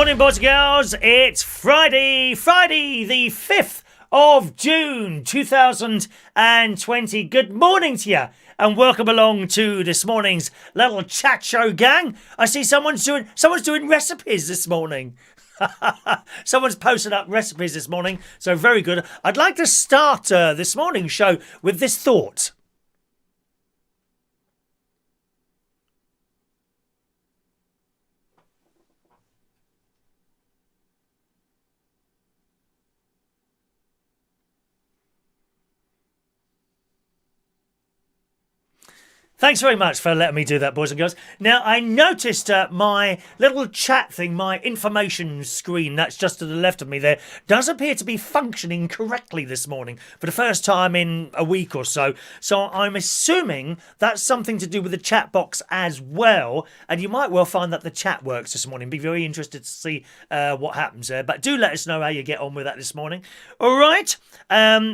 Morning, boys and girls. It's Friday the 5th of June, 2020. Good morning to you, and welcome along to this morning's little chat show, gang. I see someone's doing recipes this morning. Someone's posted up recipes this morning, so very good. I'd like to start this morning's show with this thought. Thanks very much for letting me do that, boys and girls. Now, I noticed my little chat thing, my information screen that's just to the left of me there, does appear to be functioning correctly this morning for the first time in a week or so. So I'm assuming that's something to do with the chat box as well. And you might well find that the chat works this morning. Be very interested to see what happens there. But do let us know how you get on with that this morning. All right.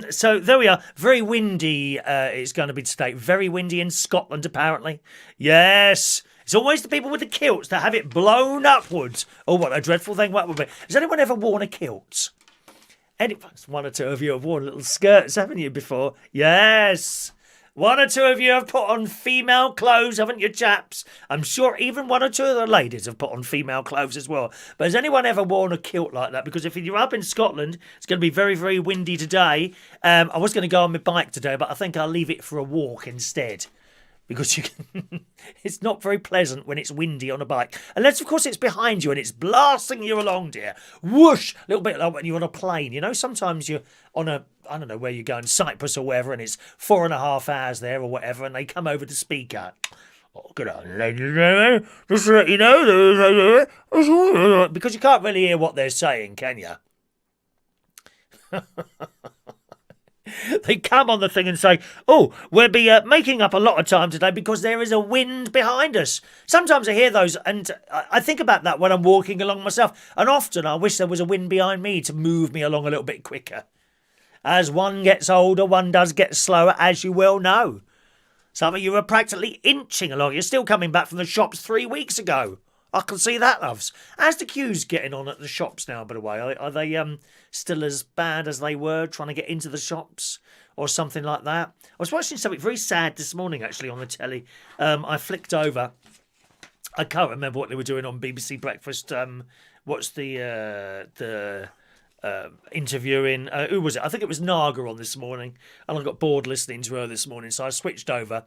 So there we are. Very windy it's going to be today. Very windy in Scotland, apparently. Yes. It's always the people with the kilts that have it blown upwards. Oh, what a dreadful thing that would be. Has anyone ever worn a kilt? One or two of you have worn little skirts, haven't you, before? Yes. One or two of you have put on female clothes, haven't you, chaps? I'm sure even one or two of the ladies have put on female clothes as well. But has anyone ever worn a kilt like that? Because if you're up in Scotland, it's going to be very, very windy today. I was going to go on my bike today, but I think I'll leave it for a walk instead. Because it's not very pleasant when it's windy on a bike. Unless, of course, it's behind you and it's blasting you along, dear. Whoosh! A little bit like when you're on a plane. You know, sometimes you're on I don't know where you're going, Cyprus or wherever, and it's 4.5 hours there or whatever, and they come over to speak out. Oh, good on, ladies and gentlemen. Just to let you know, because you can't really hear what they're saying, can you? They come on the thing and say, oh, we'll be making up a lot of time today because there is a wind behind us. Sometimes I hear those and I think about that when I'm walking along myself. And often I wish there was a wind behind me to move me along a little bit quicker. As one gets older, one does get slower, as you well know. Some of you are practically inching along. You're still coming back from the shops 3 weeks ago. I can see that, loves. How's the queues getting on at the shops now, by the way? Are they still as bad as they were trying to get into the shops or something like that? I was watching something very sad this morning, actually, on the telly. I flicked over. I can't remember what they were doing on BBC Breakfast. What's the interviewing? Who was it? I think it was Naga on this morning. And I got bored listening to her this morning, so I switched over.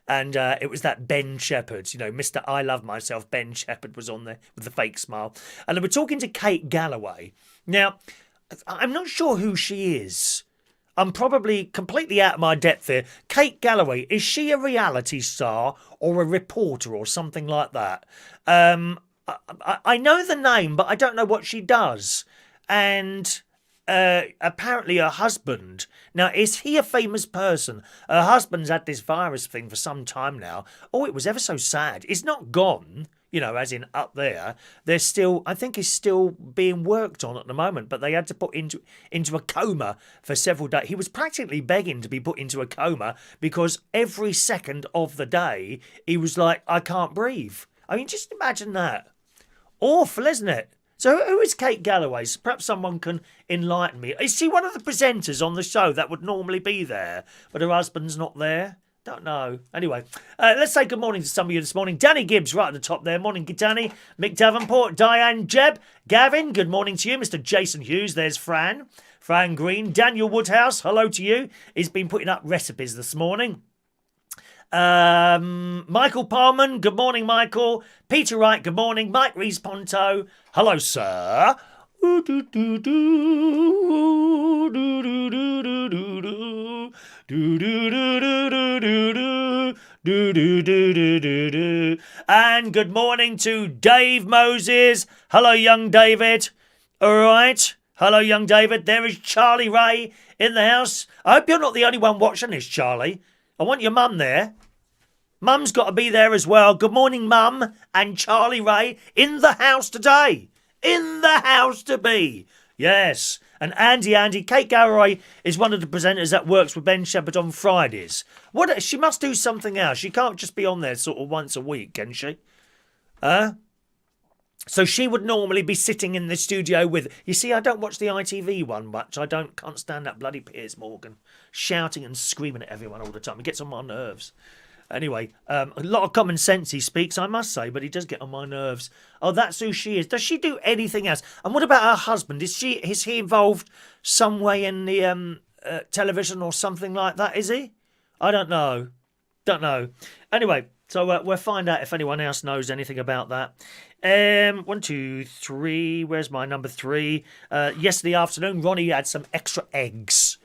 And it was that Ben Shepherd, you know, Mr. I Love Myself, Ben Shepherd was on there with the fake smile. And they were talking to Kate Galloway. Now, I'm not sure who she is. I'm probably completely out of my depth here. Kate Galloway, is she a reality star or a reporter or something like that? I know the name, but I don't know what she does. And apparently her husband, now is he a famous person? Her husband's had this virus thing for some time now. Oh, it was ever so sad. It's not gone, you know, as in up there. They're still, I think he's still being worked on at the moment, but they had to put into a coma for several days. He was practically begging to be put into a coma because every second of the day he was like, I can't breathe. I mean, just imagine that. Awful, isn't it? So who is Kate Galloway? Perhaps someone can enlighten me. Is she one of the presenters on the show that would normally be there, but her husband's not there? Don't know. Anyway, let's say good morning to some of you this morning. Danny Gibbs right at the top there. Morning, Danny. Mick Davenport, Diane Jebb, Gavin, good morning to you. Mr. Jason Hughes, there's Fran Green. Daniel Woodhouse, hello to you. He's been putting up recipes this morning. Michael Parman, good morning, Michael. Peter Wright, good morning. Mike Rees-Ponto, hello, sir. And good morning to Dave Moses. Hello, young David. All right. Hello, young David. There is Charlie Ray in the house. I hope you're not the only one watching this, Charlie. I want your mum there. Mum's got to be there as well. Good morning, Mum and Charlie Ray in the house today. In the house to be. Yes. And Andy, Kate Galloway is one of the presenters that works with Ben Shepherd on Fridays. What? She must do something else. She can't just be on there sort of once a week, can she? So she would normally be sitting in the studio with... You see, I don't watch the ITV one much. Can't stand that bloody Piers Morgan shouting and screaming at everyone all the time. It gets on my nerves. Anyway, a lot of common sense he speaks, I must say, but he does get on my nerves. Oh, that's who she is. Does she do anything else? And what about her husband? Is he involved some way in the television or something like that? Is he? I don't know. Anyway, so we'll find out if anyone else knows anything about that. 1, 2, 3. Where's my number 3? Yesterday afternoon, Ronnie had some extra eggs.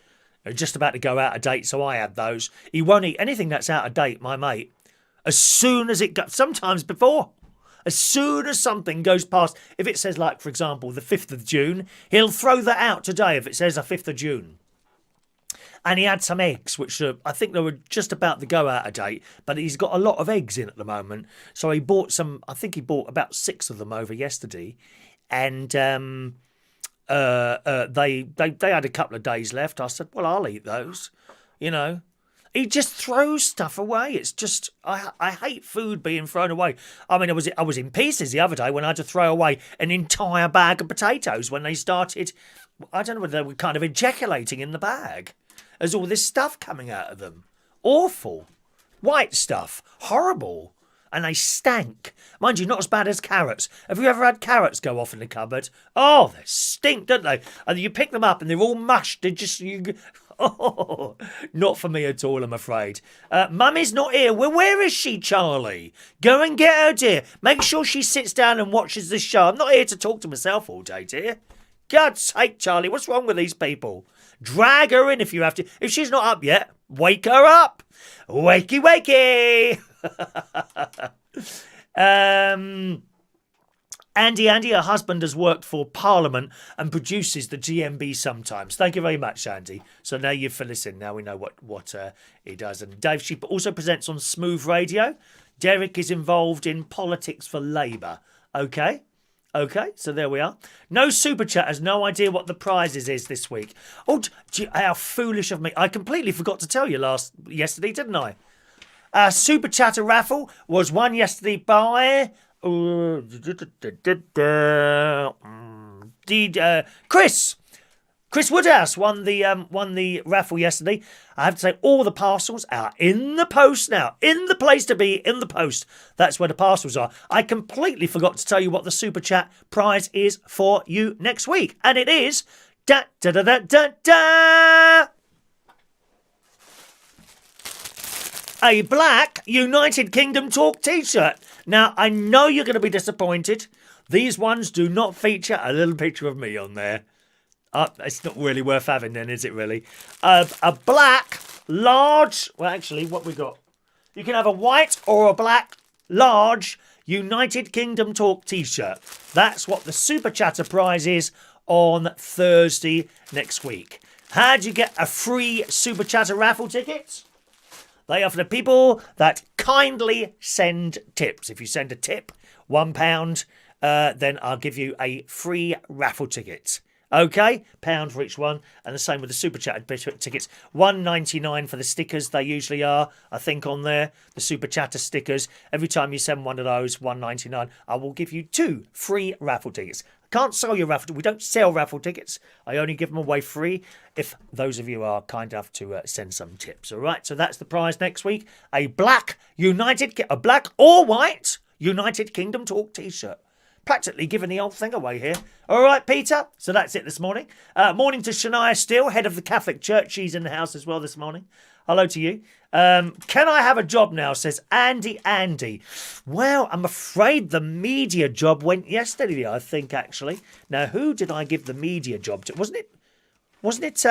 They're just about to go out of date, so I had those. He won't eat anything that's out of date, my mate. As soon as it goes, sometimes before. As soon as something goes past, if it says, like, for example, the 5th of June, he'll throw that out today if it says the 5th of June. And he had some eggs, which I think they were just about to go out of date, but he's got a lot of eggs in at the moment. So he bought some, I think he bought about 6 of them over yesterday. And they had a couple of days left. I said, well, I'll eat those, you know. He just throws stuff away. It's just, I hate food being thrown away. I mean, I was in pieces the other day when I had to throw away an entire bag of potatoes when they started, I don't know whether they were kind of ejaculating in the bag. There's all this stuff coming out of them. Awful. White stuff. Horrible. And they stank. Mind you, not as bad as carrots. Have you ever had carrots go off in the cupboard? Oh, they stink, don't they? And you pick them up and they're all mushed. They're just... Oh, not for me at all, I'm afraid. Mummy's not here. Well, where is she, Charlie? Go and get her, dear. Make sure she sits down and watches this show. I'm not here to talk to myself all day, dear. God's sake, Charlie, what's wrong with these people? Drag her in if you have to. If she's not up yet, wake her up. Wakey, wakey. Andy, her husband has worked for Parliament and produces the GMB sometimes. Thank you very much, Andy. So now you've fill us in. Now we know what he does. And Dave, she also presents on Smooth Radio. Derek is involved in politics for Labour. Okay, so there we are. No super chat has no idea what the prizes is this week. Oh, how foolish of me. I completely forgot to tell you yesterday, didn't I? Super chatter raffle was won yesterday by Chris. Chris Woodhouse won the raffle yesterday. I have to say, all the parcels are in the post now. In the place to be, in the post. That's where the parcels are. I completely forgot to tell you what the Super Chat prize is for you next week. And it is... a black United Kingdom Talk t-shirt. Now, I know you're going to be disappointed. These ones do not feature a little picture of me on there. It's not really worth having then, is it really? A black, large... Well, actually, what we got? You can have a white or a black, large United Kingdom Talk t-shirt. That's what the Super Chatter prize is on Thursday next week. How do you get a free Super Chatter raffle ticket? They are for the people that kindly send tips. If you send a tip, £1, then I'll give you a free raffle ticket. Okay, £1 for each one, and the same with the Super Chat tickets. £1.99 for the stickers. They usually are, I think, on there. The Super Chatter stickers. Every time you send one of those, £1.99, I will give you 2 free raffle tickets. I can't sell your raffle. We don't sell raffle tickets. I only give them away free if those of you are kind enough to send some tips. All right, so that's the prize next week. A black or white United Kingdom Talk t-shirt. Practically giving the old thing away here. All right, Peter. So that's it this morning. Morning to Shania Steele, head of the Catholic Church. She's in the house as well this morning. Hello to you. Can I have a job now, says Andy. Well, I'm afraid the media job went yesterday, I think, actually. Now, who did I give the media job to? Wasn't it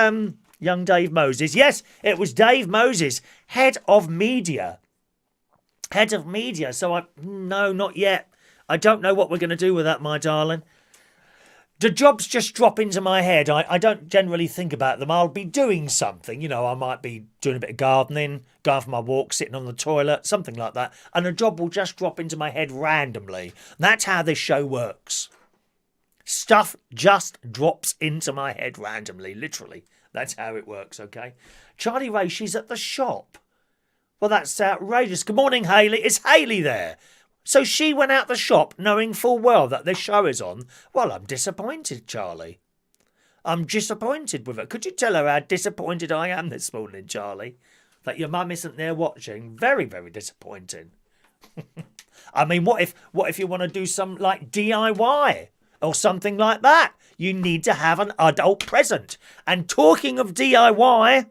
young Dave Moses? Yes, it was Dave Moses, head of media. So no, not yet. I don't know what we're going to do with that, my darling. The jobs just drop into my head. I don't generally think about them. I'll be doing something. You know, I might be doing a bit of gardening, going for my walk, sitting on the toilet, something like that. And a job will just drop into my head randomly. That's how this show works. Stuff just drops into my head randomly, literally. That's how it works, okay? Charlie Ray, she's at the shop. Well, that's outrageous. Good morning, Hayley. Is Hayley there? So she went out the shop knowing full well that this show is on. Well, I'm disappointed, Charlie. I'm disappointed with her. Could you tell her how disappointed I am this morning, Charlie? That your mum isn't there watching? Very, very disappointing. I mean, what if you want to do some like DIY or something like that? You need to have an adult present. And talking of DIY,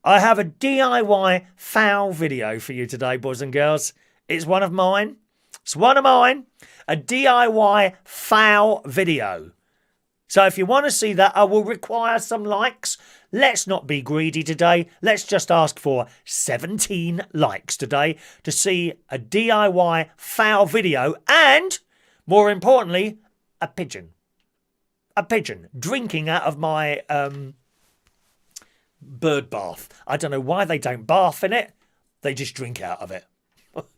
I have a DIY foul video for you today, boys and girls. It's one of mine. It's one of mine. A DIY foul video. So if you want to see that, I will require some likes. Let's not be greedy today. Let's just ask for 17 likes today to see a DIY foul video and, more importantly, a pigeon. A pigeon drinking out of my bird bath. I don't know why they don't bath in it. They just drink out of it.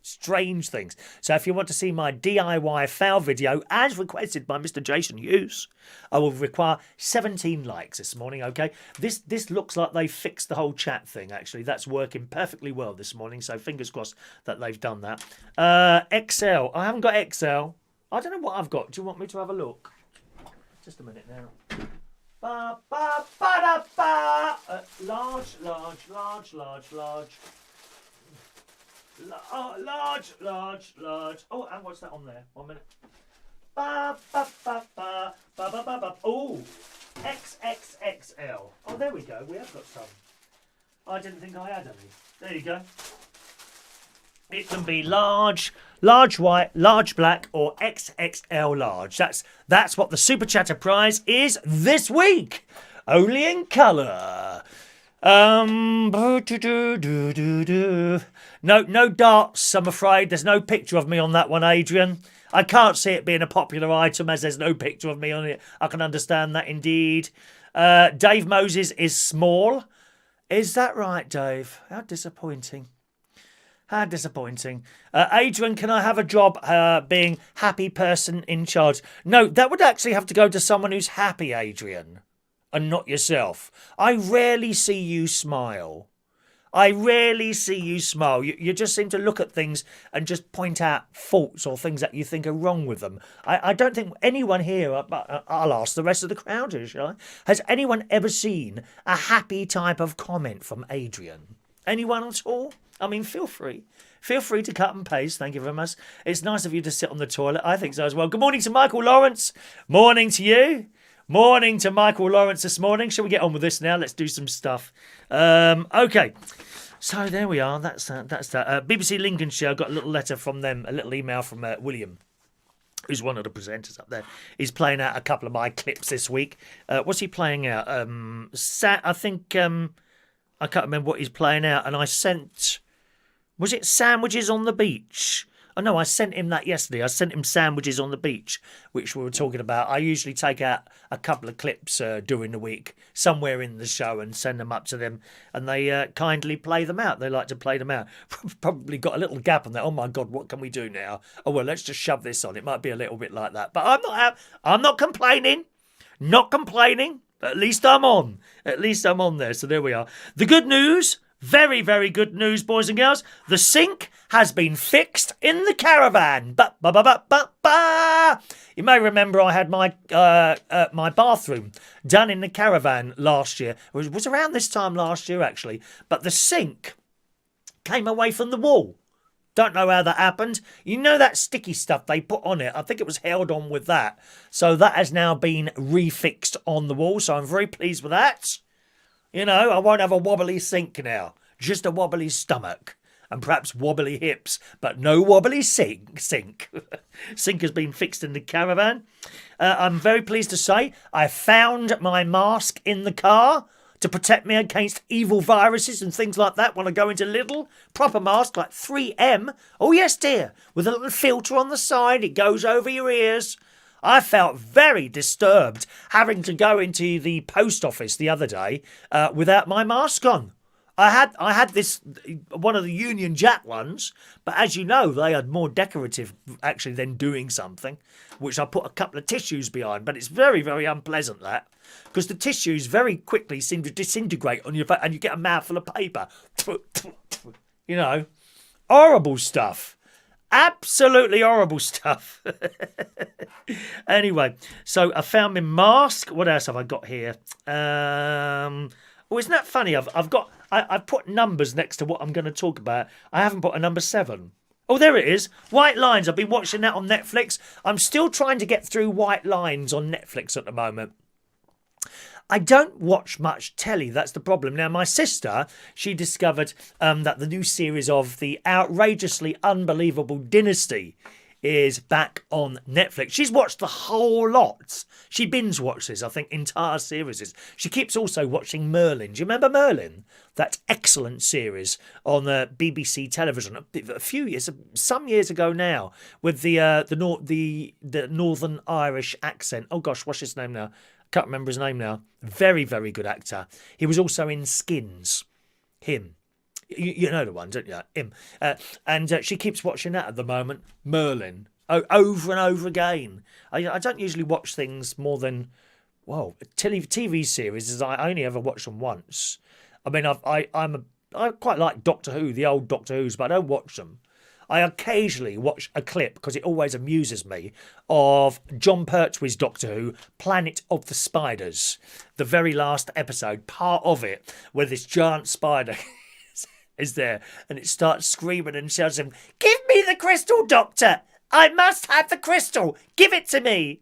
Strange things. So if you want to see my DIY foul video as requested by Mr. Jason Hughes, I will require 17 likes this morning, okay? This looks like they fixed the whole chat thing, actually. That's working perfectly well this morning, so fingers crossed that they've done that. XL. I haven't got XL. I don't know what I've got. Do you want me to have a look? Just a minute now. Large. Large. Oh, and what's that on there? 1 minute. Oh, XXXL. Oh, there we go. We have got some. I didn't think I had any. There you go. It can be large white, large black, or XXL large. That's what the Super Chatter prize is this week. Only in colour. No darts, I'm afraid. There's no picture of me on that one, Adrian. I can't see it being a popular item as there's no picture of me on it. I can understand that indeed. Dave Moses is small. Is that right, Dave? How disappointing. How disappointing. Adrian, can I have a job being happy person in charge? No, that would actually have to go to someone who's happy, Adrian. And not yourself. I rarely see you smile. You just seem to look at things and just point out faults or things that you think are wrong with them. I don't think anyone here, I'll ask the rest of the crowd here, shall I? Has anyone ever seen a happy type of comment from Adrian? Anyone at all? I mean, feel free. Feel free to cut and paste. Thank you very much. It's nice of you to sit on the toilet. I think so as well. Good morning to Michael Lawrence. Morning to you. Morning to Michael Lawrence this morning. Shall we get on with this now? Let's do some stuff. Okay. So there we are. That's that. BBC Lincolnshire, I got a little letter from them, a little email from William, who's one of the presenters up there. He's playing out a couple of my clips this week. What's he playing out? I think, I can't remember what he's playing out. And I sent, was it Sandwiches on the Beach? Oh, no, I sent him that yesterday. I sent him Sandwiches on the Beach, which we were talking about. I usually take out a couple of clips during the week, somewhere in the show, and send them up to them, and they kindly play them out. They like to play them out. Probably got a little gap on there. Oh, my God, what can we do now? Oh, well, let's just shove this on. It might be a little bit like that. But I'm not complaining. Not complaining. At least I'm on. At least I'm on there. So there we are. The good news... Very, very good news, boys and girls. The sink has been fixed in the caravan. You may remember I had my my bathroom done in the caravan last year. It was around this time last year, actually. But the sink came away from the wall. Don't know how that happened. You know that sticky stuff they put on it? I think it was held on with that. So that has now been refixed on the wall. So I'm very pleased with that. You know, I won't have a wobbly sink now. Just a wobbly stomach. And perhaps wobbly hips. But no wobbly sink. Sink has been fixed in the caravan. I'm very pleased to say I found my mask in the car to protect me against evil viruses and things like that when I go into Lidl. Proper mask like 3M. Oh yes, dear. With a little filter on the side. It goes over your ears. I felt very disturbed having to go into the post office the other day without my mask on. I had this, one of the Union Jack ones, but as you know, they are more decorative actually than doing something, which I put a couple of tissues behind, but it's very, very unpleasant that, because the tissues very quickly seem to disintegrate on your face and you get a mouthful of paper. You know, horrible stuff. Absolutely horrible stuff. Anyway, so I found my mask. What else have I got here? Oh, isn't that funny? I've put numbers next to what I'm going to talk about. I haven't put a number 7. Oh, there it is. White Lines. I've been watching that on Netflix. I'm still trying to get through White Lines on Netflix at the moment. I don't watch much telly. That's the problem. Now, my sister, she discovered that the new series of the outrageously unbelievable Dynasty is back on Netflix. She's watched the whole lot. She binge watches, I think, entire series. She keeps also watching Merlin. Do you remember Merlin? That excellent series on BBC television some years ago now, with the Northern Irish accent. Oh gosh, what's his name now? Can't remember his name now. Very, very good actor. He was also in Skins. Him. You know the one, don't you? Him. And she keeps watching that at the moment. Merlin. Over and over again. I don't usually watch things more than, TV series. I only ever watch them once. I mean, I quite like Doctor Who, the old Doctor Who's, but I don't watch them. I occasionally watch a clip, because it always amuses me, of John Pertwee's Doctor Who, Planet of the Spiders. The very last episode, part of it, where this giant spider is there, and it starts screaming and shouts him, "Give me the crystal, Doctor! I must have the crystal! Give it to me!"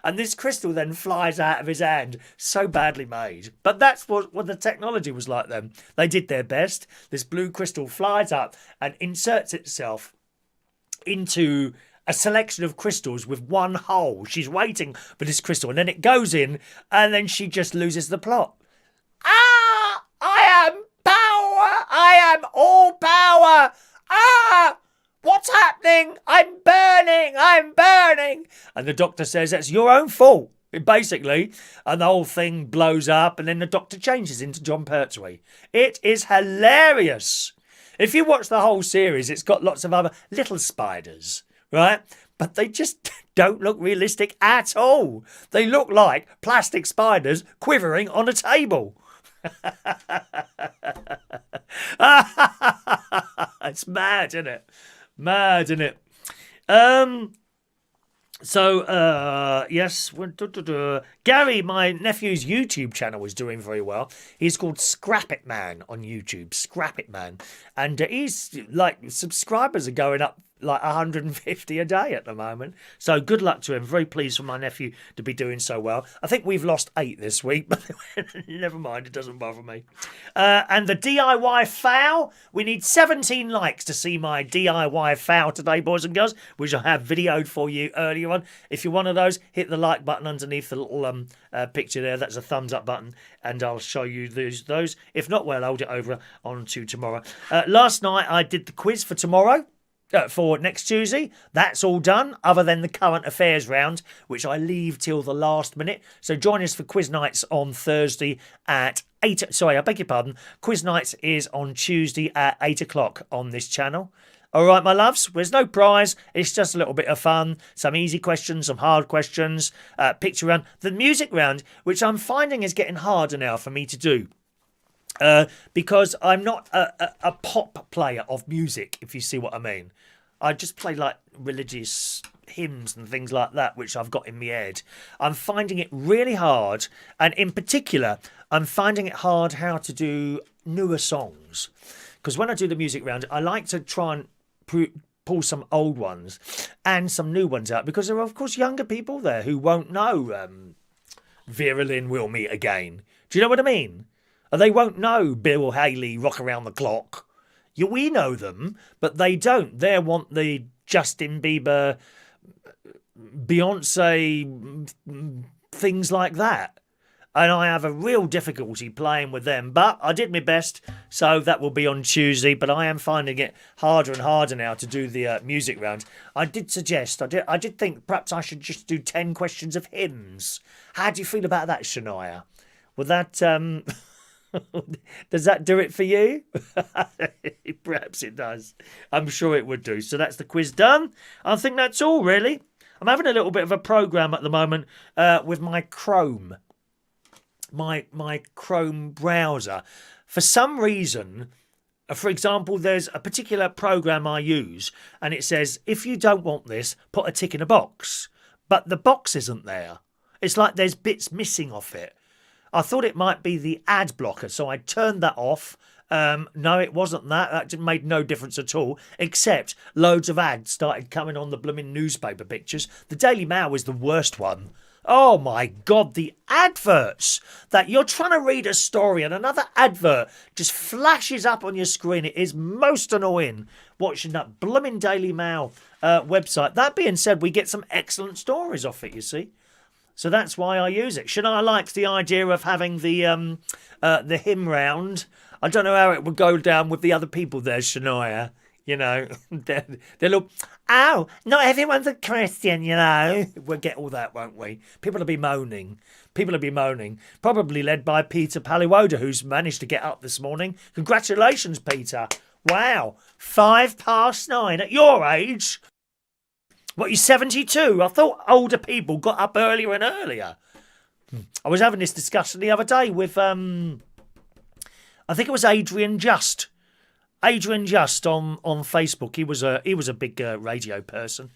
And this crystal then flies out of his hand. So badly made. But that's what the technology was like then. They did their best. This blue crystal flies up and inserts itself into a selection of crystals with one hole. She's waiting for this crystal, and then it goes in, and then she just loses the plot. Ah! I am power! I am all power! Ah! What's happening? I'm burning! I'm burning! And the Doctor says, that's your own fault, basically. And the whole thing blows up, and then the Doctor changes into John Pertwee. It is hilarious. If you watch the whole series, it's got lots of other little spiders, right? But they just don't look realistic at all. They look like plastic spiders quivering on a table. It's mad, isn't it? Mad, isn't it? Yes. Garry, my nephew's YouTube channel, is doing very well. He's called Scrap It Man on YouTube. Scrap It Man. And he's, subscribers are going up 150 a day at the moment. So good luck to him. Very pleased for my nephew to be doing so well. I think we've lost 8 this week, but never mind, it doesn't bother me. And the DIY foul, we need 17 likes to see my DIY foul today, boys and girls, which I have videoed for you earlier on. If you're one of those, hit the like button underneath the little picture there. That's a thumbs up button, and I'll show you those. If not, well, I'll hold it over on to tomorrow. Last night I did the quiz for tomorrow. For next Tuesday. That's all done, other than the current affairs round, which I leave till the last minute. So join us for quiz nights on Thursday at 8. Sorry, I beg your pardon. Quiz nights is on Tuesday at 8 o'clock on this channel. All right, my loves, there's no prize. It's just a little bit of fun. Some easy questions, some hard questions. Picture round. The music round, which I'm finding is getting harder now for me to do. Because I'm not a pop player of music, if you see what I mean. I just play religious hymns and things like that, which I've got in my head. I'm finding it really hard, and in particular, I'm finding it hard how to do newer songs. Because when I do the music round, I like to try and pull some old ones and some new ones out, because there are, of course, younger people there who won't know Vera Lynn Will Meet Again. Do you know what I mean? They won't know Bill Haley, Rock Around the Clock. We know them, but they don't. They want the Justin Bieber, Beyonce, things like that. And I have a real difficulty playing with them. But I did my best, so that will be on Tuesday. But I am finding it harder and harder now to do the music round. I did suggest, I did think perhaps I should just do 10 questions of hymns. How do you feel about that, Shania? Would that... Does that do it for you? Perhaps it does. I'm sure it would do. So that's the quiz done. I think that's all, really. I'm having a little bit of a program at the moment with my Chrome. My Chrome browser. For some reason, For example, there's a particular program I use and it says, if you don't want this, put a tick in a box. But the box isn't there. It's like there's bits missing off it. I thought it might be the ad blocker, so I turned that off. No, it wasn't that. That made no difference at all, except loads of ads started coming on the blooming newspaper pictures. The Daily Mail was the worst one. Oh my God, the adverts that you're trying to read a story and another advert just flashes up on your screen. It is most annoying watching that blooming Daily Mail website. That being said, we get some excellent stories off it, you see. So that's why I use it. Shania likes the idea of having the hymn round. I don't know how it would go down with the other people there, Shania. You know, they'll look, oh, not everyone's a Christian, you know. We'll get all that, won't we? People will be moaning. Probably led by Peter Paliwoda, who's managed to get up this morning. Congratulations, Peter. Wow, 9:05 at your age. What, you're 72? I thought older people got up earlier and earlier. I was having this discussion the other day with, I think it was Adrian Just. Adrian Just on Facebook. He was a big radio person,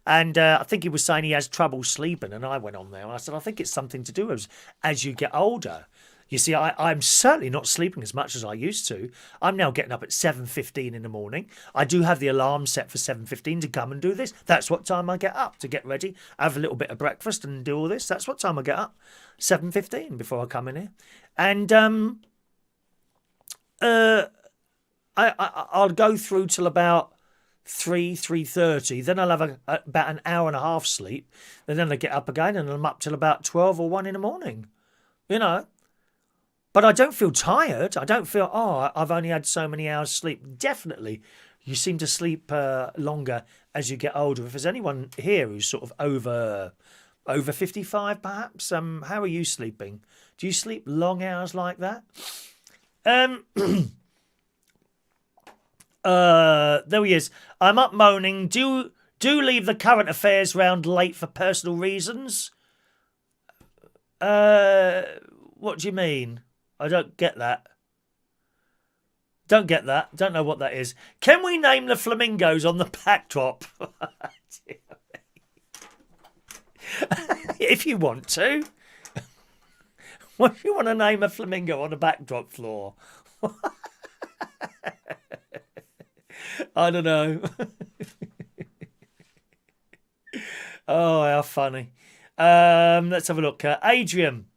and I think he was saying he has trouble sleeping. And I went on there and I said, I think it's something to do as you get older. You see, I'm certainly not sleeping as much as I used to. I'm now getting up at 7:15 in the morning. I do have the alarm set for 7:15 to come and do this. That's what time I get up to get ready, have a little bit of breakfast and do all this. That's what time I get up, 7:15 before I come in here, and I'll go through till about 3:30. Then I'll have about an hour and a half sleep. And then I get up again and I'm up till about 12 or 1 in the morning. You know. But I don't feel tired. I don't feel, I've only had so many hours sleep. Definitely, you seem to sleep longer as you get older. If there's anyone here who's sort of over 55 perhaps, how are you sleeping? Do you sleep long hours like that? There he is. I'm up moaning. Do leave the current affairs round late for personal reasons. What do you mean? I don't get that. Don't know what that is. Can we name the flamingos on the backdrop? If you want to. What if you want to name a flamingo on the backdrop floor? I don't know. Oh, how funny. Let's have a look. Adrian.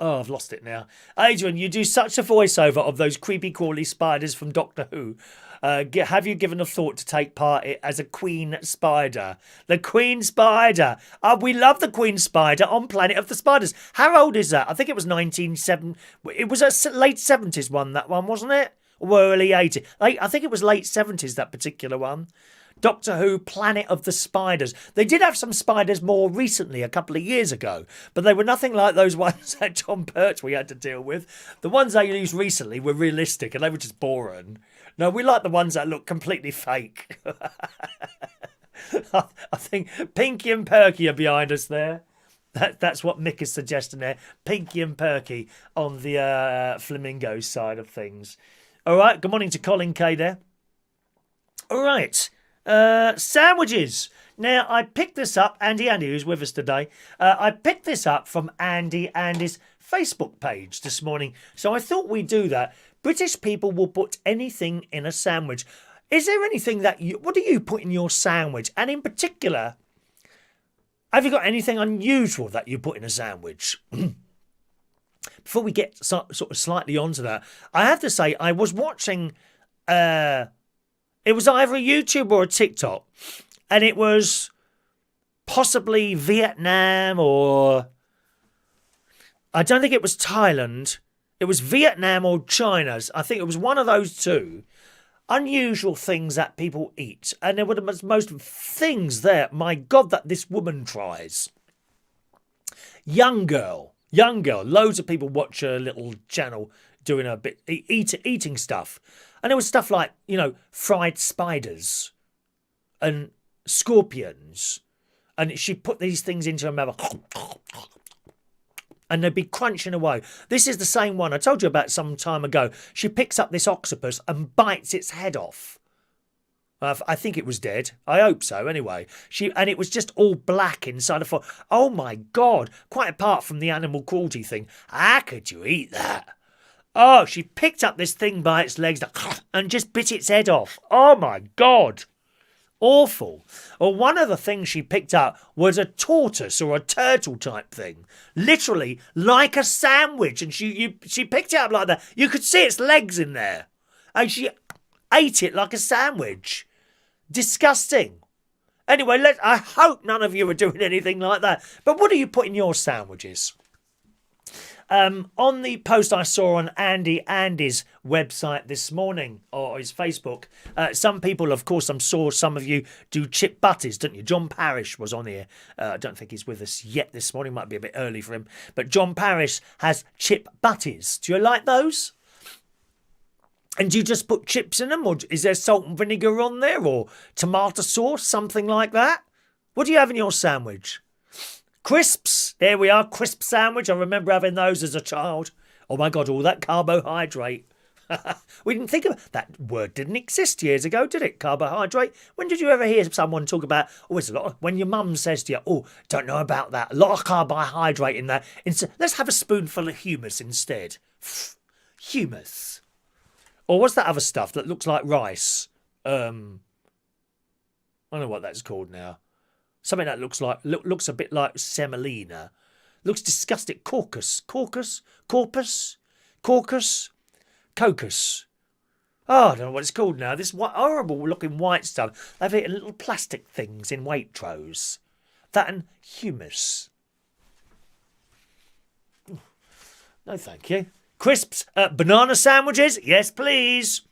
Oh, I've lost it now. Adrian, you do such a voiceover of those creepy crawly spiders from Doctor Who. Have you given a thought to take part as a queen spider? The queen spider. We love the queen spider on Planet of the Spiders. How old is that? I think it was 1970. It was a late 70s one, that one, wasn't it? Or early 80s. I think it was late 70s, that particular one. Doctor Who, Planet of the Spiders. They did have some spiders more recently, a couple of years ago, but they were nothing like those ones that Tom Pertwee had to deal with. The ones they used recently were realistic and they were just boring. No, we like the ones that look completely fake. I think Pinky and Perky are behind us there. That's what Mick is suggesting there. Pinky and Perky on the flamingo side of things. All right, good morning to Colin K there. All right. Sandwiches. Now, I picked this up, Andy, who's with us today. I picked this up from Andy's Facebook page this morning. So I thought we'd do that. British people will put anything in a sandwich. Is there anything what do you put in your sandwich? And in particular, have you got anything unusual that you put in a sandwich? Before we get sort of slightly onto that, I have to say, I was watching... It was either a YouTube or a TikTok, and it was possibly Vietnam or... I don't think it was Thailand. It was Vietnam or China's. I think it was one of those two. Unusual things that people eat. And there were the most things there. My God, that this woman tries. Young girl. Loads of people watch her little channel doing a bit eating stuff. And there was stuff like, fried spiders and scorpions. And she put these things into her mouth. and they'd be crunching away. This is the same one I told you about some time ago. She picks up this octopus and bites its head off. I think it was dead. I hope so, anyway. And it was just all black inside of it. Oh, my God. Quite apart from the animal cruelty thing. How could you eat that? Oh, she picked up this thing by its legs and just bit its head off. Oh, my God. Awful. Or one of the things she picked up was a tortoise or a turtle type thing. Literally like a sandwich. And she picked it up like that. You could see its legs in there. And she ate it like a sandwich. Disgusting. Anyway, I hope none of you are doing anything like that. But what do you put in your sandwiches? On the post I saw on Andy's website this morning, or his Facebook, some people, of course, saw some of you do chip butties, don't you? John Parish was on here. I don't think he's with us yet this morning. Might be a bit early for him. But John Parish has chip butties. Do you like those? And do you just put chips in them? Or is there salt and vinegar on there? Or tomato sauce? Something like that? What do you have in your sandwich? Crisps. There we are. Crisp sandwich. I remember having those as a child. Oh my God, all that carbohydrate. We didn't think of that word. Didn't exist years ago, did it? Carbohydrate. When did you ever hear someone talk about, oh, it's a lot of, when your mum says to you, oh, don't know about that. A lot of carbohydrate in that. Let's have a spoonful of humus instead. Humus. Or what's that other stuff that looks like rice? I don't know what that's called now. Something that looks a bit like semolina. Looks disgusting. Caucus. Cocus. Oh, I don't know what it's called now. This horrible looking white stuff. They've eaten little plastic things in Waitrose. That and humus. No, thank you. Crisps. Banana sandwiches? Yes, please.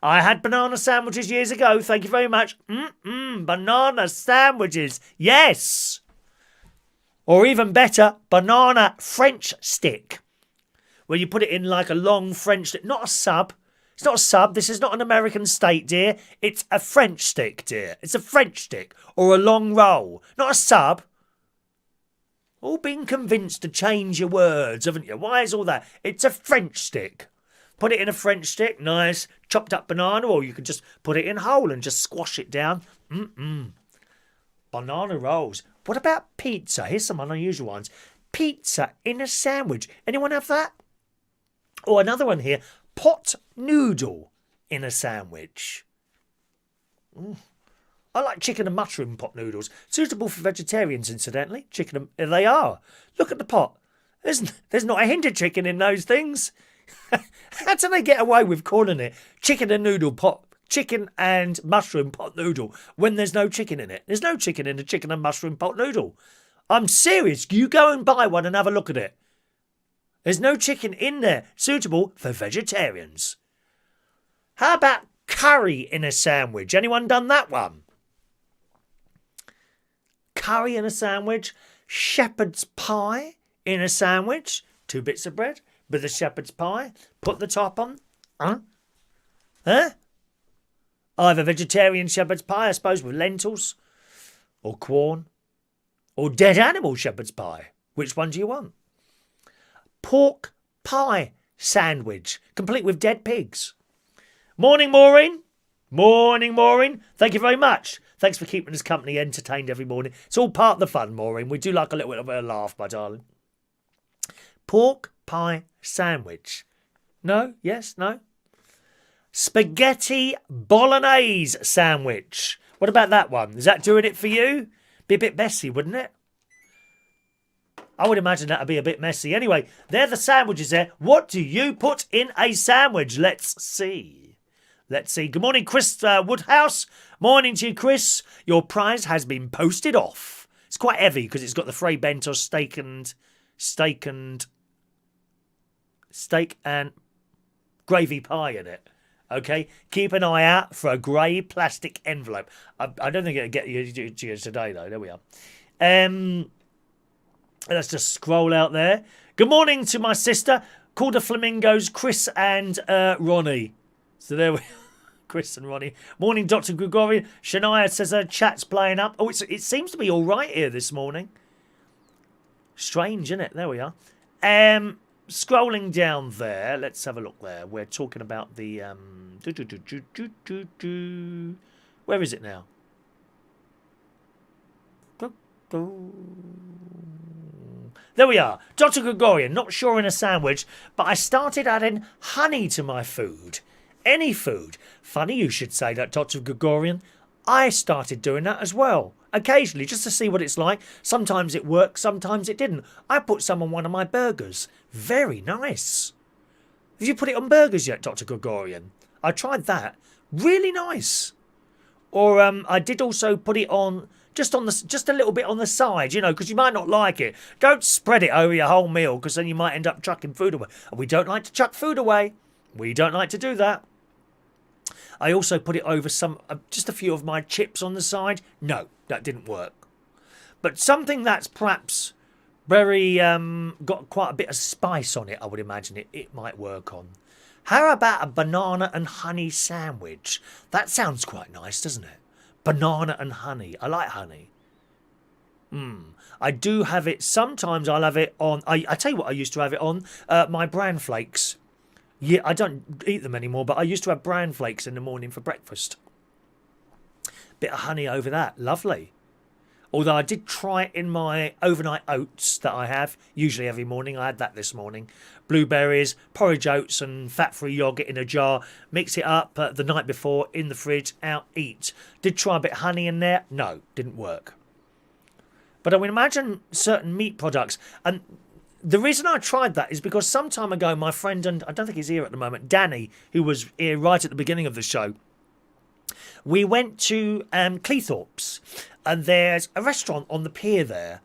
I had banana sandwiches years ago. Thank you very much. Banana sandwiches. Yes. Or even better, banana French stick. Where you put it in like a long French stick. Not a sub. It's not a sub. This is not an American steak, dear. It's a French stick, dear. It's a French stick. Or a long roll. Not a sub. All been convinced to change your words, haven't you? Why is all that? It's a French stick. Put it in a French stick, nice chopped up banana, or you could just put it in whole and just squash it down. Banana rolls. What about pizza? Here's some unusual ones. Pizza in a sandwich. Anyone have that? Or another one here. Pot noodle in a sandwich. I like chicken and mushroom pot noodles. Suitable for vegetarians, incidentally. They are. Look at the pot. There's not a hint of chicken in those things. How do they get away with calling it chicken and mushroom pot noodle when there's no chicken in it? There's no chicken in a chicken and mushroom pot noodle. I'm serious. You go and buy one and have a look at it. There's no chicken in there. Suitable for vegetarians. How about curry in a sandwich? Anyone done that one? Curry in a sandwich. Shepherd's pie in a sandwich. 2 bits of bread. With a shepherd's pie, put the top on. Huh? Either vegetarian shepherd's pie, I suppose, with lentils, or corn, or dead animal shepherd's pie. Which one do you want? Pork pie sandwich, complete with dead pigs. Morning, Maureen. Morning, Maureen. Thank you very much. Thanks for keeping us company, entertained every morning. It's all part of the fun, Maureen. We do like a little bit of a laugh, my darling. Pork pie sandwich. No? Yes? No? Spaghetti bolognese sandwich. What about that one? Is that doing it for you? Be a bit messy, wouldn't it? I would imagine that would be a bit messy. Anyway, they're the sandwiches there. What do you put in a sandwich? Let's see. Good morning, Chris Woodhouse. Morning to you, Chris. Your prize has been posted off. It's quite heavy because it's got the Frey Bento steak and gravy pie in it. Okay, keep an eye out for a grey plastic envelope. I don't think it'll get you to you today, though. There we are. Let's just scroll out there. Good morning to my sister, called the Flamingos, Chris and Ronnie. So there we are. Chris and Ronnie. Morning, Dr. Gregorian. Shania says her chat's playing up. Oh, it seems to be all right here this morning. Strange, isn't it? There we are. Scrolling down there, let's have a look there. We're talking about the where is it now? There we are. Dr. Gregorian, not sure in a sandwich, but I started adding honey to my food. Any food. Funny you should say that, Dr. Gregorian. I started doing that as well. Occasionally, just to see what it's like. Sometimes it worked, sometimes it didn't. I put some on one of my burgers. Very nice. Have you put it on burgers yet, Dr. Gregorian? I tried that. Really nice. Or I did also put it on just a little bit on the side, because you might not like it. Don't spread it over your whole meal, because then you might end up chucking food away. And we don't like to chuck food away. We don't like to do that. I also put it over just a few of my chips on the side. No, that didn't work. But something that's perhaps very got quite a bit of spice on it, I would imagine it might work on. How about a banana and honey sandwich? That sounds quite nice, doesn't it? Banana and honey. I like honey. I do have it. Sometimes I'll have it on. I tell you what, I used to have it on my bran flakes. Yeah, I don't eat them anymore, but I used to have bran flakes in the morning for breakfast. Bit of honey over that. Lovely. Although I did try it in my overnight oats that I have, usually every morning. I had that this morning. Blueberries, porridge oats and fat-free yoghurt in a jar. Mix it up the night before, in the fridge, out, eat. Did try a bit of honey in there. No, didn't work. But I would imagine certain meat products. And the reason I tried that is because some time ago, my friend, and I don't think he's here at the moment, Danny, who was here right at the beginning of the show, we went to Cleethorpes, and there's a restaurant on the pier there.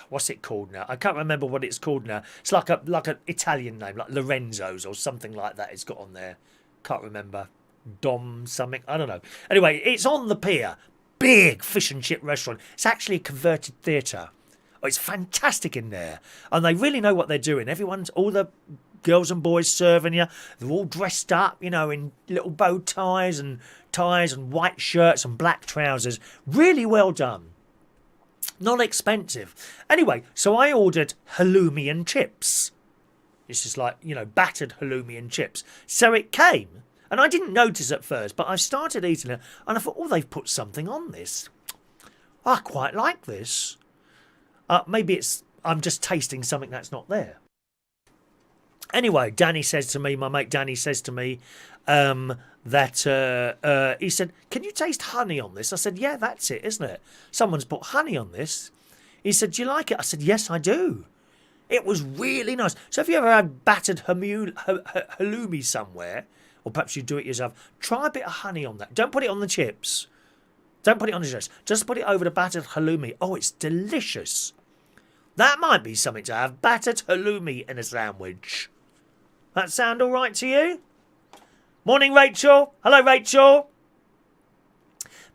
What's it called now? I can't remember what it's called now. It's like an Italian name, like Lorenzo's or something like that. It's got on there. Can't remember. Dom something. I don't know. Anyway, it's on the pier. Big fish and chip restaurant. It's actually a converted theatre. Oh, it's fantastic in there, and they really know what they're doing. All the girls and boys serving you, they're all dressed up, in little bow ties and white shirts and black trousers. Really well done. Not expensive. Anyway, so I ordered halloumi and chips. This is like, battered halloumi and chips. So it came, and I didn't notice at first, but I started eating it, and I thought, they've put something on this. I quite like this. Maybe I'm just tasting something that's not there. Anyway, my mate Danny says to me that he said, "Can you taste honey on this?" I said, "Yeah, that's it, isn't it? Someone's put honey on this." He said, "Do you like it?" I said, "Yes, I do." It was really nice. So if you ever had battered halloumi somewhere, or perhaps you do it yourself, try a bit of honey on that. Don't put it on the chips. Don't put it on the chips. Just put it over the battered halloumi. Oh, it's delicious. That might be something to have. Battered halloumi in a sandwich. That sound all right to you? Morning, Rachel. Hello, Rachel.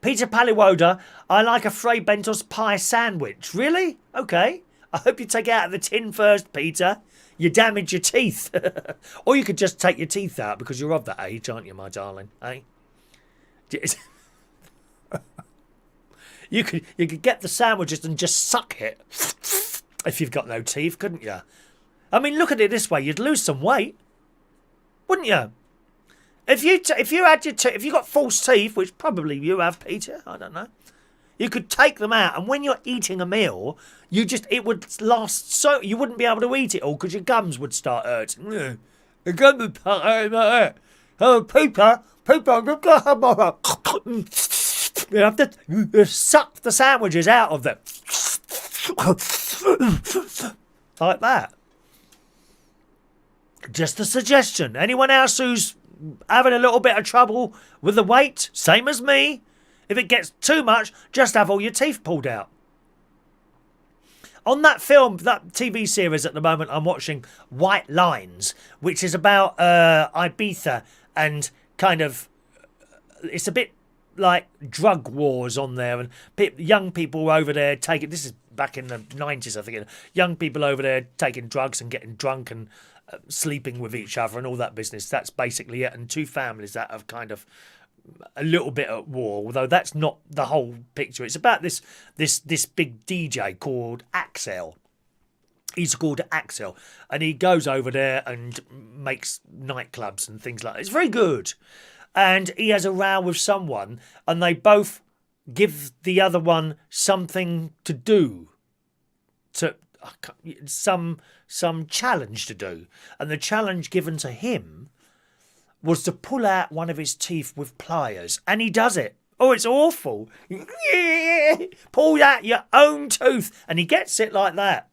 Peter Paliwoda, I like a Fray Bentos pie sandwich. Really? Okay. I hope you take it out of the tin first, Peter. You damage your teeth. Or you could just take your teeth out because you're of that age, aren't you, my darling? Eh? You could get the sandwiches and just suck it if you've got no teeth, couldn't you? I mean, look at it this way: you'd lose some weight, wouldn't you? If you got false teeth, which probably you have, Peter, I don't know. You could take them out, and when you're eating a meal, it would last so you wouldn't be able to eat it all because your gums would start hurting. The gums would start hurting. Oh, Peter, you have to suck the sandwiches out of them. Like that. Just a suggestion. Anyone else who's having a little bit of trouble with the weight, same as me, if it gets too much, just have all your teeth pulled out. On that film, that TV series at the moment I'm watching, White Lines, which is about Ibiza and kind of, it's a bit like drug wars on there, and young people over there taking, this is back in the 90s I think, young people over there taking drugs and getting drunk and sleeping with each other and all that business. That's basically it. And two families that have kind of a little bit at war, although that's not the whole picture. It's about this big DJ called Axel. He's called Axel, and he goes over there and makes nightclubs and things like that. It's very good. And he has a row with someone, and they both give the other one something to do, some challenge to do. And the challenge given to him was to pull out one of his teeth with pliers, and he does it. Oh, it's awful. Pull out your own tooth, and he gets it like that.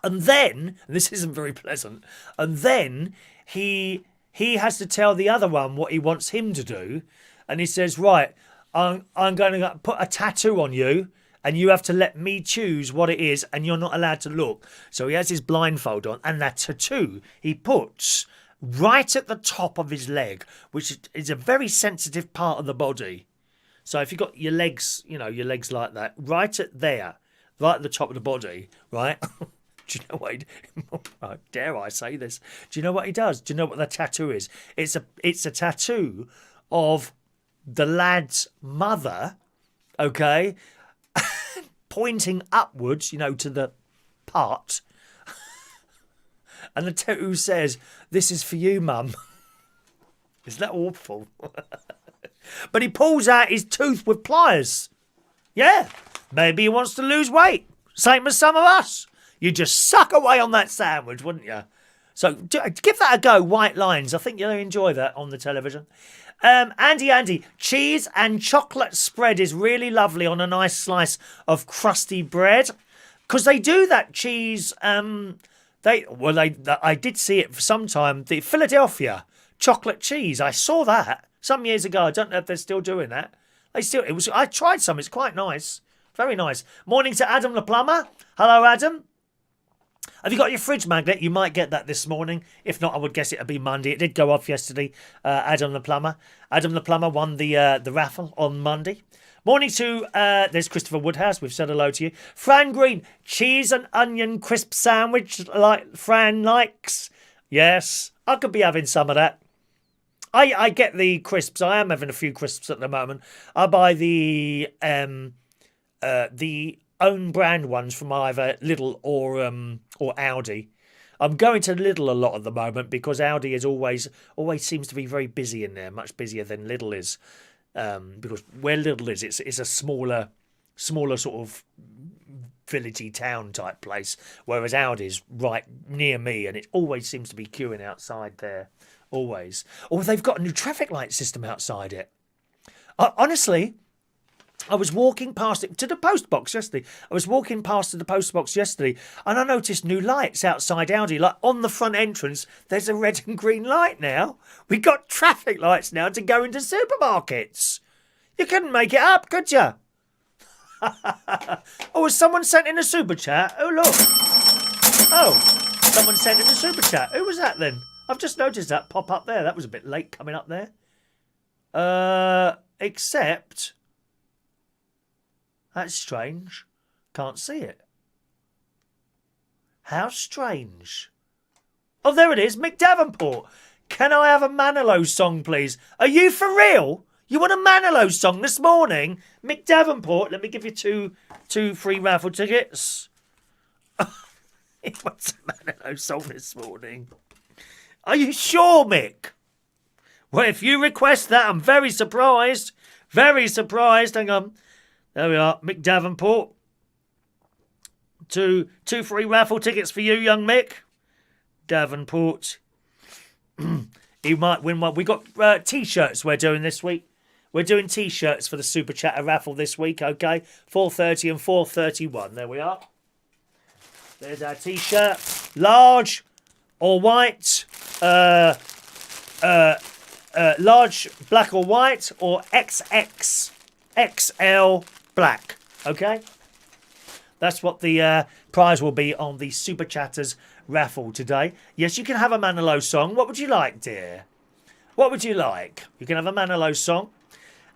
And then, and this isn't very pleasant, and then he has to tell the other one what he wants him to do, and he says, right, I'm going to put a tattoo on you, and you have to let me choose what it is, and you're not allowed to look. So he has his blindfold on, and that tattoo he puts right at the top of his leg, which is a very sensitive part of the body. So if you've got your legs, your legs like that, right at there, right at the top of the body, right? Do you know what dare I say this? Do you know what he does? Do you know what the tattoo is? It's a tattoo of the lad's mother, okay, pointing upwards, to the part. And the tattoo says, "This is for you, Mum." Isn't that awful? But he pulls out his tooth with pliers. Yeah, maybe he wants to lose weight. Same as some of us. You'd just suck away on that sandwich, wouldn't you? So give that a go, White Lines. I think you'll enjoy that on the television. Andy, cheese and chocolate spread is really lovely on a nice slice of crusty bread. Because they do that cheese... I did see it for some time. The Philadelphia chocolate cheese. I saw that some years ago. I don't know if they're still doing that. I tried some. It's quite nice. Very nice. Morning to Adam the plumber. Hello, Adam. Have you got your fridge magnet? You might get that this morning. If not, I would guess it'll be Monday. It did go off yesterday. Adam the plumber. Adam the plumber won the raffle on Monday. Morning to, there's Christopher Woodhouse. We've said hello to you. Fran Green, cheese and onion crisp sandwich like Fran likes. Yes, I could be having some of that. I get the crisps. I am having a few crisps at the moment. I buy the own brand ones from either Lidl or Aldi. I'm going to Lidl a lot at the moment because Aldi is always seems to be very busy in there, much busier than Lidl is. Because where Lidl is, it's a smaller sort of villagey town type place, whereas Aldi's right near me, and it always seems to be queuing outside there, always. Or they've got a new traffic light system outside it. Honestly, I was walking past it to the post box yesterday. And I noticed new lights outside Aldi. Like on the front entrance, there's a red and green light now. We got traffic lights now to go into supermarkets. You couldn't make it up, could you? Oh, has someone sent in a super chat? Oh, look. Oh, someone sent in a super chat. Who was that then? I've just noticed that pop up there. That was a bit late coming up there. Except... That's strange. Can't see it. How strange. Oh, there it is. Mick Davenport. Can I have a Manilow song, please? Are you for real? You want a Manilow song this morning? Mick Davenport, let me give you two free raffle tickets. He wants a Manilow song this morning. Are you sure, Mick? Well, if you request that, I'm very surprised. Very surprised. Hang on. There we are, Mick Davenport. Two free raffle tickets for you, young Mick. Davenport. He might win one. We got T-shirts we're doing this week. We're doing T-shirts for the Super Chatter raffle this week, okay? 4:30 and 4:31. There we are. There's our T-shirt. Large or white. Large black or white, or XX XL black. Okay? That's what the prize will be on the Super Chatters raffle today. Yes, you can have a Manilow song. What would you like, dear? What would you like? You can have a Manilow song.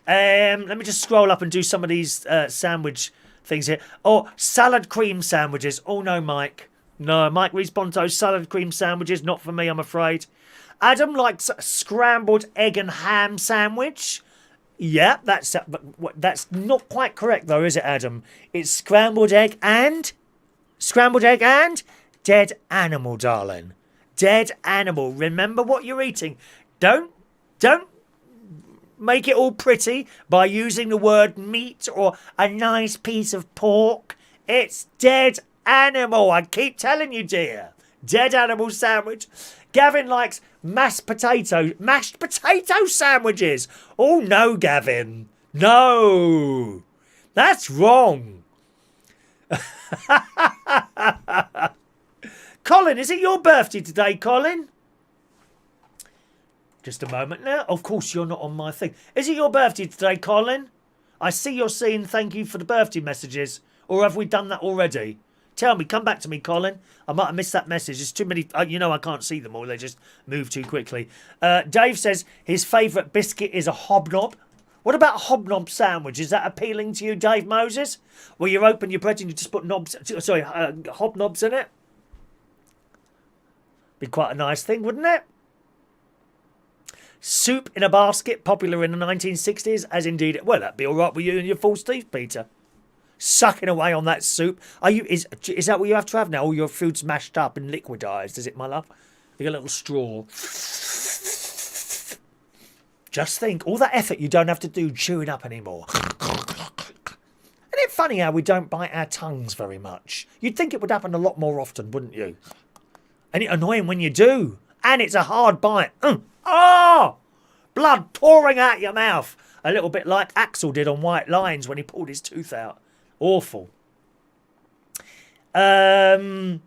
Let me just scroll up and do some of these sandwich things here. Oh, salad cream sandwiches. Oh, no, Mike. No, Mike Responto's salad cream sandwiches, not for me, I'm afraid. Adam likes scrambled egg and ham sandwich. Yeah, that's not quite correct though, is it, Adam? It's scrambled egg and dead animal, darling. Dead animal. Remember what you're eating. Don't make it all pretty by using the word meat or a nice piece of pork. It's dead animal. I keep telling you, dear. Dead animal sandwich. Gavin likes mashed potato sandwiches. Oh no, Gavin. No. That's wrong. Colin, is it your birthday today, Colin? Just a moment now. Of course, you're not on my thing. Is it your birthday today, Colin? I see you're saying thank you for the birthday messages. Or have we done that already? Tell me, come back to me, Colin. I might have missed that message. There's too many. I can't see them all. They just move too quickly. Dave says his favourite biscuit is a hobnob. What about a hobnob sandwich? Is that appealing to you, Dave Moses? Where you open your bread and you just put hobnobs in it? Be quite a nice thing, wouldn't it? Soup in a basket, popular in the 1960s, as indeed. Well, that'd be all right with you and your false teeth, Peter. Sucking away on that soup. Is that what you have to have now? All your food's mashed up and liquidised, is it, my love? You got a little straw. Just think, all that effort you don't have to do chewing up anymore. Isn't it funny how we don't bite our tongues very much? You'd think it would happen a lot more often, wouldn't you? And it's annoying when you do. And it's a hard bite. Oh! Blood pouring out your mouth. A little bit like Axel did on White Lines when he pulled his tooth out. Awful. Daniel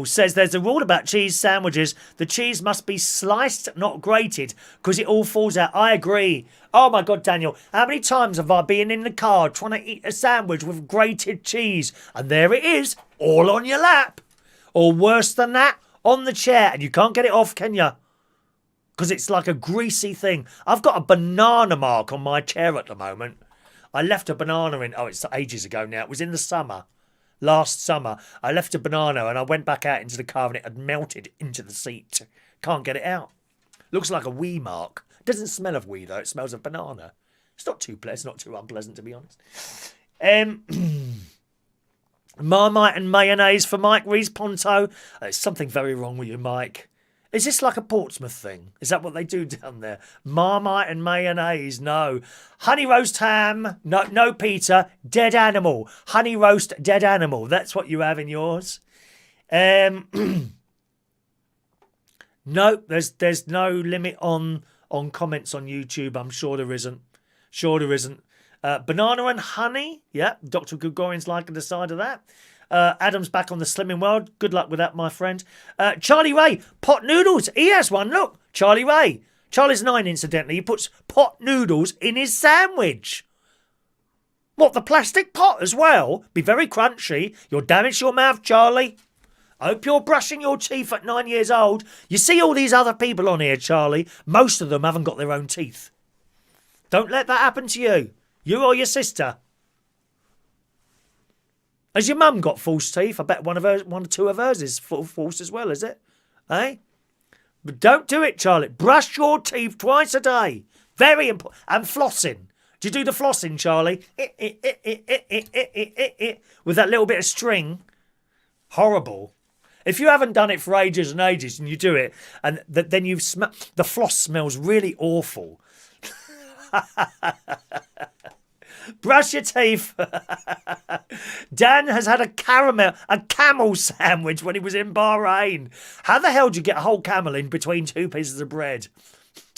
says there's a rule about cheese sandwiches. The cheese must be sliced, not grated, because it all falls out. I agree. Oh my God, Daniel. How many times have I been in the car trying to eat a sandwich with grated cheese? And there it is, all on your lap. Or worse than that, on the chair. And you can't get it off, can you? Because it's like a greasy thing. I've got a banana mark on my chair at the moment. I left a banana in... Oh, it's ages ago now. It was in the summer. Last summer. I left a banana and I went back out into the car and it had melted into the seat. Can't get it out. Looks like a wee mark. Doesn't smell of wee, though. It smells of banana. It's not too pleasant. Not too unpleasant, to be honest. Marmite and mayonnaise for Mike Rees-Ponto. There's something very wrong with you, Mike. Is this like a Portsmouth thing? Is that what they do down there? Marmite and mayonnaise, no. Honey roast ham, no Peter, dead animal. Honey roast dead animal, that's what you have in yours. No, there's no limit on comments on YouTube, I'm sure there isn't. Banana and honey, yeah, Dr. Gregorian's liking the side of that. Adam's back on the slimming world. Good luck with that, my friend. Charlie Ray, pot noodles. He has one, look. Charlie Ray. Charlie's 9, incidentally. He puts pot noodles in his sandwich. What, the plastic pot as well? Be very crunchy. You'll damage your mouth, Charlie. I hope you're brushing your teeth at 9 years old. You see all these other people on here, Charlie. Most of them haven't got their own teeth. Don't let that happen to you. You or your sister. Has your mum got false teeth? I bet one or two of hers is false as well, is it? Eh? But don't do it, Charlie. Brush your teeth twice a day. Very important. And flossing. Do you do the flossing, Charlie? With that little bit of string. Horrible. If you haven't done it for ages and ages and you do it, and then the floss smells really awful. Brush your teeth. Dan has had a camel sandwich when he was in Bahrain. How the hell do you get a whole camel in between two pieces of bread?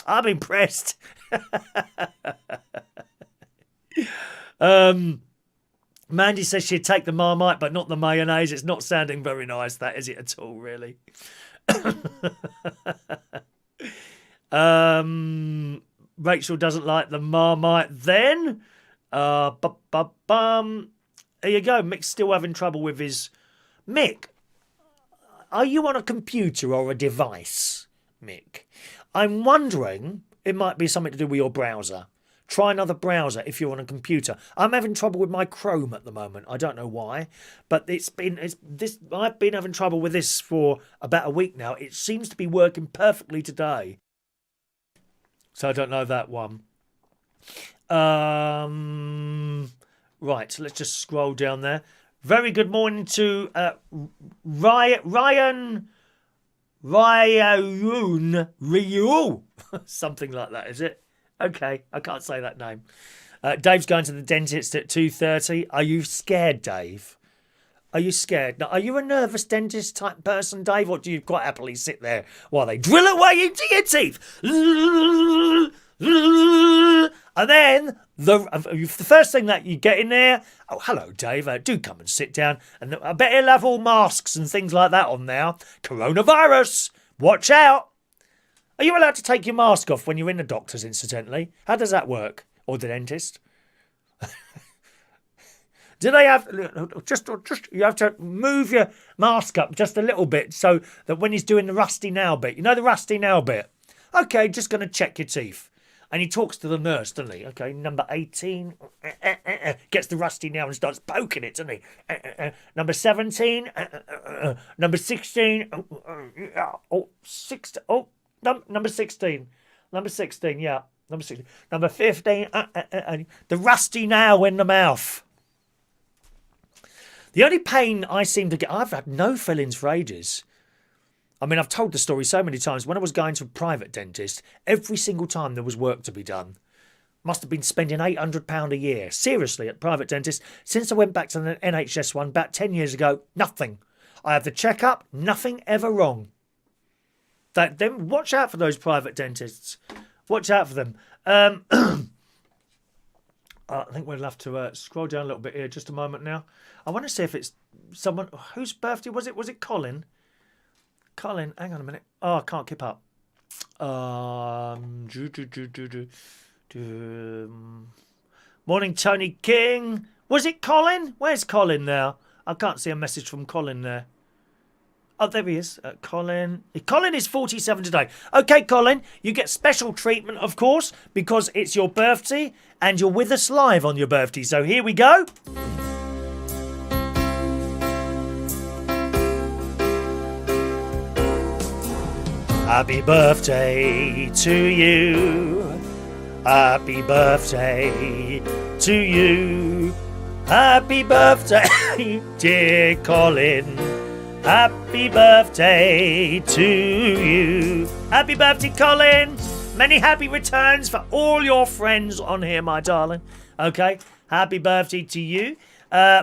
I'm impressed. Mandy says she'd take the Marmite but not the mayonnaise. It's not sounding very nice, that, is it at all, really? Rachel doesn't like the Marmite then. There you go. Mick's still having trouble with his... Mick, are you on a computer or a device, Mick? I'm wondering, it might be something to do with your browser. Try another browser if you're on a computer. I'm having trouble with my Chrome at the moment. I don't know why, but I've been having trouble with this for about a week now. It seems to be working perfectly today. So I don't know that one. Right, so let's just scroll down there. Very good morning to Ryan Ryu. Something like that, is it? Okay, I can't say that name. Dave's going to the dentist at 2:30. Are you scared, Dave? Are you scared? Now, are you a nervous dentist type person, Dave, or do you quite happily sit there while they drill away into your teeth? And then the first thing that you get in there, oh, hello, Dave, do come and sit down. And I bet he'll have all masks and things like that on now. Coronavirus, watch out. Are you allowed to take your mask off when you're in the doctor's, incidentally? How does that work? Or the dentist? Do they have just you have to move your mask up just a little bit so that when he's doing the rusty nail bit, you know the rusty nail bit? Okay, just going to check your teeth. And he talks to the nurse, doesn't he? Okay, number 18, gets the rusty nail and starts poking it, doesn't he? Number 17, number 16, number 16, number 16, yeah, number 16, number 15, the rusty nail in the mouth. The only pain I seem to get, I've had no fillings for ages. I mean, I've told the story so many times. When I was going to a private dentist, every single time there was work to be done. Must have been spending £800 a year, seriously, at private dentists. Since I went back to the NHS one about 10 years ago, nothing. I have the checkup, nothing ever wrong. Then watch out for those private dentists. Watch out for them. I think we'll have to scroll down a little bit here just a moment now. I want to see if it's someone... Whose birthday was it? Was it Colin? Colin, hang on a minute. Oh, I can't keep up. Morning, Tony King. Was it Colin? Where's Colin now? I can't see a message from Colin there. Oh, there he is. Colin. Colin is 47 today. Okay, Colin, you get special treatment, of course, because it's your birthday and you're with us live on your birthday. So here we go. Happy birthday to you. Happy birthday to you. Happy birthday, dear Colin. Happy birthday to you. Happy birthday, Colin. Many happy returns for all your friends on here, my darling. Okay, happy birthday to you.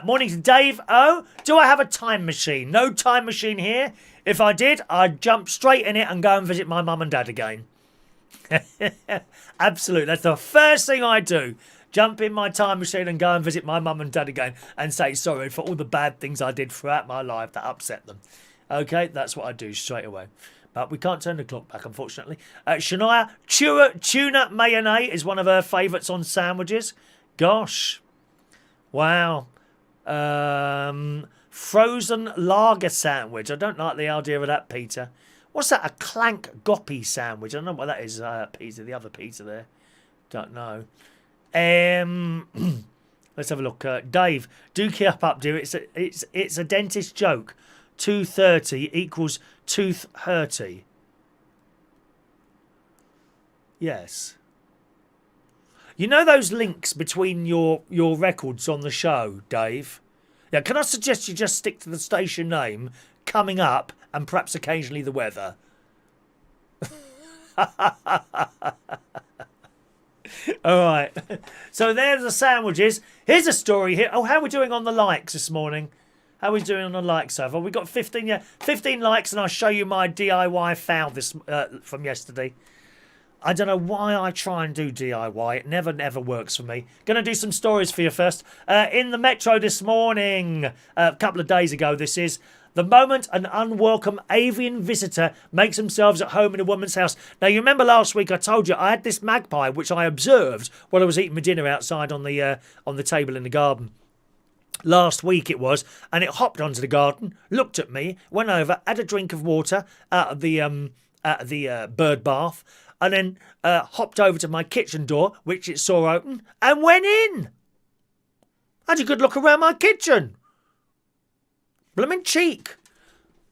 Morning to Dave O. Do I have a time machine? No time machine here. If I did, I'd jump straight in it and go and visit my mum and dad again. Absolutely. That's the first thing I do. Jump in my time machine and go and visit my mum and dad again and say sorry for all the bad things I did throughout my life that upset them. Okay, that's what I do straight away. But we can't turn the clock back, unfortunately. Shania, tuna mayonnaise is one of her favourites on sandwiches. Gosh. Wow. Frozen lager sandwich. I don't like the idea of that, Peter. What's that? A clank goppy sandwich. I don't know what that is, Peter. The other Peter there. Don't know. Let's have a look. Dave, do keep up, dear. It's a dentist joke. 230 equals tooth hurty. Yes. You know those links between your records on the show, Dave? Yeah, can I suggest you just stick to the station name, coming up, and perhaps occasionally the weather? All right. So there's the sandwiches. Here's a story here. Oh, how are we doing on the likes this morning? How are we doing on the likes so far? We got 15 likes, and I'll show you my DIY foul this from yesterday. I don't know why I try and do DIY. It never works for me. Going to do some stories for you first. In the Metro this morning, a couple of days ago this is, the moment an unwelcome avian visitor makes themselves at home in a woman's house. Now, you remember last week I told you I had this magpie, which I observed while I was eating my dinner outside on the table in the garden. Last week it was, and it hopped onto the garden, looked at me, went over, had a drink of water out of the bird bath, and then hopped over to my kitchen door, which it saw open, and went in. Had a good look around my kitchen. Blooming cheek.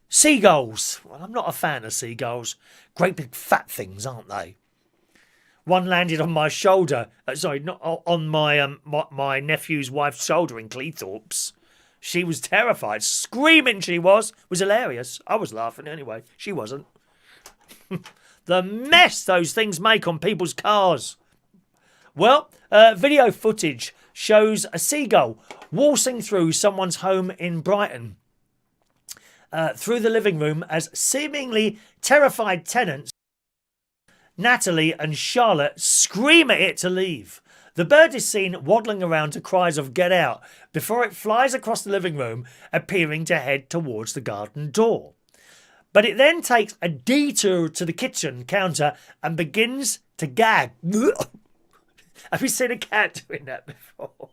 Seagulls. Well, I'm not a fan of seagulls. Great big fat things, aren't they? One landed on my shoulder. Sorry, not on my nephew's wife's shoulder in Cleethorpes. She was terrified. Screaming she was. It was hilarious. I was laughing anyway. She wasn't. The mess those things make on people's cars. Well, video footage shows a seagull waltzing through someone's home in Brighton. Through the living room as seemingly terrified tenants, Natalie and Charlotte, scream at it to leave. The bird is seen waddling around to cries of "get out" before it flies across the living room, appearing to head towards the garden door. But it then takes a detour to the kitchen counter and begins to gag. Have you seen a cat doing that before?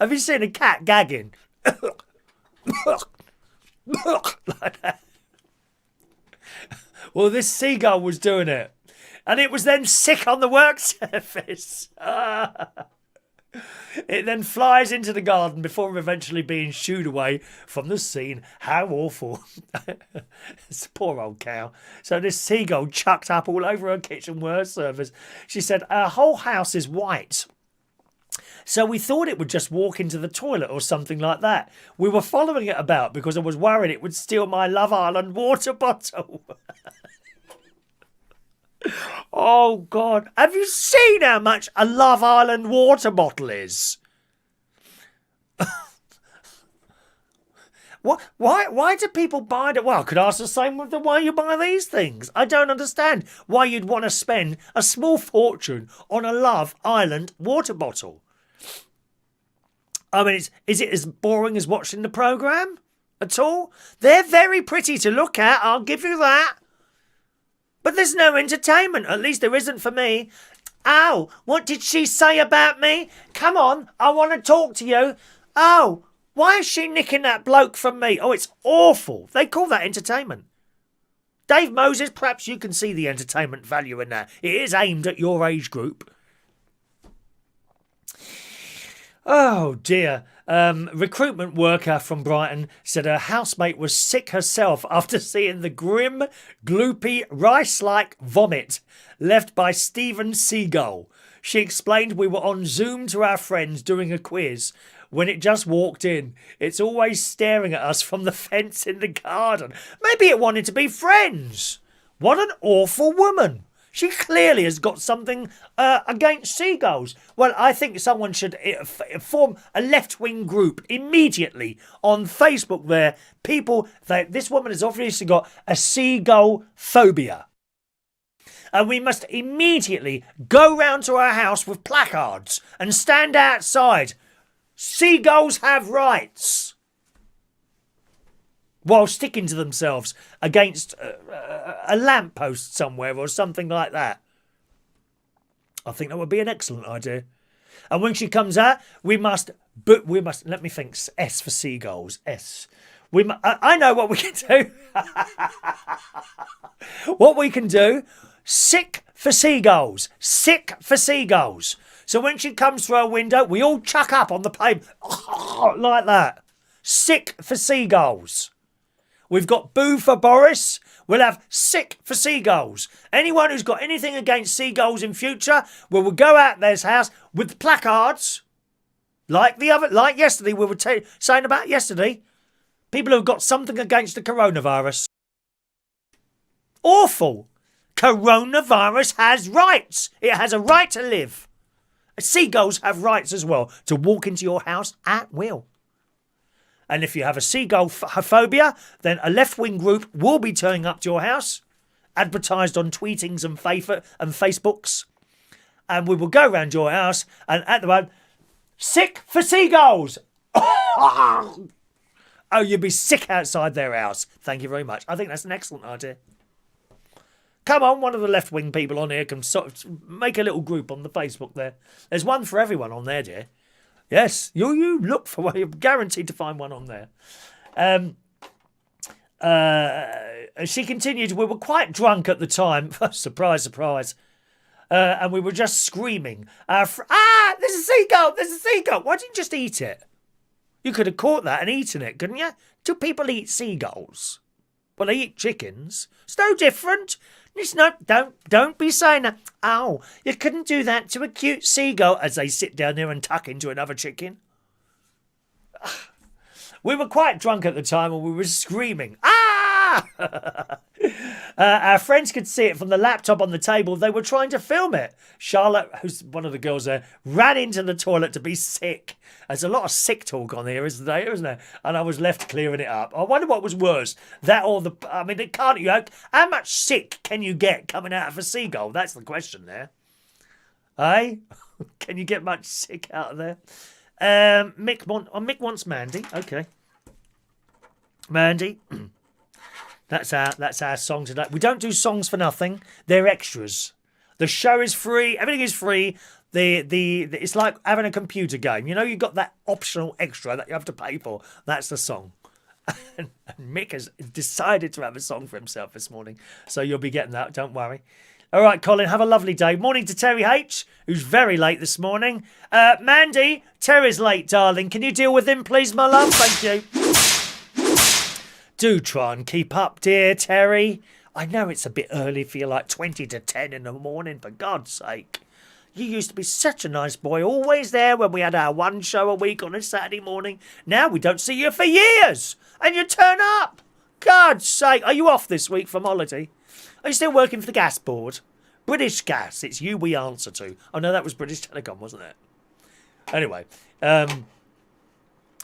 Have you seen a cat gagging? Like that. Well, this seagull was doing it, and it was then sick on the work surface. It then flies into the garden before eventually being shooed away from the scene. How awful. It's a poor old cow. So this seagull chucked up all over her kitchen work surface. She said, "Our whole house is white, so we thought it would just walk into the toilet or something like that. We were following it about because I was worried it would steal my Love Island water bottle." Oh, God. Have you seen how much a Love Island water bottle is? What? Why do people buy it? Well, I could ask the same with the why you buy these things. I don't understand why you'd want to spend a small fortune on a Love Island water bottle. I mean, is it as boring as watching the programme at all? They're very pretty to look at, I'll give you that. But there's no entertainment. At least there isn't for me. Oh, what did she say about me? Come on, I want to talk to you. Oh, why is she nicking that bloke from me? Oh, it's awful. They call that entertainment. Dave Moses, perhaps you can see the entertainment value in that. It is aimed at your age group. Oh, dear. Recruitment worker from Brighton said her housemate was sick herself after seeing the grim, gloopy, rice-like vomit left by Stephen Seagull. She explained, "We were on Zoom to our friends doing a quiz when it just walked in. It's always staring at us from the fence in the garden. Maybe it wanted to be friends." What an awful woman. She clearly has got something against seagulls. Well, I think someone should form a left-wing group immediately on Facebook there. This woman has obviously got a seagull phobia. And we must immediately go round to her house with placards and stand outside. Seagulls have rights. While sticking to themselves against a lamppost somewhere or something like that. I think that would be an excellent idea. And when she comes out, we must, let me think, S for seagulls, S. I know what we can do. What we can do, sick for seagulls, sick for seagulls. So when she comes through our window, we all chuck up on the pavement, like that. Sick for seagulls. We've got boo for Boris. We'll have sick for seagulls. Anyone who's got anything against seagulls in future, we'll go out their house with placards, like yesterday. We were saying about yesterday. People who've got something against the coronavirus. Awful. Coronavirus has rights. It has a right to live. Seagulls have rights as well to walk into your house at will. And if you have a seagull phobia, then a left-wing group will be turning up to your house, advertised on tweetings and Facebooks. And we will go round your house and at the moment, sick for seagulls. Oh, you'll be sick outside their house. Thank you very much. I think that's an excellent idea. Come on, one of the left-wing people on here can sort of make a little group on the Facebook there. There's one for everyone on there, dear. Yes, you look for one. You're guaranteed to find one on there. She continued, we were quite drunk at the time. Surprise, surprise. And we were just screaming. There's a seagull! There's a seagull! Why didn't you just eat it? You could have caught that and eaten it, couldn't you? Do people eat seagulls? Well, they eat chickens. It's no different. It's not. Don't be saying that. Oh, you couldn't do that to a cute seagull as they sit down there and tuck into another chicken. We were quite drunk at the time and we were screaming. Our friends could see it from the laptop on the table. They were trying to film it. Charlotte, who's one of the girls there, ran into the toilet to be sick. There's a lot of sick talk on here, isn't there? And I was left clearing it up. I wonder what was worse, that or the... I mean, it can't... how much sick can you get coming out of a seagull? That's the question there. Eh? Can you get much sick out of there? Mick wants Mandy. Okay. Mandy... That's our song today. We don't do songs for nothing. They're extras. The show is free. Everything is free. It's like having a computer game. You know, you've got that optional extra that you have to pay for. That's the song. And Mick has decided to have a song for himself this morning. So you'll be getting that. Don't worry. All right, Colin, have a lovely day. Morning to Terry H, who's very late this morning. Mandy, Terry's late, darling. Can you deal with him, please, my love? Thank you. Do try and keep up, dear Terry. I know it's a bit early for you, like 20 to 10 in the morning, for God's sake. You used to be such a nice boy, always there when we had our one show a week on a Saturday morning. Now we don't see you for years, and you turn up. God's sake, are you off this week from holiday? Are you still working for the gas board? British Gas, it's you we answer to. Oh no, that was British Telecom, wasn't it? Anyway,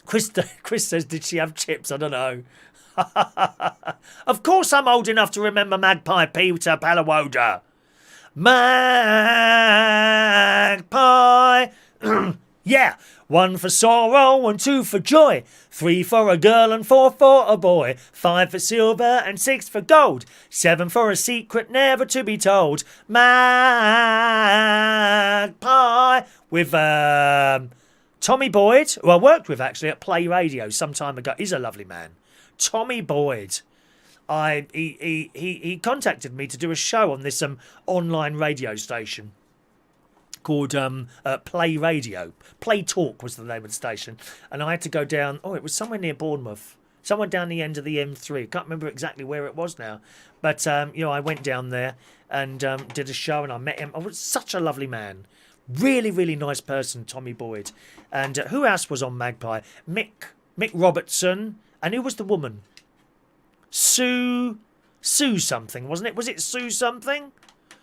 Chris says, did she have chips? I don't know. Of course I'm old enough to remember Magpie Peter Palawoda. Magpie. Yeah. 1 for sorrow and 2 for joy. 3 for a girl and 4 for a boy. 5 for silver and 6 for gold. 7 for a secret never to be told. Magpie. With Tommy Boyd, who I worked with actually at Play Radio some time ago. He's a lovely man. Tommy Boyd. He contacted me to do a show on this online radio station called Play Radio. Play Talk was the name of the station. And I had to go down, it was somewhere near Bournemouth. Somewhere down the end of the M3. I can't remember exactly where it was now. But, I went down there and did a show and I met him. I was such a lovely man. Really, really nice person, Tommy Boyd. And who else was on Magpie? Mick Robertson. And who was the woman? Sue something, wasn't it? Was it Sue something?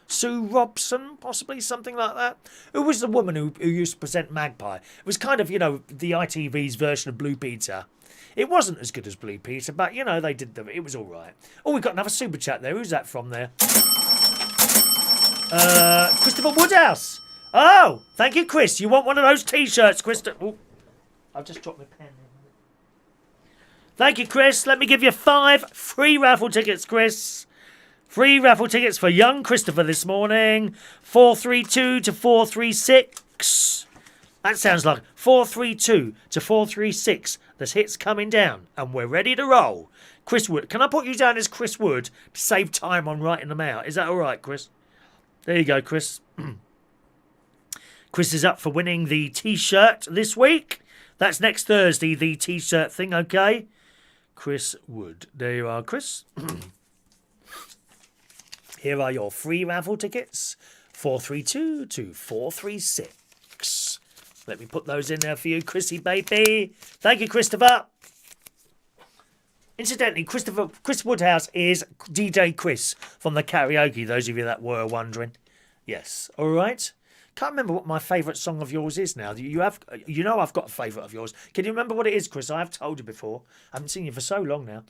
Sue Robson, possibly, something like that. Who was the woman who used to present Magpie? It was kind of, the ITV's version of Blue Peter. It wasn't as good as Blue Peter, but, they did it was all right. Oh, we've got another super chat there. Who's that from there? Christopher Woodhouse. Oh, thank you, Chris. You want one of those T-shirts, Christopher? Oh, I've just dropped my pen. Thank you, Chris. Let me give you 5 free raffle tickets, Chris. Free raffle tickets for young Christopher this morning. 432 to 436. That sounds like 432 to 436. There's hits coming down, and we're ready to roll. Chris Wood. Can I put you down as Chris Wood to save time on writing them out? Is that all right, Chris? There you go, Chris. Chris is up for winning the T-shirt this week. That's next Thursday, the T-shirt thing, okay? Chris Wood. There you are, Chris. Here are your free raffle tickets. 432 to 436. Let me put those in there for you, Chrissy baby. Thank you, Christopher. Incidentally, Chris Woodhouse is DJ Chris from the karaoke, those of you that were wondering. Yes, all right. Can't remember what my favourite song of yours is now. I've got a favourite of yours. Can you remember what it is, Chris? I have told you before. I haven't seen you for so long now.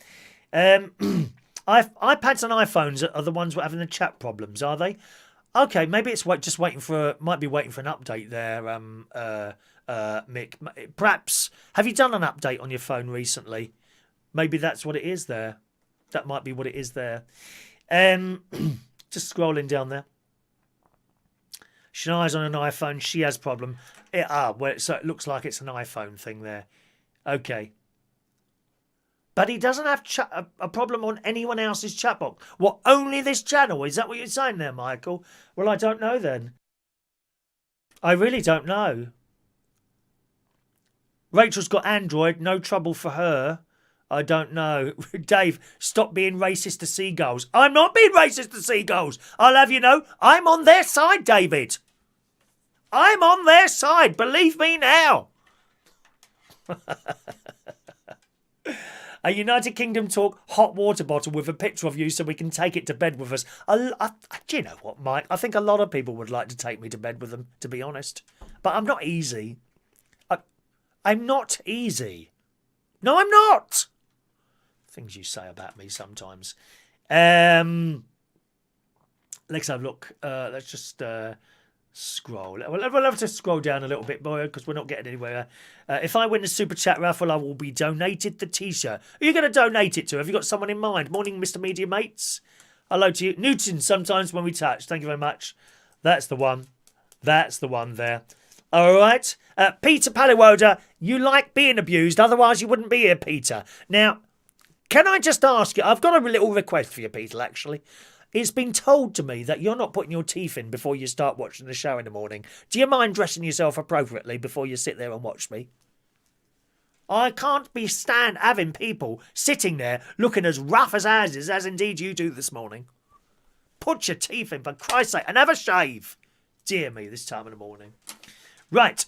iPads and iPhones are the ones that are having the chat problems, are they? Okay, maybe it's just waiting for an update there, Mick. Perhaps, have you done an update on your phone recently? Maybe that's what it is there. That might be what it is there. Just scrolling down there. Shania's on an iPhone. She has problem. So it looks like it's an iPhone thing there. Okay. But he doesn't have a problem on anyone else's chat box. What, only this channel? Is that what you're saying there, Michael? Well, I don't know then. I really don't know. Rachel's got Android. No trouble for her. I don't know. Dave, stop being racist to seagulls. I'm not being racist to seagulls. I'll have you know, I'm on their side, David. I'm on their side. Believe me now. A United Kingdom talk hot water bottle with a picture of you so we can take it to bed with us. Do you know what, Mike? I think a lot of people would like to take me to bed with them, to be honest. But I'm not easy. I'm not easy. No, I'm not. Things you say about me sometimes. Let's have a look. Let's just scroll. We'll have to scroll down a little bit, boy, because we're not getting anywhere. If I win the Super Chat raffle, I will be donated the T-shirt. Who are you going to donate it to? Have you got someone in mind? Morning, Mr. Media Mates. Hello to you. Newton, sometimes when we touch. Thank you very much. That's the one. That's the one there. All right. Peter Palliwoda, you like being abused. Otherwise, you wouldn't be here, Peter. Now, can I just ask you? I've got a little request for you, Peter, actually. It's been told to me that you're not putting your teeth in before you start watching the show in the morning. Do you mind dressing yourself appropriately before you sit there and watch me? I can't be having people sitting there looking as rough as asses as indeed you do this morning. Put your teeth in, for Christ's sake, and have a shave. Dear me, this time in the morning. Right,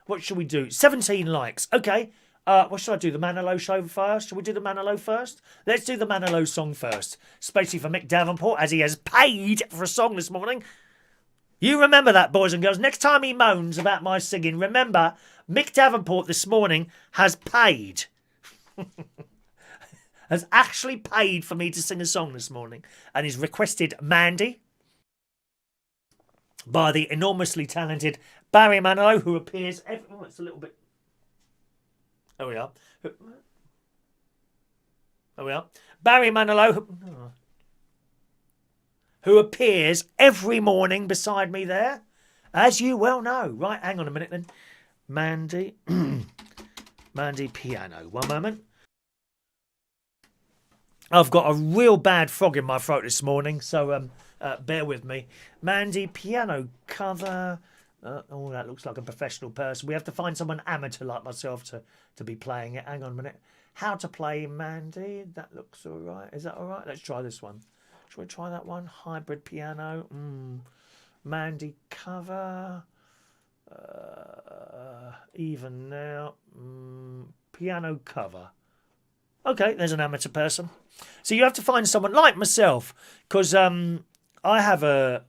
what should we do? 17 likes. Okay, what should I do? The Manilow show first? Should we do the Manilow first? Let's do the Manilow song first. Especially for Mick Davenport, as he has paid for a song this morning. You remember that, boys and girls. Next time he moans about my singing, remember, Mick Davenport this morning has paid. Has actually paid for me to sing a song this morning. And he's requested Mandy by the enormously talented Barry Manilow, who appears... Oh, it's a little bit... There we are. There we are. Barry Manilow, who appears every morning beside me there, as you well know. Right, hang on a minute then. Mandy. Mandy piano. One moment. I've got a real bad frog in my throat this morning, so bear with me. Mandy piano cover. Oh, that looks like a professional person. We have to find someone amateur like myself to be playing it. Hang on a minute. How to play Mandy. That looks all right. Is that all right? Let's try this one. Shall we try that one? Hybrid piano. Mandy cover. Even now. Piano cover. Okay, there's an amateur person. So you have to find someone like myself, because I have on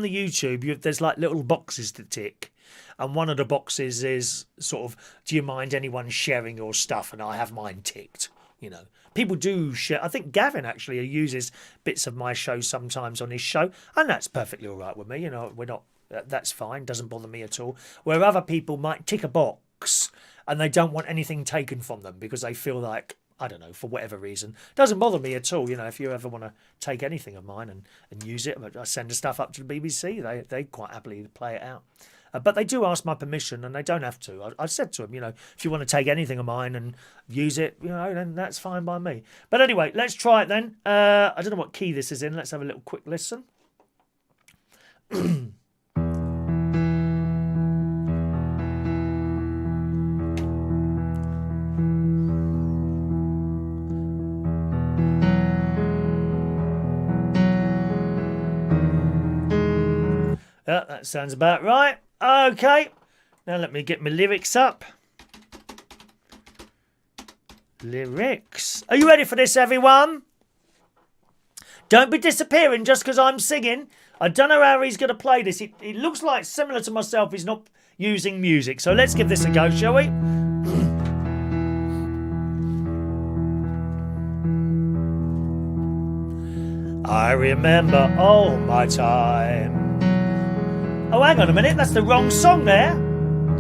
the YouTube, there's like little boxes to tick, and one of the boxes is sort of, do you mind anyone sharing your stuff? And I have mine ticked. You know, people do share. I think Gavin actually uses bits of my show sometimes on his show, and that's perfectly all right with me. You know, we're not. That's fine. Doesn't bother me at all. Where other people might tick a box and they don't want anything taken from them because they feel like, I don't know, for whatever reason. Doesn't bother me at all. You know, if you ever want to take anything of mine and use it, I send the stuff up to the BBC. They quite happily play it out. But they do ask my permission, and they don't have to. I've said to them, you know, if you want to take anything of mine and use it, you know, then that's fine by me. But anyway, let's try it then. I don't know what key this is in. Let's have a little quick listen. Yeah, that sounds about right. Okay, now let me get my lyrics up. Lyrics. Are you ready for this, everyone? Don't be disappearing just because I'm singing. I don't know how he's going to play this. It looks like similar to myself. He's not using music. So let's give this a go, shall we? I remember all my time. Oh, hang on a minute. That's the wrong song there.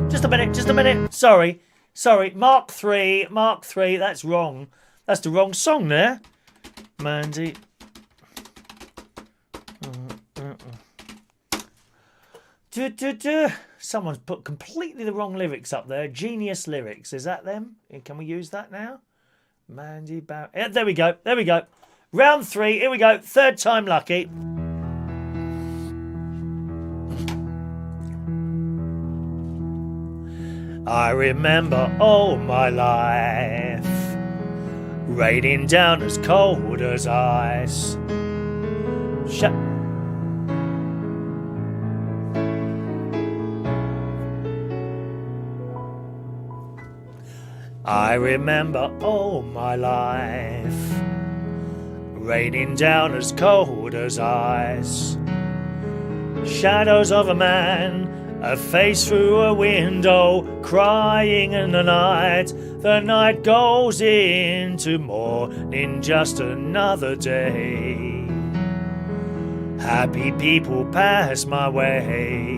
Just a minute. Sorry. Mark 3. That's wrong. That's the wrong song there. Mandy. Someone's put completely the wrong lyrics up there. Genius lyrics. Is that them? Can we use that now? Mandy Barrett. Yeah, there we go. There we go. Round 3. Here we go. Third time lucky. I remember all my life raining down as cold as ice. I remember all my life raining down as cold as ice. Shadows of a man, a face through a window, crying in the night. The night goes into morning, just another day. Happy people pass my way.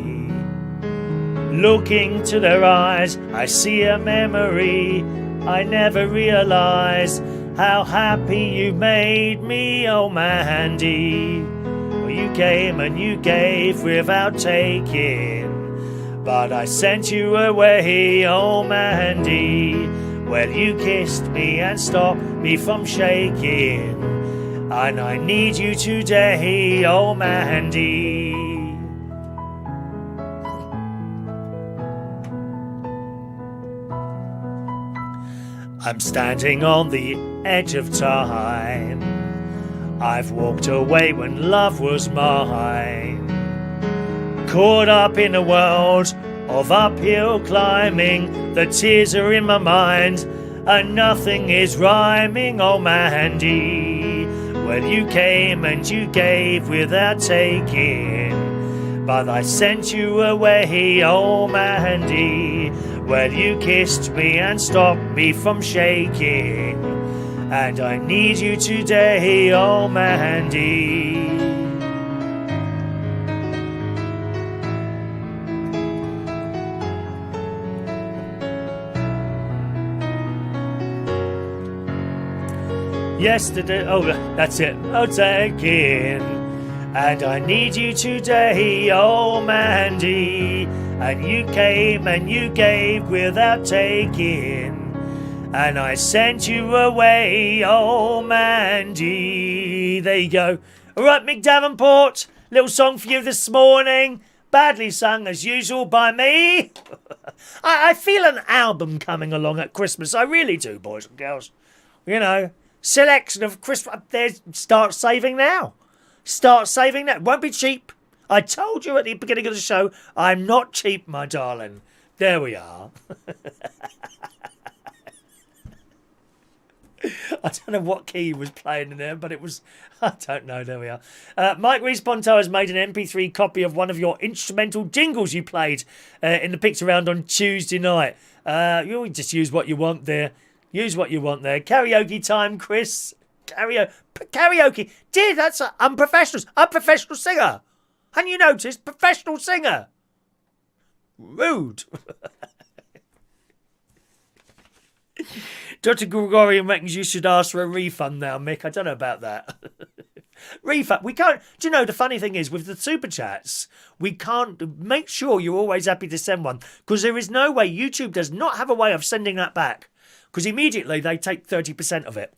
Looking to their eyes, I see a memory. I never realized how happy you made me, oh Mandy. Well, you came and you gave without taking, but I sent you away, oh Mandy. Well, you kissed me and stopped me from shaking, and I need you today, oh Mandy. I'm standing on the edge of time. I've walked away when love was mine. Caught up in a world of uphill climbing. The tears are in my mind and nothing is rhyming, oh Mandy. Well, you came and you gave without taking, but I sent you away, oh Mandy. Well, you kissed me and stopped me from shaking, and I need you today, oh Mandy. Yesterday, oh, that's it, oh taking, and I need you today, oh Mandy. And you came and you gave without taking, and I sent you away, oh Mandy. There you go. All right, Mick Davenport, little song for you this morning. Badly sung as usual by me. I feel an album coming along at Christmas. I really do, boys and girls. You know, selection of Christmas. Start saving now. Start saving now. It won't be cheap. I told you at the beginning of the show, I'm not cheap, my darling. There we are. I don't know what key he was playing in there, but it was... I don't know. There we are. Mike Reesponto has made an MP3 copy of one of your instrumental jingles you played in the Picture Round on Tuesday night. You just use what you want there. Use what you want there. Karaoke time, Chris. Karaoke. Dear, that's unprofessional. Unprofessional singer. Hadn't you noticed? Professional singer. Rude. Dr. Gregorian reckons you should ask for a refund now, Mick. I don't know about that. Refund. We can't. Do you know, the funny thing is, with the super chats, we can't make sure you're always happy to send one, because there is no way. YouTube does not have a way of sending that back, because immediately they take 30% of it.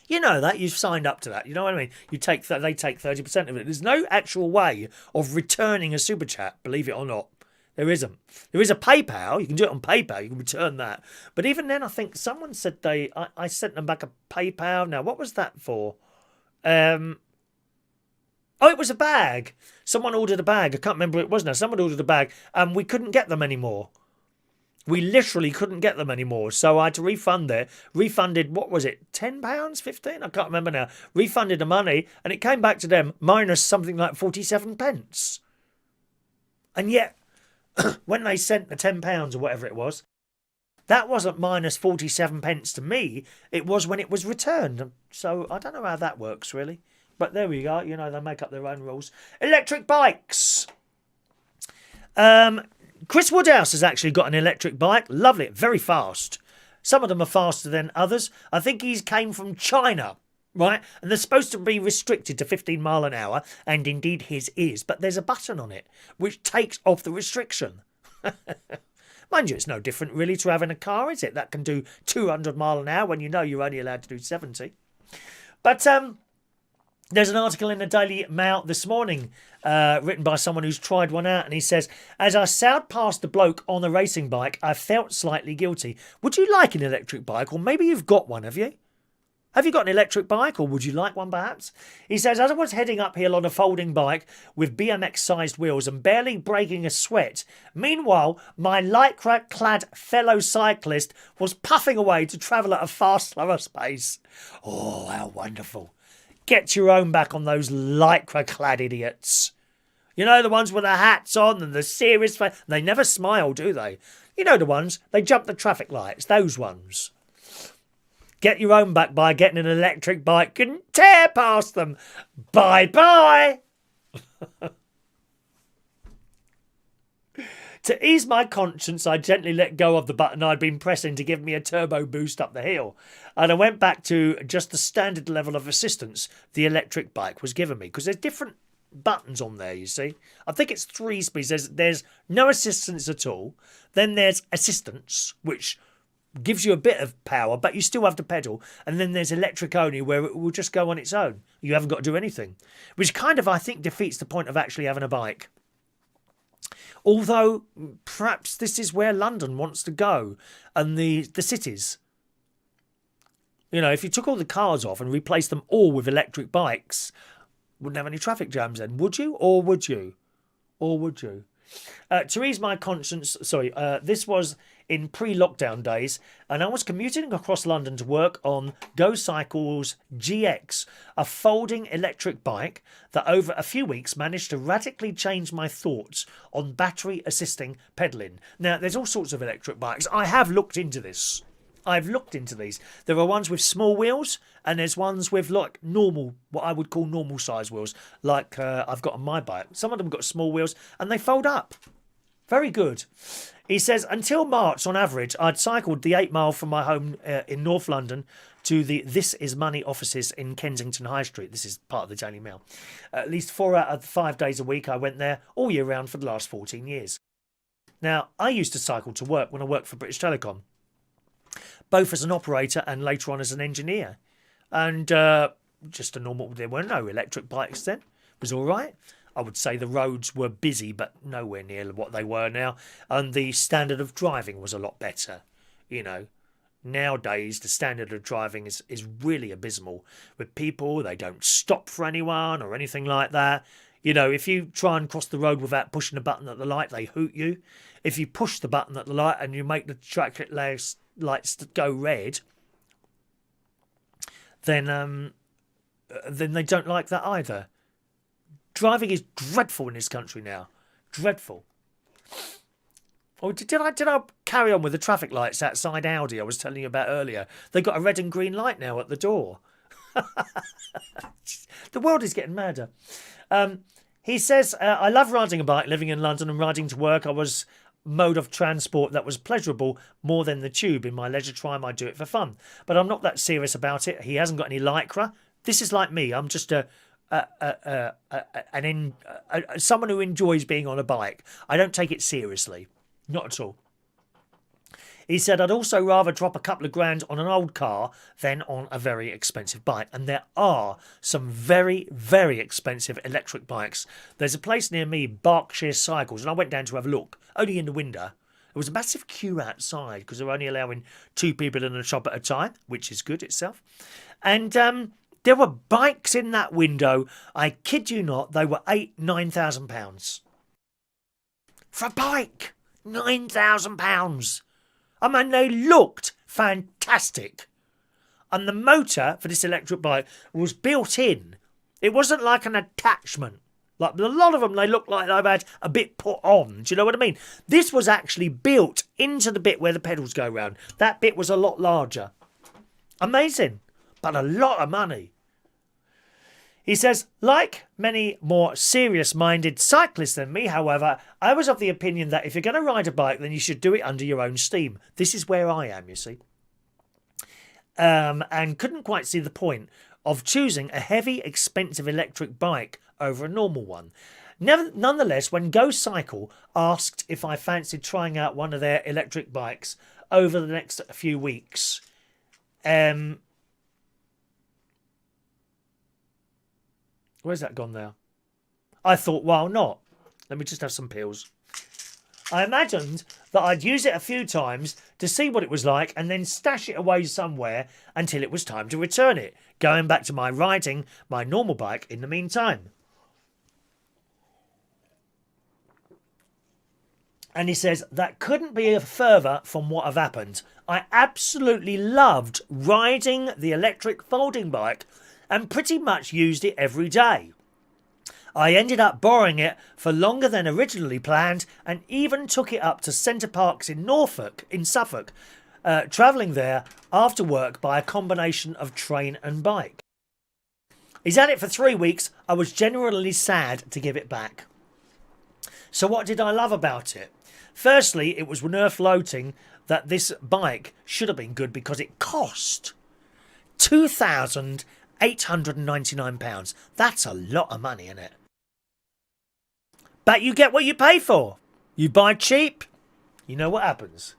You know that. You've signed up to that. You know what I mean? They take 30% of it. There's no actual way of returning a super chat, believe it or not. There isn't. There is a PayPal. You can do it on PayPal. You can return that. But even then, I think someone said I sent them back a PayPal. Now, what was that for? Oh, it was a bag. Someone ordered a bag. I can't remember who it was now. Someone ordered a bag and we couldn't get them anymore. We literally couldn't get them anymore. So I had to refund it. Refunded, what was it, £10? 15? I can't remember now. Refunded the money and it came back to them minus something like 47 pence. And yet, when they sent the £10 or whatever it was, that wasn't minus 47 pence to me. It was when it was returned. So I don't know how that works, really. But there we go. You know, they make up their own rules. Electric bikes. Chris Woodhouse has actually got an electric bike. Lovely. Very fast. Some of them are faster than others. I think he's came from China. right? And they're supposed to be restricted to 15 mile an hour, and indeed his is, but there's a button on it which takes off the restriction. Mind you, it's no different really to having a car, is it? That can do 200 mile an hour when you know you're only allowed to do 70. But there's an article in the Daily Mail this morning written by someone who's tried one out, and he says, as I sailed past the bloke on the racing bike, I felt slightly guilty. Would you like an electric bike? Or maybe you've got one, have you? Have you got an electric bike, or would you like one perhaps? He says, as I was heading uphill on a folding bike with BMX-sized wheels and barely breaking a sweat, meanwhile, my lycra-clad fellow cyclist was puffing away to travel at a far slower pace. Oh, how wonderful. Get your own back on those lycra-clad idiots. You know, the ones with the hats on and the serious face. They never smile, do they? You know the ones, they jump the traffic lights, those ones. Get your own back by getting an electric bike and tear past them. Bye-bye. To ease my conscience, I gently let go of the button I'd been pressing to give me a turbo boost up the hill. And I went back to just the standard level of assistance the electric bike was giving me. Because there's different buttons on there, you see. I think it's 3 speeds. There's no assistance at all. Then there's assistance, which gives you a bit of power, but you still have to pedal. And then there's electric only, where it will just go on its own. You haven't got to do anything. Which kind of, I think, defeats the point of actually having a bike. Although, perhaps this is where London wants to go, and the cities. You know, if you took all the cars off and replaced them all with electric bikes, wouldn't have any traffic jams then, would you? Or would you? Or would you? To ease my conscience, this was in pre-lockdown days, and I was commuting across London to work on Go Cycles GX, a folding electric bike that over a few weeks managed to radically change my thoughts on battery assisting pedalling. Now, there's all sorts of electric bikes. I have looked into this. I've looked into these. There are ones with small wheels, and there's ones with like normal, what I would call normal size wheels, like I've got on my bike. Some of them got small wheels, and they fold up. Very good. He says, until March, on average, I'd cycled the 8 mile from my home in North London to the This Is Money offices in Kensington High Street. This is part of the Daily Mail. At least 4 out of 5 days a week I went there all year round for the last 14 years. Now, I used to cycle to work when I worked for British Telecom, both as an operator and later on as an engineer. And just a normal, there were no electric bikes then. It was all right. I would say the roads were busy, but nowhere near what they were now. And the standard of driving was a lot better. You know, nowadays the standard of driving is really abysmal. With people, they don't stop for anyone or anything like that. You know, if you try and cross the road without pushing a button at the light, they hoot you. If you push the button at the light and you make the traffic lights go red, then they don't like that either. Driving is dreadful in this country now. Dreadful. Oh, did I carry on with the traffic lights outside Audi I was telling you about earlier? They've got a red and green light now at the door. The world is getting madder. He says, I love riding a bike, living in London and riding to work. I was mode of transport that was pleasurable more than the tube. In my leisure time, I do it for fun. But I'm not that serious about it. He hasn't got any lycra. This is like me. I'm just someone who enjoys being on a bike. I don't take it seriously. Not at all. He said, I'd also rather drop a couple of grand on an old car than on a very expensive bike. And there are some very, very expensive electric bikes. There's a place near me, Berkshire Cycles, and I went down to have a look, only in the window. There was a massive queue outside because they're only allowing 2 people in a shop at a time, which is good itself. And there were bikes in that window. I kid you not, they were £9,000. For a bike! £9,000! I mean, they looked fantastic. And the motor for this electric bike was built in. It wasn't like an attachment. Like a lot of them, they look like they've had a bit put on. Do you know what I mean? This was actually built into the bit where the pedals go round. That bit was a lot larger. Amazing. But a lot of money. He says, like many more serious-minded cyclists than me, however, I was of the opinion that if you're going to ride a bike, then you should do it under your own steam. This is where I am, you see. and couldn't quite see the point of choosing a heavy, expensive electric bike over a normal one. Nonetheless, when Go Cycle asked if I fancied trying out one of their electric bikes over the next few weeks, where's that gone now? I thought, why not? Let me just have some pills. I imagined that I'd use it a few times to see what it was like and then stash it away somewhere until it was time to return it, going back to riding my normal bike in the meantime. And he says, that couldn't be further from what have happened. I absolutely loved riding the electric folding bike and pretty much used it every day. I ended up borrowing it for longer than originally planned and even took it up to Centre Parks in Suffolk, travelling there after work by a combination of train and bike. He's had it for 3 weeks. I was genuinely sad to give it back. So what did I love about it? Firstly, it was worth noting that this bike should have been good because it cost £2,899. That's a lot of money, isn't it? But you get what you pay for. You buy cheap, you know what happens.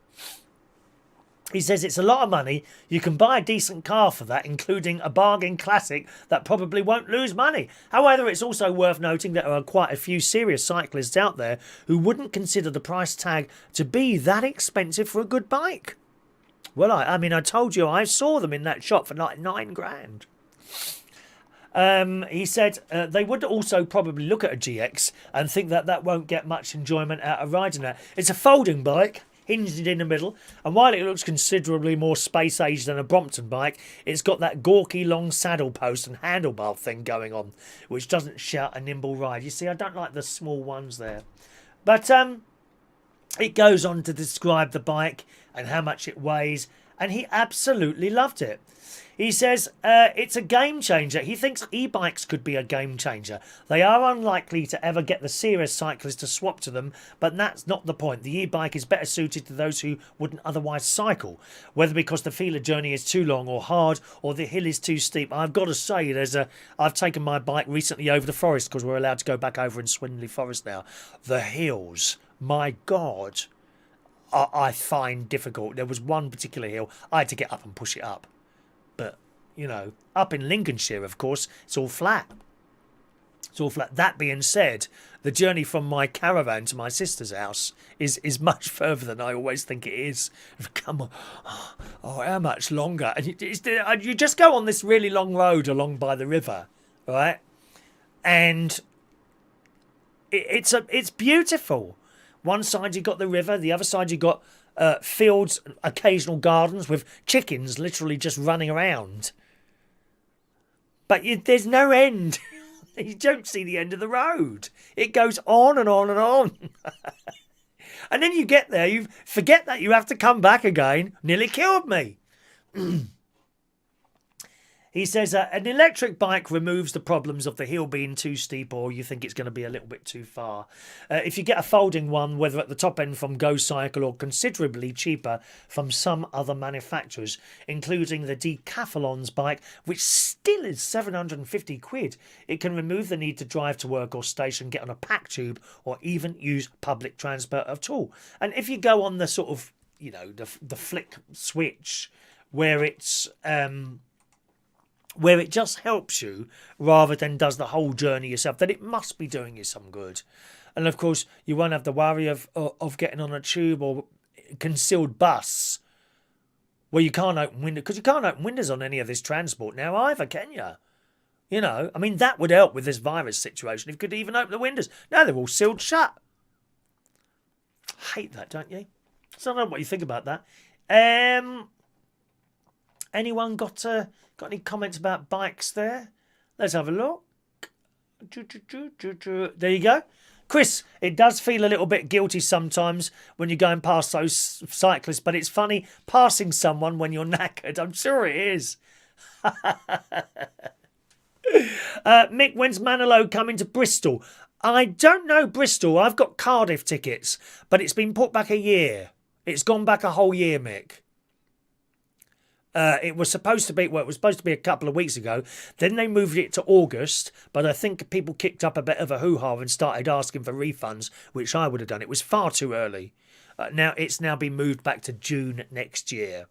He says it's a lot of money. You can buy a decent car for that, including a bargain classic that probably won't lose money. However, it's also worth noting that there are quite a few serious cyclists out there who wouldn't consider the price tag to be that expensive for a good bike. Well, I mean, I told you I saw them in that shop for like £9,000. He said they would also probably look at a GX and think that won't get much enjoyment out of riding that. It's a folding bike, hinged in the middle, and while it looks considerably more space age than a Brompton bike, it's got that gawky long saddle post and handlebar thing going on, which doesn't shout a nimble ride. You see, I don't like the small ones there. But it goes on to describe the bike and how much it weighs, and he absolutely loved it. He says it's a game changer. He thinks e-bikes could be a game changer. They are unlikely to ever get the serious cyclists to swap to them, but that's not the point. The e-bike is better suited to those who wouldn't otherwise cycle, whether because the feeler journey is too long or hard or the hill is too steep. I've got to say, I've taken my bike recently over the forest because we're allowed to go back over in Swindley Forest now. The hills, my God, I find difficult. There was one particular hill I had to get up and push it up. But, you know, up in Lincolnshire, of course, it's all flat. It's all flat. That being said, the journey from my caravan to my sister's house is much further than I always think it is. Come on. Oh, how much longer? And you just go on this really long road along by the river, right? And it's beautiful. One side you got the river, the other side you got fields, occasional gardens with chickens literally just running around. But there's no end. You don't see the end of the road. It goes on and on and on. And then you get there, you forget that you have to come back again. Nearly killed me. He says an electric bike removes the problems of the hill being too steep or you think it's going to be a little bit too far. If you get a folding one, whether at the top end from Go Cycle or considerably cheaper from some other manufacturers, including the Decathlon's bike, which still is 750 quid, it can remove the need to drive to work or station, get on a pack tube or even use public transport at all. And if you go on the sort of, you know, the flick switch where it's... where it just helps you rather than does the whole journey yourself, then it must be doing you some good. And of course, you won't have the worry of getting on a tube or concealed bus where you can't open windows, because you can't open windows on any of this transport now either, can you? You know, I mean, that would help with this virus situation if you could even open the windows. Now they're all sealed shut. Hate that, don't you? So I don't know what you think about that. Anyone got any comments about bikes there? Let's have a look. There you go. Chris, it does feel a little bit guilty sometimes when you're going past those cyclists, but it's funny passing someone when you're knackered. I'm sure it is. Mick, when's Manilow coming to Bristol? I don't know Bristol. I've got Cardiff tickets, but it's been put back a year. It's gone back a whole year, Mick. It was supposed to be, well, it was supposed to be a couple of weeks ago. Then they moved it to August, but I think people kicked up a bit of a hoo-ha and started asking for refunds, which I would have done. It was far too early. Now it's now been moved back to June next year.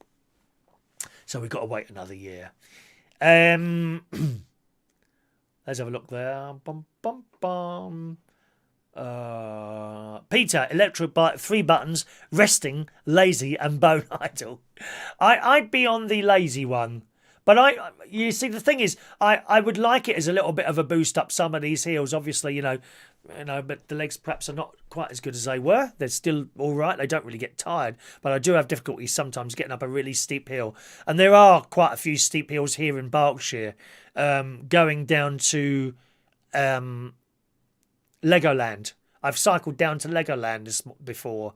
So we've got to wait another year. Let's have a look there. Bum, bum, bum. Peter, electric bike, 3 buttons, resting, lazy, and bone idle. I'd be on the lazy one, but you see, the thing is, I would like it as a little bit of a boost up some of these hills. Obviously, you know, but the legs perhaps are not quite as good as they were. They're still all right. They don't really get tired, but I do have difficulty sometimes getting up a really steep hill, and there are quite a few steep hills here in Berkshire, going down to Legoland. I've cycled down to Legoland before.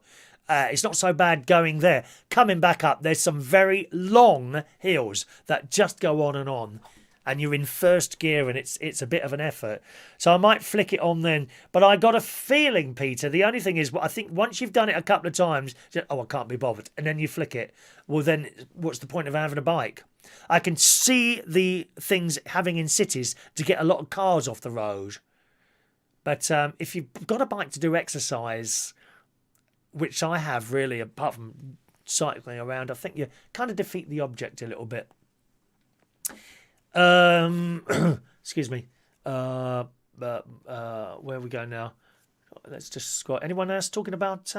It's not so bad going there. Coming back up, there's some very long hills that just go on, and you're in first gear, and it's a bit of an effort. So I might flick it on then. But I got a feeling, Peter, the only thing is, I think once you've done it a couple of times, I can't be bothered, and then you flick it. Well, then what's the point of having a bike? I can see the things having in cities to get a lot of cars off the road. But if you've got a bike to do exercise, which I have really, apart from cycling around, I think you kind of defeat the object a little bit. Excuse me. Where are we going now? Let's just scroll. Anyone else talking about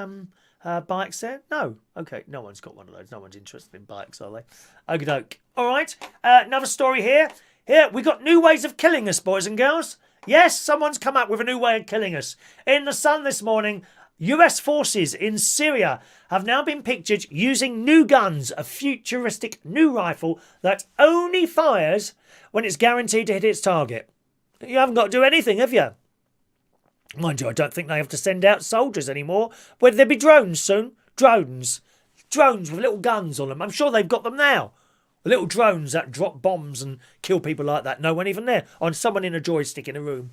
bikes there? No. Okay, no one's got one of those. No one's interested in bikes, are they? Okie doke. All right, another story here. Here, we got new ways of killing us, boys and girls. Yes, someone's come up with a new way of killing us. In the Sun this morning, US forces in Syria have now been pictured using new guns, a futuristic new rifle that only fires when it's guaranteed to hit its target. You haven't got to do anything, have you? Mind you, I don't think they have to send out soldiers anymore. Will there be drones soon? Drones. Drones with little guns on them. I'm sure they've got them now. Little drones that drop bombs and kill people like that. No one even there. On someone in a joystick in a room.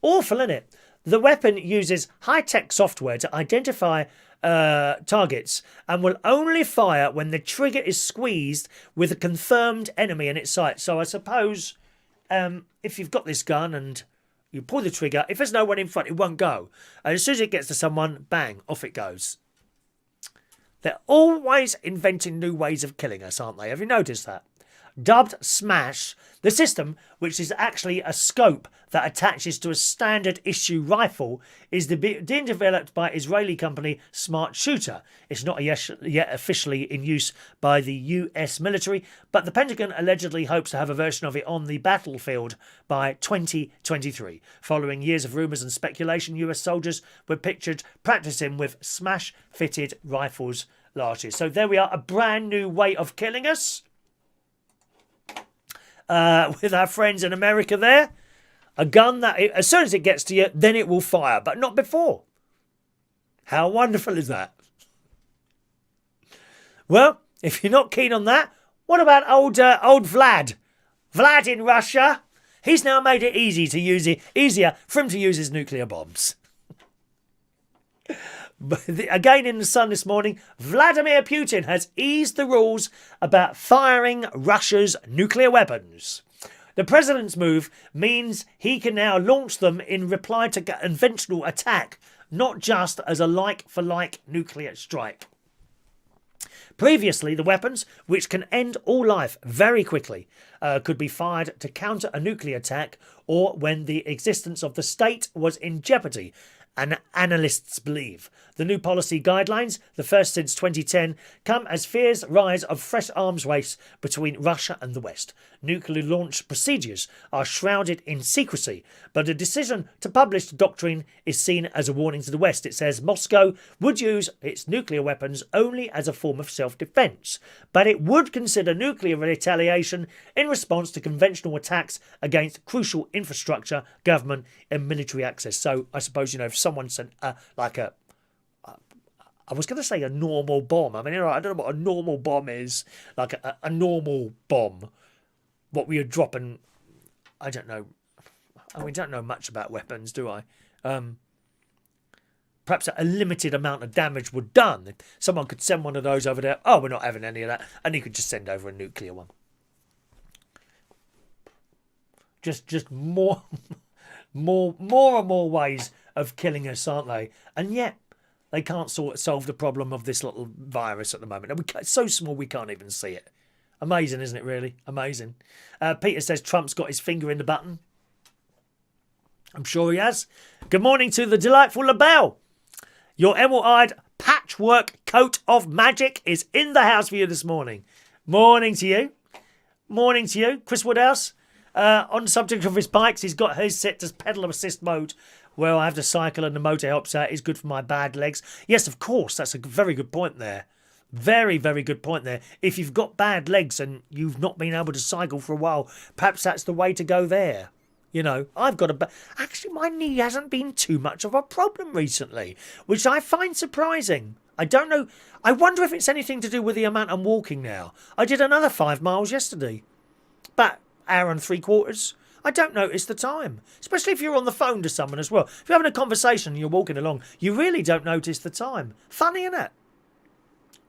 Awful, isn't it? The weapon uses high-tech software to identify targets and will only fire when the trigger is squeezed with a confirmed enemy in its sight. So I suppose if you've got this gun and you pull the trigger, if there's no one in front, it won't go. And as soon as it gets to someone, bang, off it goes. They're always inventing new ways of killing us, aren't they? Have you noticed that? Dubbed Smash, the system, which is actually a scope that attaches to a standard issue rifle, is being developed by Israeli company Smart Shooter. It's not yet officially in use by the US military, but the Pentagon allegedly hopes to have a version of it on the battlefield by 2023. Following years of rumours and speculation, US soldiers were pictured practicing with Smash-fitted rifles last year. So there we are, a brand new way of killing us. With our friends in America there. A gun that, as soon as it gets to you, then it will fire, but not before. How wonderful is that? Well, if you're not keen on that, what about old Vlad? Vlad in Russia. He's now made it easier for him to use his nuclear bombs. But again in the Sun this morning, Vladimir Putin has eased the rules about firing Russia's nuclear weapons. The president's move means he can now launch them in reply to conventional attack, not just as a like-for-like nuclear strike. Previously, the weapons, which can end all life very quickly, could be fired to counter a nuclear attack or when the existence of the state was in jeopardy, and analysts believe. The new policy guidelines, the first since 2010, come as fears rise of fresh arms race between Russia and the West. Nuclear launch procedures are shrouded in secrecy, but a decision to publish the doctrine is seen as a warning to the West. It says Moscow would use its nuclear weapons only as a form of self-defence, but it would consider nuclear retaliation in response to conventional attacks against crucial infrastructure, government and military access. So I suppose, if someone sent I was going to say a normal bomb. I mean, I don't know what a normal bomb is. Like a normal bomb. What we would drop and... I don't know. We don't know much about weapons, do I? perhaps a limited amount of damage were done. If someone could send one of those over there. Oh, we're not having any of that. And he could just send over a nuclear one. Just more, more and more ways of killing us, aren't they? And yet, they can't solve the problem of this little virus at the moment. And it's so small we can't even see it. Amazing, isn't it, really? Amazing. Peter says Trump's got his finger in the button. I'm sure he has. Good morning to the delightful LaBelle. Your emerald-eyed patchwork coat of magic is in the house for you this morning. Morning to you. Morning to you. Chris Woodhouse. On the subject of his bikes, he's got his set to pedal assist mode, where I have to cycle and the motor helps out. It's good for my bad legs. Yes, of course. That's a very good point there. Very, very good point there. If you've got bad legs and you've not been able to cycle for a while, perhaps that's the way to go there. You know, I've got actually, my knee hasn't been too much of a problem recently, which I find surprising. I don't know. I wonder if it's anything to do with the amount I'm walking now. I did another 5 miles yesterday. About an hour and 3/4. I don't notice the time, especially if you're on the phone to someone as well. If you're having a conversation and you're walking along, you really don't notice the time. Funny, isn't it?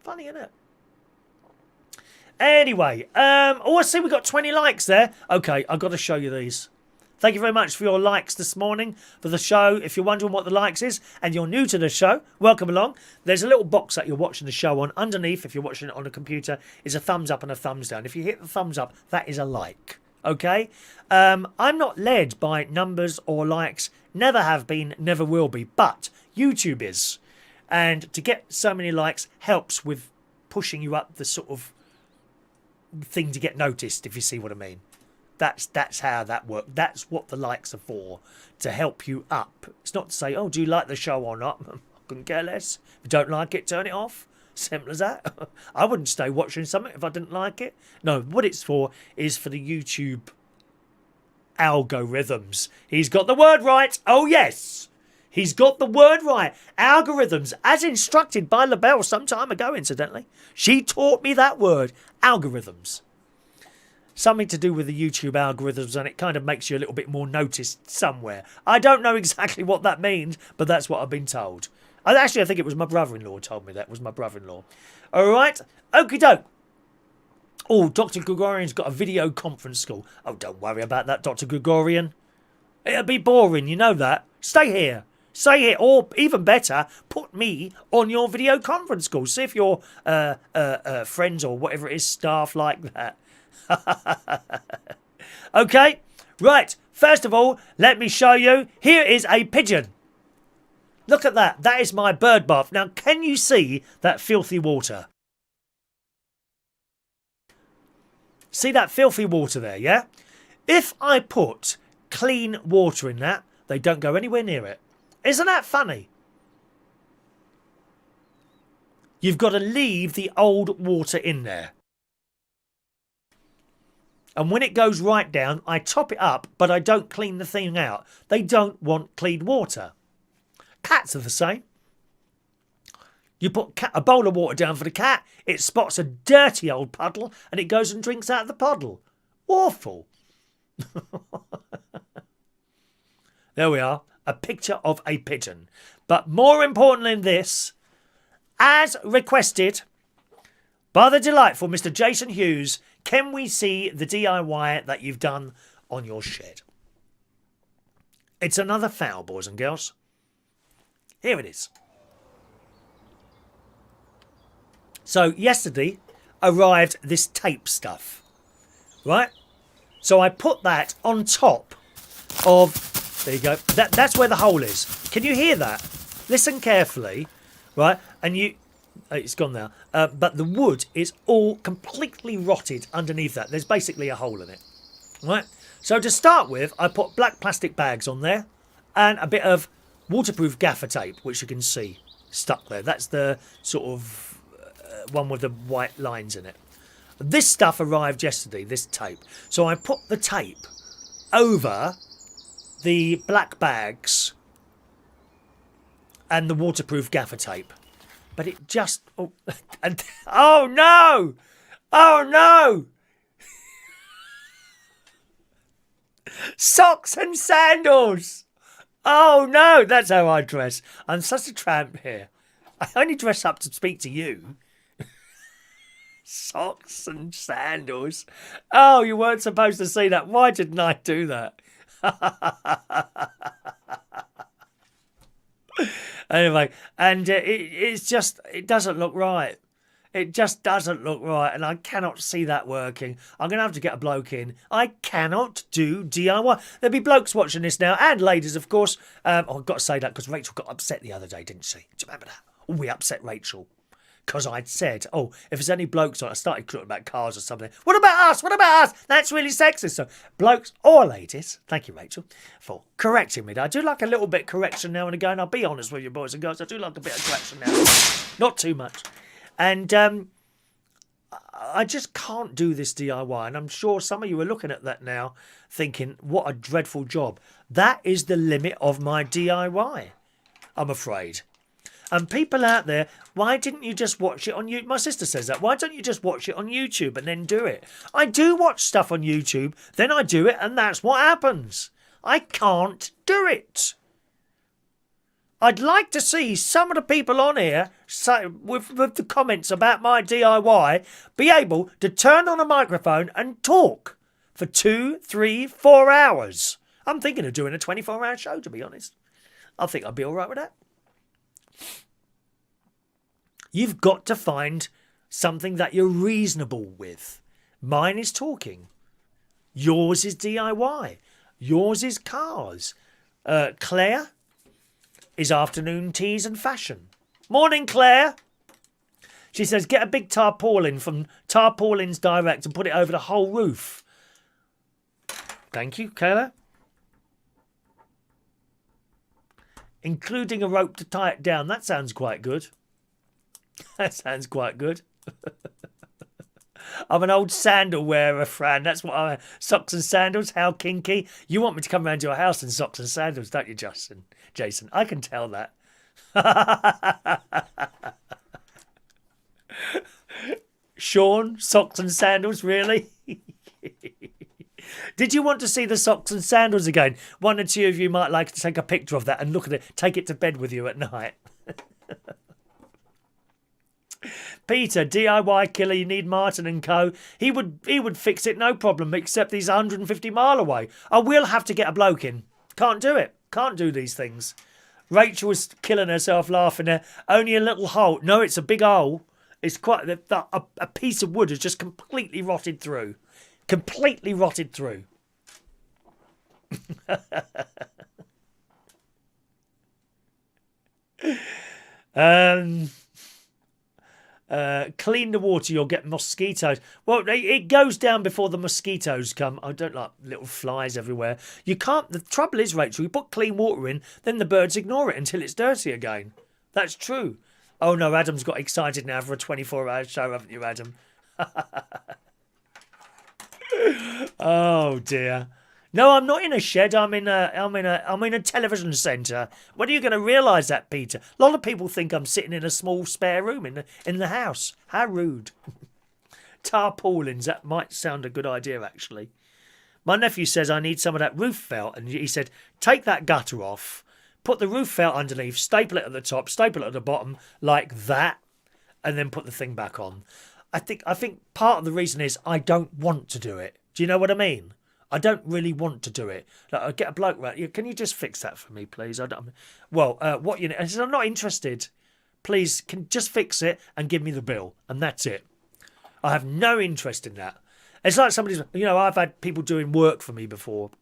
Funny, isn't it? Anyway, oh, I see we got 20 likes there. Okay, I've got to show you these. Thank you very much for your likes this morning for the show. If you're wondering what the likes is and you're new to the show, welcome along. There's a little box that you're watching the show on. Underneath, if you're watching it on a computer, is a thumbs up and a thumbs down. If you hit the thumbs up, that is a like. Okay? I'm not led by numbers or likes. Never have been, never will be. But YouTube is. And to get so many likes helps with pushing you up the sort of thing to get noticed, if you see what I mean. That's how that works. That's what the likes are for, to help you up. It's not to say, oh, do you like the show or not? I couldn't care less. If you don't like it, turn it off. Simple as that. I wouldn't stay watching something if I didn't like it. No, what it's for is for the YouTube algorithms. He's got the word right. Oh, yes. He's got the word right. Algorithms, as instructed by LaBelle some time ago, incidentally. She taught me that word. Algorithms. Something to do with the YouTube algorithms, and it kind of makes you a little bit more noticed somewhere. I don't know exactly what that means, but that's what I've been told. I think it was my brother-in-law told me that. It was my brother-in-law. All right. Okie doke. Oh, Dr. Gregorian's got a video conference call. Oh, don't worry about that, Dr. Gregorian. It'll be boring, you know that. Stay here. Stay here. Or, even better, put me on your video conference call. See if your friends or whatever it is, staff like that. Okay, right. First of all, let me show you. Here is a pigeon. Look at that. That is my bird bath. Now, can you see that filthy water? See that filthy water there, yeah? If I put clean water in that, they don't go anywhere near it. Isn't that funny? You've got to leave the old water in there. And when it goes right down, I top it up, but I don't clean the thing out. They don't want clean water. Cats are the same. You put a bowl of water down for the cat, it spots a dirty old puddle, and it goes and drinks out of the puddle. Awful. There we are. A picture of a pigeon. But more important than this, as requested by the delightful Mr. Jason Hughes, can we see the DIY that you've done on your shed? It's another foul, boys and girls. Here it is. So yesterday arrived this tape stuff, right? So I put that on top of, there you go, that's where the hole is. Can you hear that? Listen carefully, right? And it's gone now. But the wood is all completely rotted underneath that. There's basically a hole in it. Right? So to start with, I put black plastic bags on there and a bit of waterproof gaffer tape, which you can see stuck there. That's the sort of one with the white lines in it. This stuff arrived yesterday, this tape. So I put the tape over the black bags and the waterproof gaffer tape. But it just... Oh, and, oh no! Oh no! Socks and sandals! Oh, no, that's how I dress. I'm such a tramp here. I only dress up to speak to you. Socks and sandals. Oh, you weren't supposed to see that. Why didn't I do that? Anyway, and it's just, it doesn't look right. It just doesn't look right, and I cannot see that working. I'm going to have to get a bloke in. I cannot do DIY. There'll be blokes watching this now, and ladies, of course. I've got to say that because Rachel got upset the other day, didn't she? Do you remember that? Oh, we upset Rachel. Because I'd said, if there's any blokes on, I started talking about cars or something. What about us? What about us? That's really sexist. So, blokes or ladies, thank you, Rachel, for correcting me. I do like a little bit of correction now and again. I'll be honest with you, boys and girls. I do like a bit of correction now. Not too much. And I just can't do this DIY. And I'm sure some of you are looking at that now thinking, what a dreadful job. That is the limit of my DIY, I'm afraid. And people out there, why didn't you just watch it on YouTube? My sister says that. Why don't you just watch it on YouTube and then do it? I do watch stuff on YouTube, then I do it, and that's what happens. I can't do it. I'd like to see some of the people on here with the comments about my DIY be able to turn on a microphone and talk for 2, 3, 4 hours. I'm thinking of doing a 24-hour show, to be honest. I think I'd be all right with that. You've got to find something that you're reasonable with. Mine is talking. Yours is DIY. Yours is cars. Claire is afternoon teas and fashion. Morning, Claire. She says, get a big tarpaulin from Tarpaulins Direct and put it over the whole roof. Thank you, Claire. Including a rope to tie it down. That sounds quite good. That sounds quite good. I'm an old sandal wearer, Fran. That's what I... Socks and sandals, how kinky. You want me to come round to your house in socks and sandals, don't you, Justin? Jason, I can tell that. Shaun, socks and sandals, really? Did you want to see the socks and sandals again? One or two of you might like to take a picture of that and look at it, take it to bed with you at night. Peter, DIY killer, you need Martin and Co. He would fix it, no problem, except he's 150 mile away. I will have to get a bloke in. Can't do it. Can't do these things. Rachel was killing herself laughing there. Only a little hole. No, it's a big hole. It's quite... A piece of wood has just completely rotted through. Completely rotted through. Clean the water, you'll get mosquitoes. Well, it goes down before the mosquitoes come. I don't like little flies everywhere. You can't... The trouble is, Rachel, you put clean water in, then the birds ignore it until it's dirty again. That's true. Oh, no, Adam's got excited now for a 24-hour show, haven't you, Adam? Oh, dear. No, I'm not in a shed. I'm in a television centre. When are you going to realise that, Peter? A lot of people think I'm sitting in a small spare room in the house. How rude. Tarpaulins, that might sound a good idea, actually. My nephew says I need some of that roof felt, and he said, take that gutter off, put the roof felt underneath, staple it at the top, staple it at the bottom, like that, and then put the thing back on. I think part of the reason is I don't want to do it. Do you know what I mean? I don't really want to do it. Like, I get a bloke round. Can you just fix that for me, please? What you need? I said, I'm not interested. Please, can just fix it and give me the bill, and that's it. I have no interest in that. It's like somebody's. I've had people doing work for me before,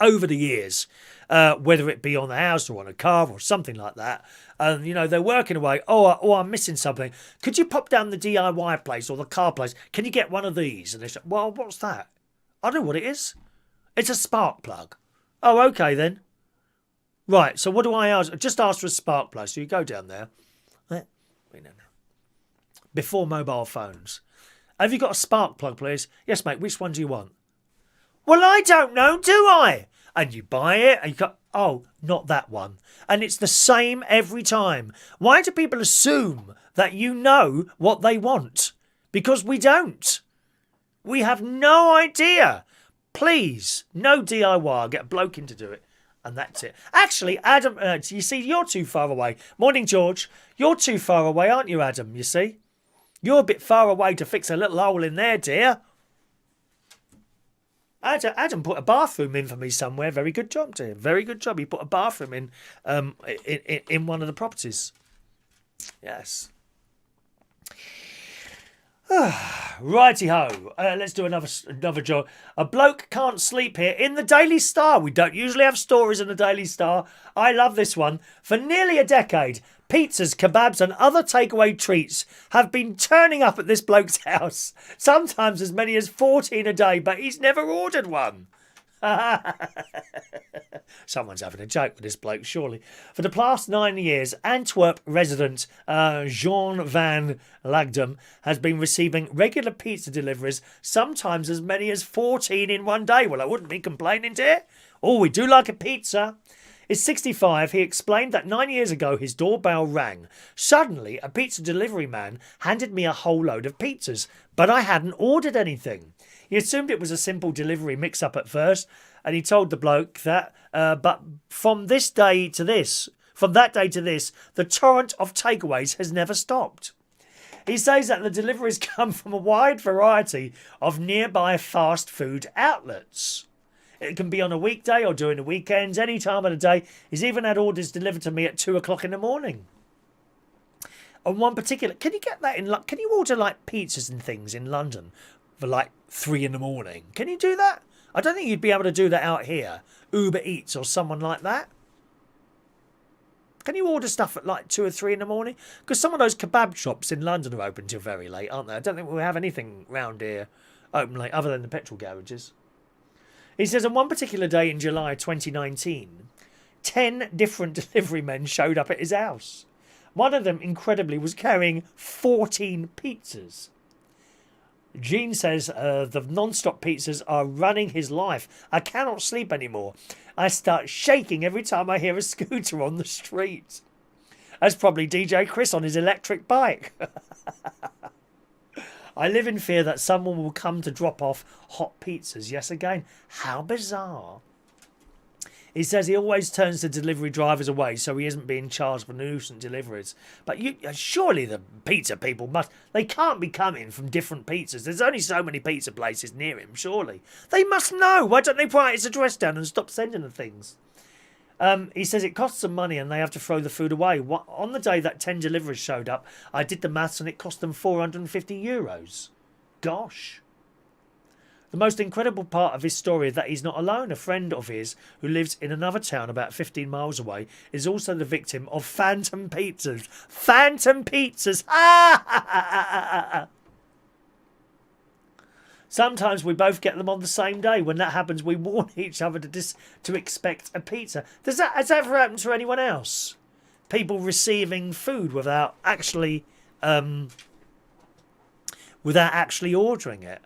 over the years, whether it be on the house or on a car or something like that. And they're working away. Oh, I'm missing something. Could you pop down the DIY place or the car place? Can you get one of these? And they say, well, what's that? I don't know what it is. It's a spark plug. Oh, okay then. Right, so what do I ask? Just ask for a spark plug. So you go down there. Before mobile phones. Have you got a spark plug, please? Yes, mate. Which one do you want? Well, I don't know, do I? And you buy it and you go, oh, not that one. And it's the same every time. Why do people assume that you know what they want? Because we don't. We have no idea. Please, no DIY. I'll get a bloke in to do it. And that's it. Actually, Adam, you see, you're too far away. Morning, George. You're too far away, aren't you, Adam? You see? You're a bit far away to fix a little hole in there, dear. Adam put a bathroom in for me somewhere. Very good job, dear. Very good job. He put a bathroom in one of the properties. Yes. Righty-ho. Let's do another job. A bloke can't sleep here in the Daily Star. We don't usually have stories in the Daily Star. I love this one. For nearly a decade, pizzas, kebabs and other takeaway treats have been turning up at this bloke's house. Sometimes as many as 14 a day, but he's never ordered one. Someone's having a joke with this bloke, surely. For the past 9 years, Antwerp resident Shaun van Lagdam has been receiving regular pizza deliveries, sometimes as many as 14 in one day. Well, I wouldn't be complaining, dear. Oh, we do like a pizza. He's 65. He explained that 9 years ago his doorbell rang. Suddenly, a pizza delivery man handed me a whole load of pizzas, but I hadn't ordered anything. He assumed it was a simple delivery mix-up at first, and he told the bloke that, but from that day to this, the torrent of takeaways has never stopped. He says that the deliveries come from a wide variety of nearby fast food outlets. It can be on a weekday or during the weekends, any time of the day. He's even had orders delivered to me at 2 o'clock in the morning. On one particular, can you get that in? Can you order like pizzas and things in London for like 3 in the morning? Can you do that? I don't think you'd be able to do that out here. Uber Eats or someone like that. Can you order stuff at like 2 or 3 in the morning? Because some of those kebab shops in London are open till very late, aren't they? I don't think we have anything round here open late other than the petrol garages. He says on one particular day in July 2019, 10 different delivery men showed up at his house. One of them, incredibly, was carrying 14 pizzas. Gene says the non-stop pizzas are running his life. I cannot sleep anymore. I start shaking every time I hear a scooter on the street. That's probably DJ Chris on his electric bike. I live in fear that someone will come to drop off hot pizzas. Yes, again, how bizarre. He says he always turns the delivery drivers away so he isn't being charged for nuisance deliveries. But surely the pizza people they can't be coming from different pizzas. There's only so many pizza places near him, surely. They must know. Why don't they write his address down and stop sending the things? He says it costs them money and they have to throw the food away. On the day that 10 deliveries showed up, I did the maths and it cost them €450. Gosh. The most incredible part of his story is that he's not alone. A friend of his who lives in another town about 15 miles away is also the victim of phantom pizzas. Phantom pizzas! Sometimes we both get them on the same day. When that happens, we warn each other to expect a pizza. Has that ever happened to anyone else? People receiving food without actually ordering it.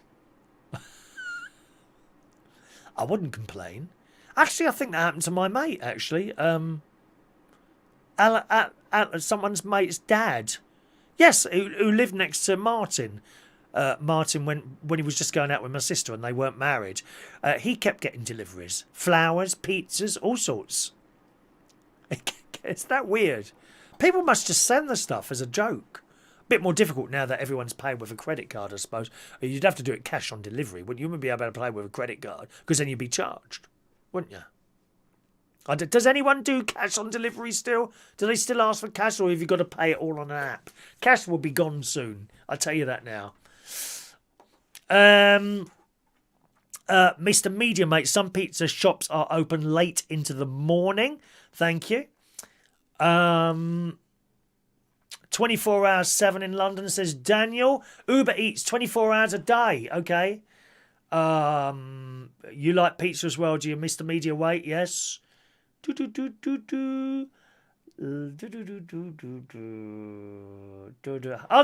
I wouldn't complain. Actually, I think that happened to my mate, actually. Someone's mate's dad. Yes, who lived next to Martin. Martin, when he was just going out with my sister and they weren't married, he kept getting deliveries. Flowers, pizzas, all sorts. It's that weird. People must just send the stuff as a joke. A bit more difficult now that everyone's paying with a credit card, I suppose. You'd have to do it cash on delivery, wouldn't you? You wouldn't be able to pay with a credit card because then you'd be charged, wouldn't you? Does anyone do cash on delivery still? Do they still ask for cash or have you got to pay it all on an app? Cash will be gone soon. I'll tell you that now. Mr. Media Mate, some pizza shops are open late into the morning. Thank you. 24 hours 7 in London, says Daniel. Uber Eats 24 hours a day. Okay. You like pizza as well, do you, Mr. Media Weight? Yes. Oh,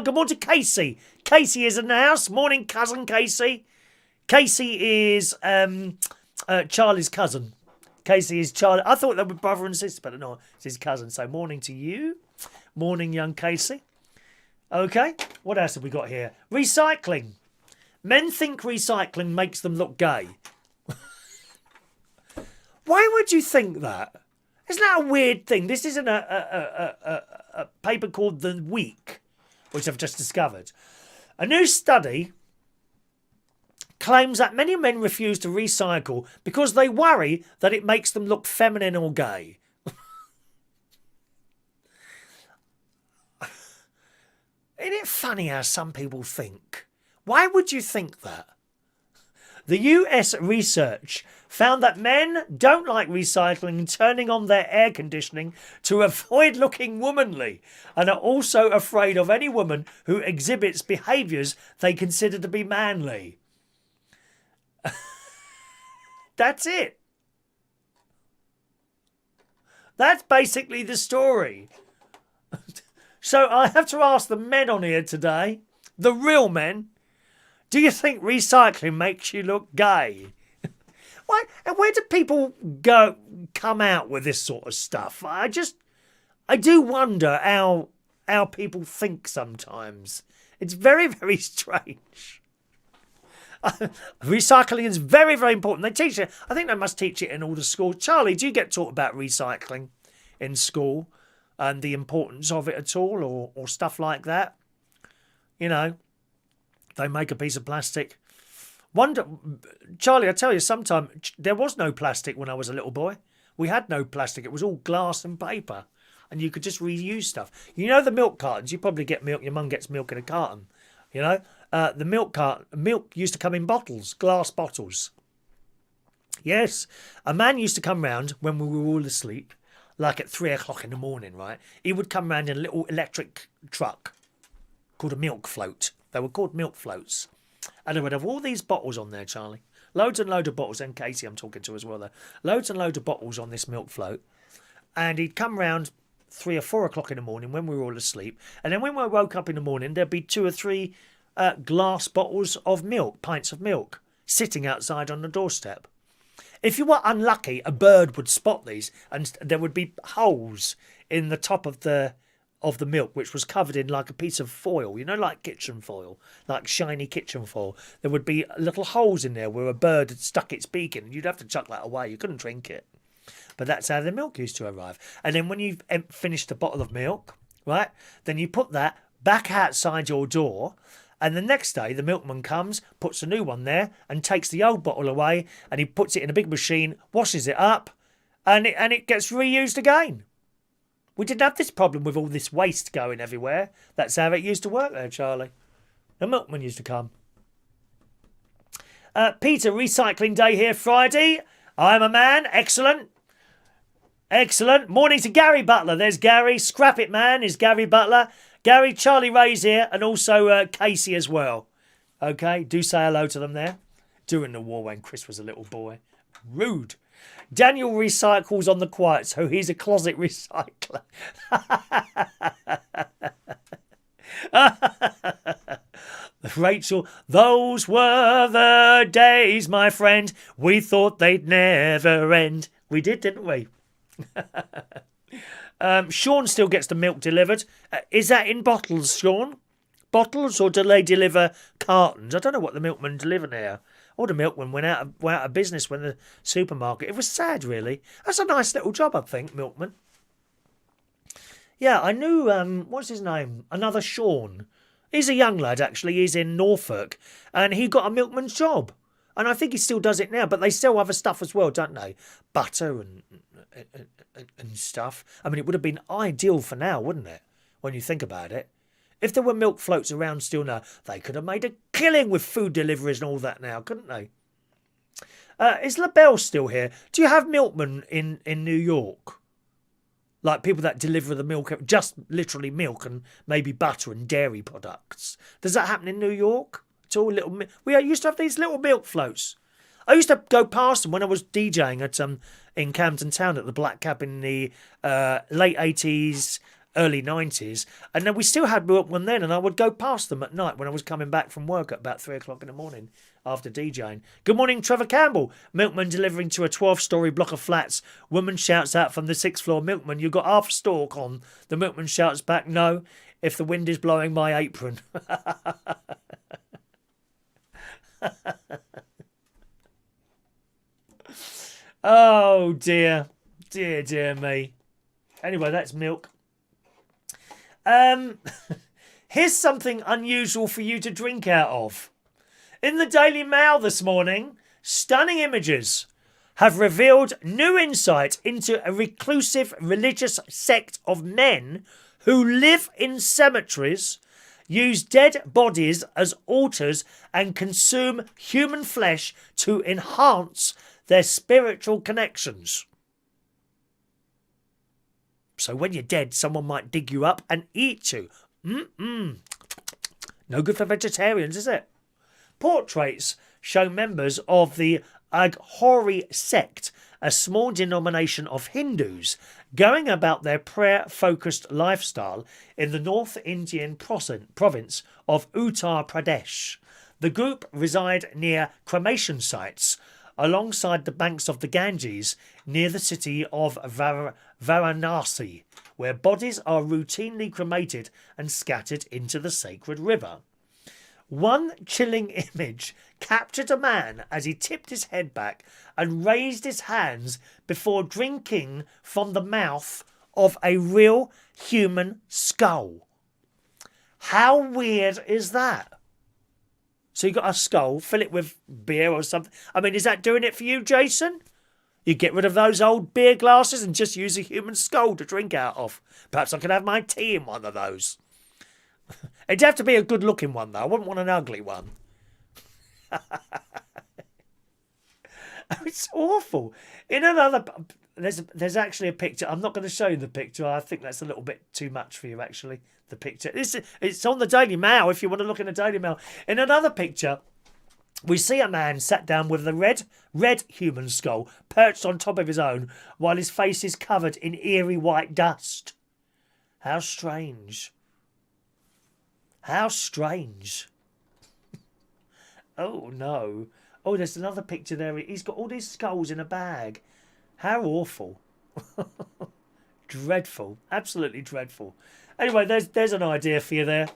good morning to Casey. Casey is in the house. Morning, cousin Casey. Casey is Charlie's cousin. Casey is Charlie. I thought they were brother and sister, but no, it's his cousin. So morning to you. Morning, young Casey. Okay, what else have we got here? Recycling. Men think recycling makes them look gay. Why would you think that? Isn't that a weird thing? This isn't a paper called The Week, which I've just discovered. A new study claims that many men refuse to recycle because they worry that it makes them look feminine or gay. Isn't it funny how some people think? Why would you think that? The US research found that men don't like recycling and turning on their air conditioning to avoid looking womanly, and are also afraid of any woman who exhibits behaviours they consider to be manly. That's it. That's basically the story. So I have to ask the men on here today, the real men, do you think recycling makes you look gay? Why? And where do people come out with this sort of stuff? I do wonder how people think sometimes. It's very, very strange. Recycling is very, very important. They teach it. I think they must teach it in all the schools. Charlie, do you get taught about recycling in school and the importance of it at all, or stuff like that? You know, they make a piece of plastic. Charlie, I tell you, sometimes there was no plastic when I was a little boy. We had no plastic. It was all glass and paper, and you could just reuse stuff. You know the milk cartons. You probably get milk. Your mum gets milk in a carton. You know, the milk used to come in bottles, glass bottles. Yes, a man used to come round when we were all asleep, like at 3 o'clock in the morning, right? He would come round in a little electric truck called a milk float. They were called milk floats. And they would have all these bottles on there, Charlie. Loads and loads of bottles. And Casey I'm talking to as well there. Loads and loads of bottles on this milk float. And he'd come round 3 or 4 o'clock in the morning when we were all asleep. And then when we woke up in the morning, there'd be 2 or 3 glass bottles of milk, pints of milk, sitting outside on the doorstep. If you were unlucky, a bird would spot these, and there would be holes in the top of the milk, which was covered in like a piece of foil, you know, like kitchen foil, like shiny kitchen foil. There would be little holes in there where a bird had stuck its beak in, and you'd have to chuck that away. You couldn't drink it. But that's how the milk used to arrive. And then when you've finished a bottle of milk, right, then you put that back outside your door, and the next day the milkman comes, puts a new one there, and takes the old bottle away, and he puts it in a big machine, washes it up, and it gets reused again. We didn't have this problem with all this waste going everywhere. That's how it used to work there, Charlie. The milkman used to come. Peter, recycling day here Friday. I'm a man. Excellent. Excellent. Morning to Gary Butler. There's Gary. Scrap it, man, is Gary Butler. Gary, Charlie Ray's here, and also Casey as well. Okay, do say hello to them there. During the war when Chris was a little boy. Rude. Daniel recycles on the quiet, so he's a closet recycler. Rachel, those were the days, my friend. We thought they'd never end. We did, didn't we? Shaun still gets the milk delivered. Is that in bottles, Shaun? Bottles, or do they deliver cartons? I don't know what the milkmen deliver now. All the milkmen went out of business when the supermarket. It was sad, really. That's a nice little job, I think, milkman. Yeah, I knew, what's his name? Another Shaun. He's a young lad, actually. He's in Norfolk. And he got a milkman's job. And I think he still does it now. But they sell other stuff as well, don't they? Butter and stuff. I mean, it would have been ideal for now, wouldn't it? When you think about it. If there were milk floats around still now, they could have made a killing with food deliveries and all that now, couldn't they? Is LaBelle still here? Do you have milkmen in New York? Like people that deliver the milk, just literally milk and maybe butter and dairy products. Does that happen in New York? It's all little. We used to have these little milk floats. I used to go past them when I was DJing at in Camden Town at the Black Cab in the late 80s, early 90s, and then we still had milkmen then, and I would go past them at night when I was coming back from work at about 3 o'clock in the morning after DJing. Good morning, Trevor Campbell. Milkman delivering to a 12-storey block of flats. Woman shouts out from the 6th floor, milkman, you got half a stalk on. The milkman shouts back, no, if the wind is blowing my apron. Oh, Oh dear. Dear me. Anyway, that's milk. Here's something unusual for you to drink out of. In the Daily Mail this morning, stunning images have revealed new insight into a reclusive religious sect of men who live in cemeteries, use dead bodies as altars, and consume human flesh to enhance their spiritual connections. So when you're dead, someone might dig you up and eat you. No good for vegetarians, is it? Portraits show members of the Aghori sect, a small denomination of Hindus, going about their prayer-focused lifestyle in the North Indian province of Uttar Pradesh. The group reside near cremation sites alongside the banks of the Ganges near the city of Varanasi, where bodies are routinely cremated and scattered into the sacred river. One chilling image captured a man as he tipped his head back and raised his hands before drinking from the mouth of a real human skull. How weird is that? So you got a skull, fill it with beer or something. I mean, is that doing it for you, Jason? You get rid of those old beer glasses and just use a human skull to drink out of. Perhaps I could have my tea in one of those. It'd have to be a good-looking one, though. I wouldn't want an ugly one. It's awful. In another... There's actually a picture. I'm not going to show you the picture. I think that's a little bit too much for you, actually, the picture. It's on the Daily Mail, if you want to look in the Daily Mail. In another picture, we see a man sat down with a red human skull perched on top of his own while his face is covered in eerie white dust. How strange. How strange. Oh, no. Oh, there's another picture there. He's got all these skulls in a bag. How awful. Dreadful. Absolutely dreadful. Anyway, there's an idea for you there.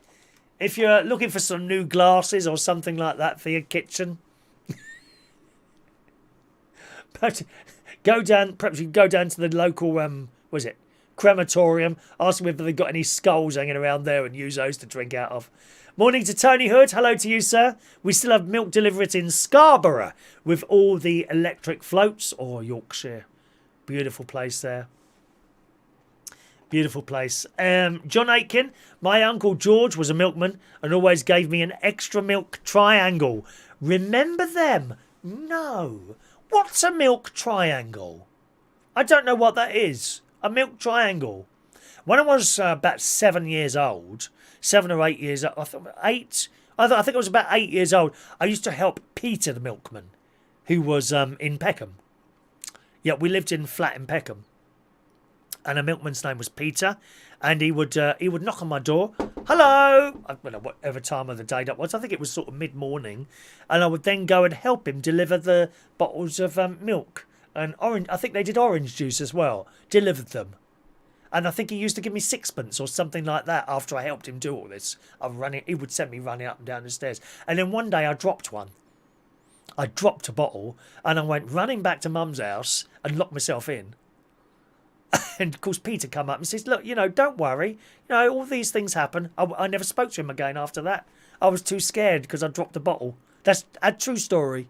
If you're looking for some new glasses or something like that for your kitchen. But perhaps you can go down to the local, crematorium, ask them if they've got any skulls hanging around there and use those to drink out of. Morning to Tony Hood. Hello to you, sir. We still have milk deliveries in Scarborough with all the electric floats, or Yorkshire. Beautiful place there. Beautiful place. John Aitken, my Uncle George was a milkman and always gave me an extra milk triangle. Remember them? No. What's a milk triangle? I don't know what that is. A milk triangle. When I was about 7 years old, 7 or 8 years old, I think I was about 8 years old, I used to help Peter the milkman, who was in Peckham. Yeah, we lived in flat in Peckham. And a milkman's name was Peter, and he would knock on my door. Hello! Whatever time of the day that was. I think it was sort of mid-morning. And I would then go and help him deliver the bottles of milk. And orange. I think they did orange juice as well. Delivered them. And I think he used to give me sixpence or something like that after I helped him do all this. He would send me running up and down the stairs. And then one day I dropped one. I dropped a bottle and I went running back to Mum's house and locked myself in. And of course Peter come up and says, look, don't worry. All these things happen. I never spoke to him again after that. I was too scared because I dropped a bottle. That's a true story.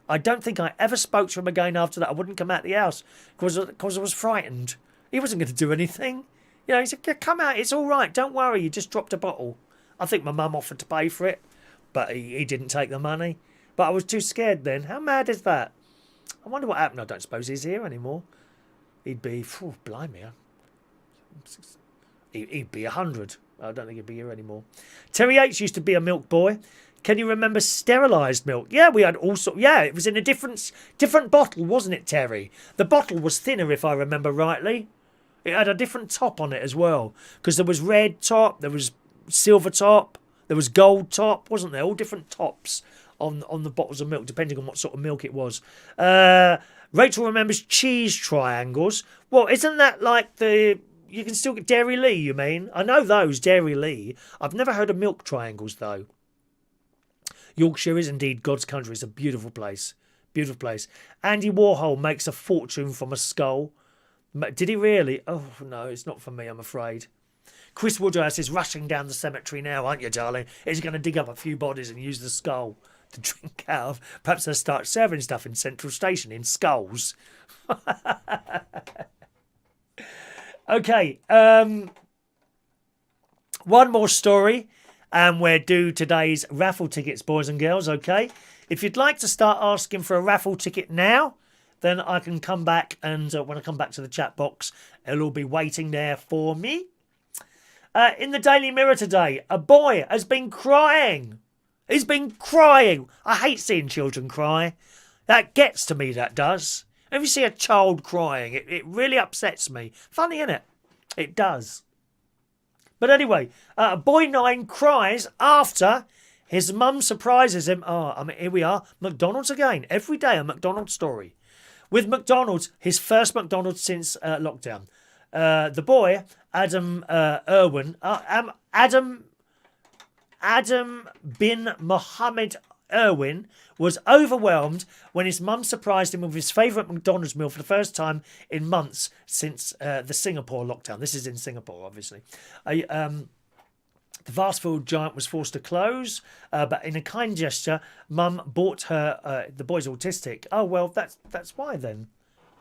I don't think I ever spoke to him again after that. I wouldn't come out the house because I was frightened. He wasn't going to do anything. He said, come out, it's all right. Don't worry, you just dropped a bottle. I think my mum offered to pay for it, but he didn't take the money. But I was too scared then. How mad is that? I wonder what happened. I don't suppose he's here anymore. He'd be, blimey. He'd be 100. I don't think he'd be here anymore. Terry H used to be a milk boy. Can you remember sterilised milk? Yeah, we had all sorts. Yeah, it was in a different bottle, wasn't it, Terry? The bottle was thinner, if I remember rightly. It had a different top on it as well. Because there was red top, there was silver top, there was gold top, wasn't there? All different tops on the bottles of milk, depending on what sort of milk it was. Rachel remembers cheese triangles. Well, isn't that like you can still get Dairy Lee, you mean? I know those, Dairy Lee. I've never heard of milk triangles, though. Yorkshire is indeed God's country. It's a beautiful place. Beautiful place. Andy Warhol makes a fortune from a skull. Did he really? Oh, no, it's not for me, I'm afraid. Chris Woodhouse is rushing down the cemetery now, aren't you, darling? He's going to dig up a few bodies and use the skull to drink out of. Perhaps they'll start serving stuff in Central Station in skulls. Okay, one more story, and we're due today's raffle tickets, boys and girls, okay? If you'd like to start asking for a raffle ticket now, then I can come back, and when I come back to the chat box, it'll all be waiting there for me. In the Daily Mirror today, a boy has been crying. He's been crying. I hate seeing children cry. That gets to me, that does. If you see a child crying, it really upsets me. Funny, isn't it? It does. But anyway, boy 9 cries after his mum surprises him. Here we are. McDonald's again. Every day a McDonald's story. With McDonald's, his first McDonald's since lockdown. The boy, Adam bin Mohammed Irwin, was overwhelmed when his mum surprised him with his favourite McDonald's meal for the first time in months since the Singapore lockdown. This is in Singapore, obviously. The fast food giant was forced to close, but in a kind gesture, mum bought her... the boy's autistic. Oh, well, that's why then.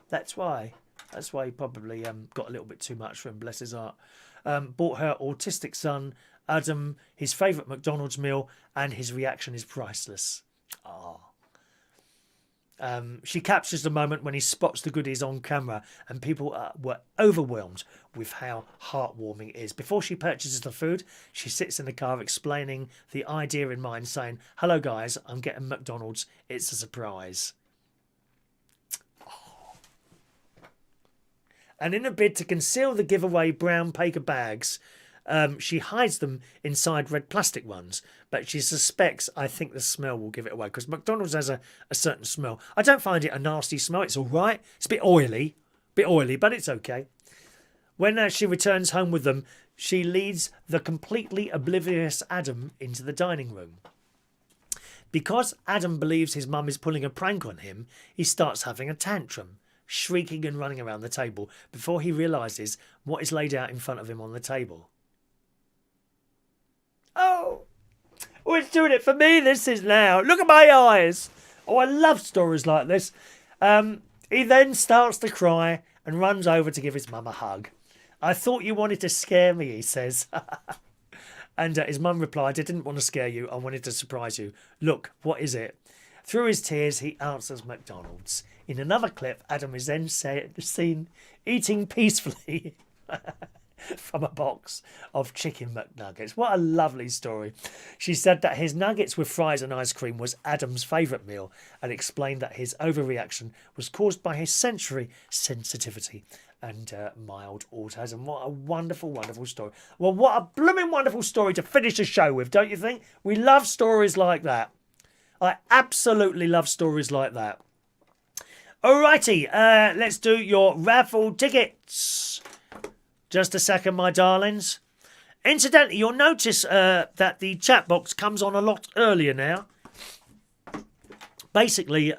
That's why. That's why he probably got a little bit too much for him, bless his heart. Bought her autistic son, Adam, his favourite McDonald's meal, and his reaction is priceless. She captures the moment when he spots the goodies on camera, and people were overwhelmed with how heartwarming it is. Before she purchases the food, she sits in the car explaining the idea in mind, saying, "Hello guys, I'm getting McDonald's. It's a surprise." And in a bid to conceal the giveaway brown paper bags, she hides them inside red plastic ones. But she suspects, I think the smell will give it away. Because McDonald's has a certain smell. I don't find it a nasty smell. It's all right. It's a bit oily, but it's okay. When she returns home with them, she leads the completely oblivious Adam into the dining room. Because Adam believes his mum is pulling a prank on him, he starts having a tantrum, shrieking and running around the table before he realises what is laid out in front of him on the table. Oh, it's doing it for me, this is now. Look at my eyes. Oh, I love stories like this. He then starts to cry and runs over to give his mum a hug. "I thought you wanted to scare me," he says. And his mum replied, "I didn't want to scare you. I wanted to surprise you. Look, what is it?" Through his tears, he answers McDonald's. In another clip, Adam is then seen eating peacefully from a box of chicken McNuggets. What a lovely story. She said that his nuggets with fries and ice cream was Adam's favourite meal, and explained that his overreaction was caused by his sensory sensitivity and mild autism. What a wonderful, wonderful story. Well, what a blooming wonderful story to finish a show with, don't you think? We love stories like that. I absolutely love stories like that. Alrighty, let's do your raffle tickets. Just a second, my darlings. Incidentally, you'll notice that the chat box comes on a lot earlier now. Basically,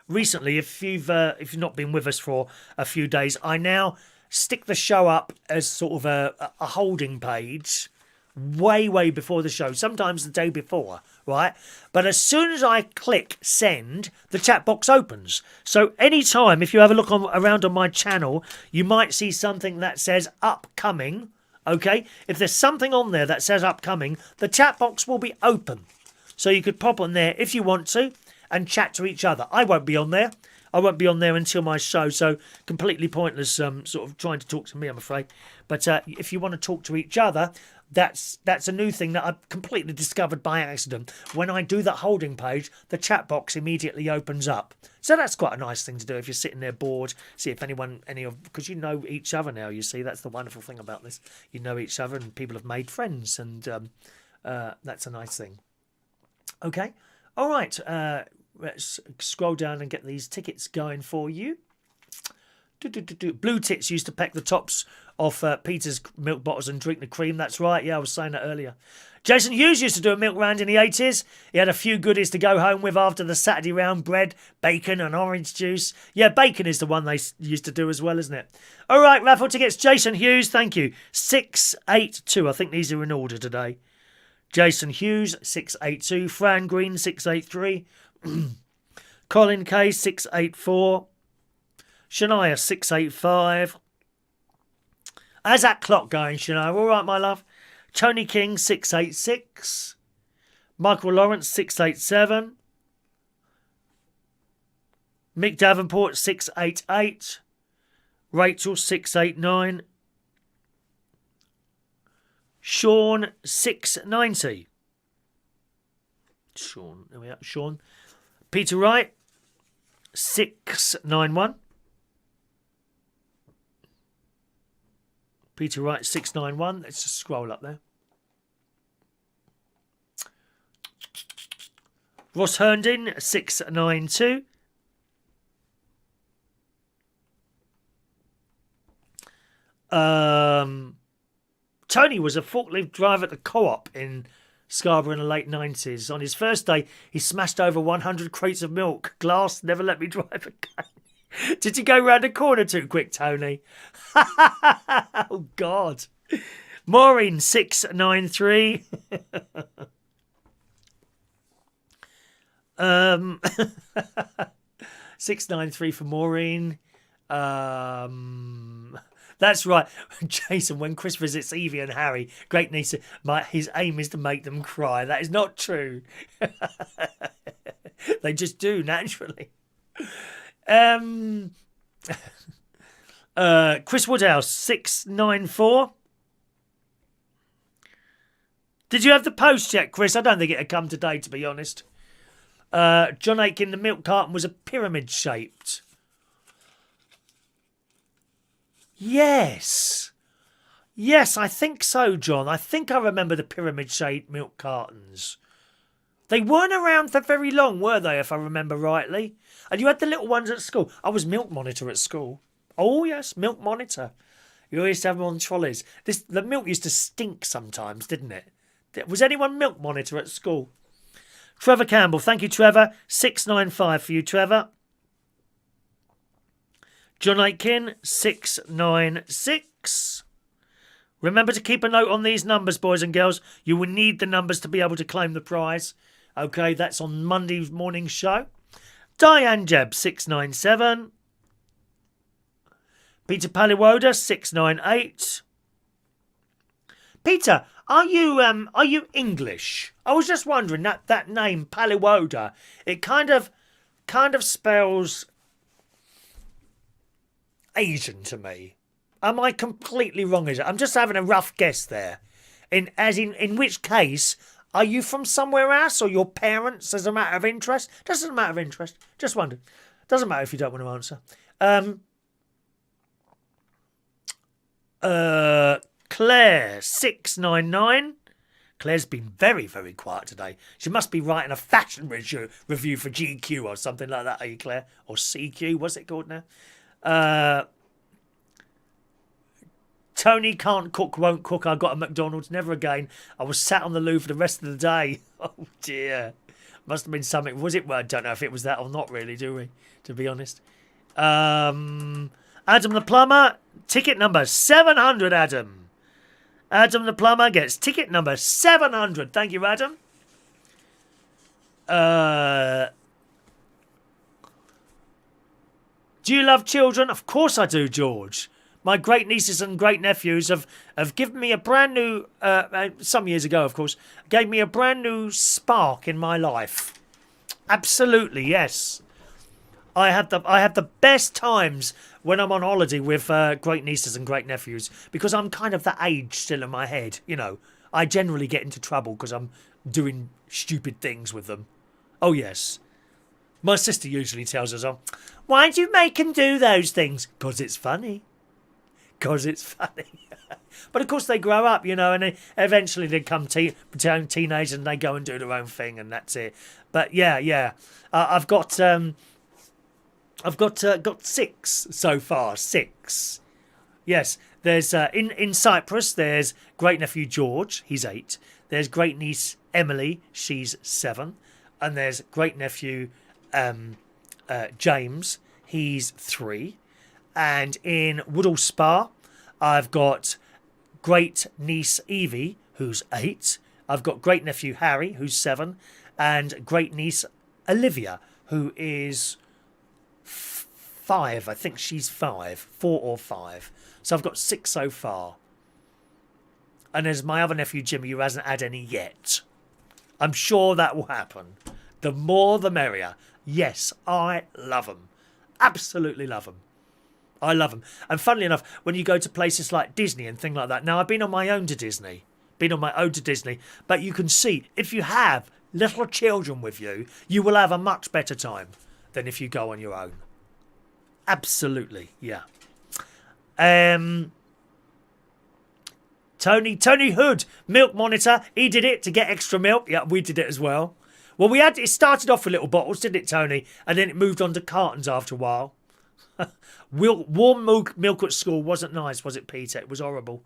recently, if you've not been with us for a few days, I now stick the show up as sort of a holding page way before the show, sometimes the day before, right? But as soon as I click send, the chat box opens. So anytime, if you have a look around on my channel, you might see something that says upcoming, okay? If there's something on there that says upcoming, the chat box will be open. So you could pop on there if you want to and chat to each other. I won't be on there. I won't be on there until my show, so completely pointless sort of trying to talk to me, I'm afraid. But if you want to talk to each other, that's a new thing that I've completely discovered by accident. When I do that holding page, the chat box immediately opens up. So that's quite a nice thing to do if you're sitting there bored. See if because you know each other now, you see. That's the wonderful thing about this. You know each other and people have made friends, and that's a nice thing. Okay, all right. Let's scroll down and get these tickets going for you. Blue Tits used to peck the tops off Peter's milk bottles and drink the cream. That's right. Yeah, I was saying that earlier. Jason Hughes used to do a milk round in the 80s. He had a few goodies to go home with after the Saturday round. Bread, bacon and orange juice. Yeah, bacon is the one they used to do as well, isn't it? All right, raffle tickets. Jason Hughes, thank you. 682. I think these are in order today. Jason Hughes, 682. Fran Green, 683. Colin K, 684. Shania, 685. How's that clock going, Shania? All right, my love. Tony King, 686. Michael Lawrence, 687. Mick Davenport, 688. Rachel, 689. Shaun, 690. Shaun, there we are. Shaun. Peter Wright, 691. Peter Wright, 691. Let's just scroll up there. Ross Herndon, 692. Tony was a forklift driver at the Co-op in Scarborough in the late 90s. On his first day, he smashed over 100 crates of milk. Glass never let me drive again. Did you go round a corner too quick, Tony? Oh, God. Maureen, 693. 693 for Maureen. That's right, Jason. When Chris visits Evie and Harry, great niece, his aim is to make them cry. That is not true. They just do naturally. Chris Woodhouse, 694. Did you have the post yet, Chris? I don't think it had come today, to be honest. John Aitken, the milk carton was a pyramid shaped. Yes. Yes, I think so, John. I think I remember the pyramid-shaped milk cartons. They weren't around for very long, were they, if I remember rightly? And you had the little ones at school. I was milk monitor at school. Oh, yes, milk monitor. You always have them on trolleys. The milk used to stink sometimes, didn't it? Was anyone milk monitor at school? Trevor Campbell. Thank you, Trevor. 695 for you, Trevor. John Aitken, 696. Remember to keep a note on these numbers, boys and girls. You will need the numbers to be able to claim the prize. Okay, that's on Monday's morning show. Diane Jebb, 697. Peter Paliwoda, 698. Peter, are you English? I was just wondering, that name, Paliwoda, it kind of spells Asian to me. Am I completely wrong? I'm just having a rough guess there. In which case, are you from somewhere else or your parents as a matter of interest? Doesn't matter of interest. Just wondered. Doesn't matter if you don't want to answer. Claire, 699. Claire's been very, very quiet today. She must be writing a fashion review for GQ or something like that, are you, Claire? Or CQ, what's it called now? Tony can't cook, won't cook. I got a McDonald's, never again. I was sat on the loo for the rest of the day. Oh dear. Must have been something. Was it? Well, I don't know if it was that or not really, do we? To be honest. Adam the Plumber, ticket number 700, Adam. Adam the Plumber gets ticket number 700. Thank you, Adam. Do you love children? Of course I do, George. My great nieces and great nephews have given me a brand new, some years ago, of course, gave me a brand new spark in my life. Absolutely, yes. I have the best times when I'm on holiday with great nieces and great nephews because I'm kind of that age still in my head. You know, I generally get into trouble because I'm doing stupid things with them. Oh, yes. My sister usually tells us, why do you make him do those things? Because it's funny. Because it's funny. But of course they grow up, you know, and eventually they become teenagers and they go and do their own thing and that's it. But yeah. I've got I've got 6 so far. 6. Yes, there's in Cyprus. There's great nephew George. He's 8. There's great niece Emily. She's 7, and there's great nephew James. He's 3, and in Woodall Spa, I've got great niece Evie, who's 8. I've got great nephew Harry, who's 7, and great niece Olivia, who is 5. I think she's 5, 4 or 5. So I've got 6 so far. And there's my other nephew Jimmy, who hasn't had any yet. I'm sure that will happen. The more the merrier. Yes, I love them. Absolutely love them. I love them. And funnily enough, when you go to places like Disney and things like that. Now, I've been on my own to Disney. But you can see, if you have little children with you, you will have a much better time than if you go on your own. Absolutely, yeah. Tony Hood, milk monitor. He did it to get extra milk. Yeah, we did it as well. Well, it started off with little bottles, didn't it, Tony? And then it moved on to cartons after a while. Warm milk at school wasn't nice, was it, Peter? It was horrible.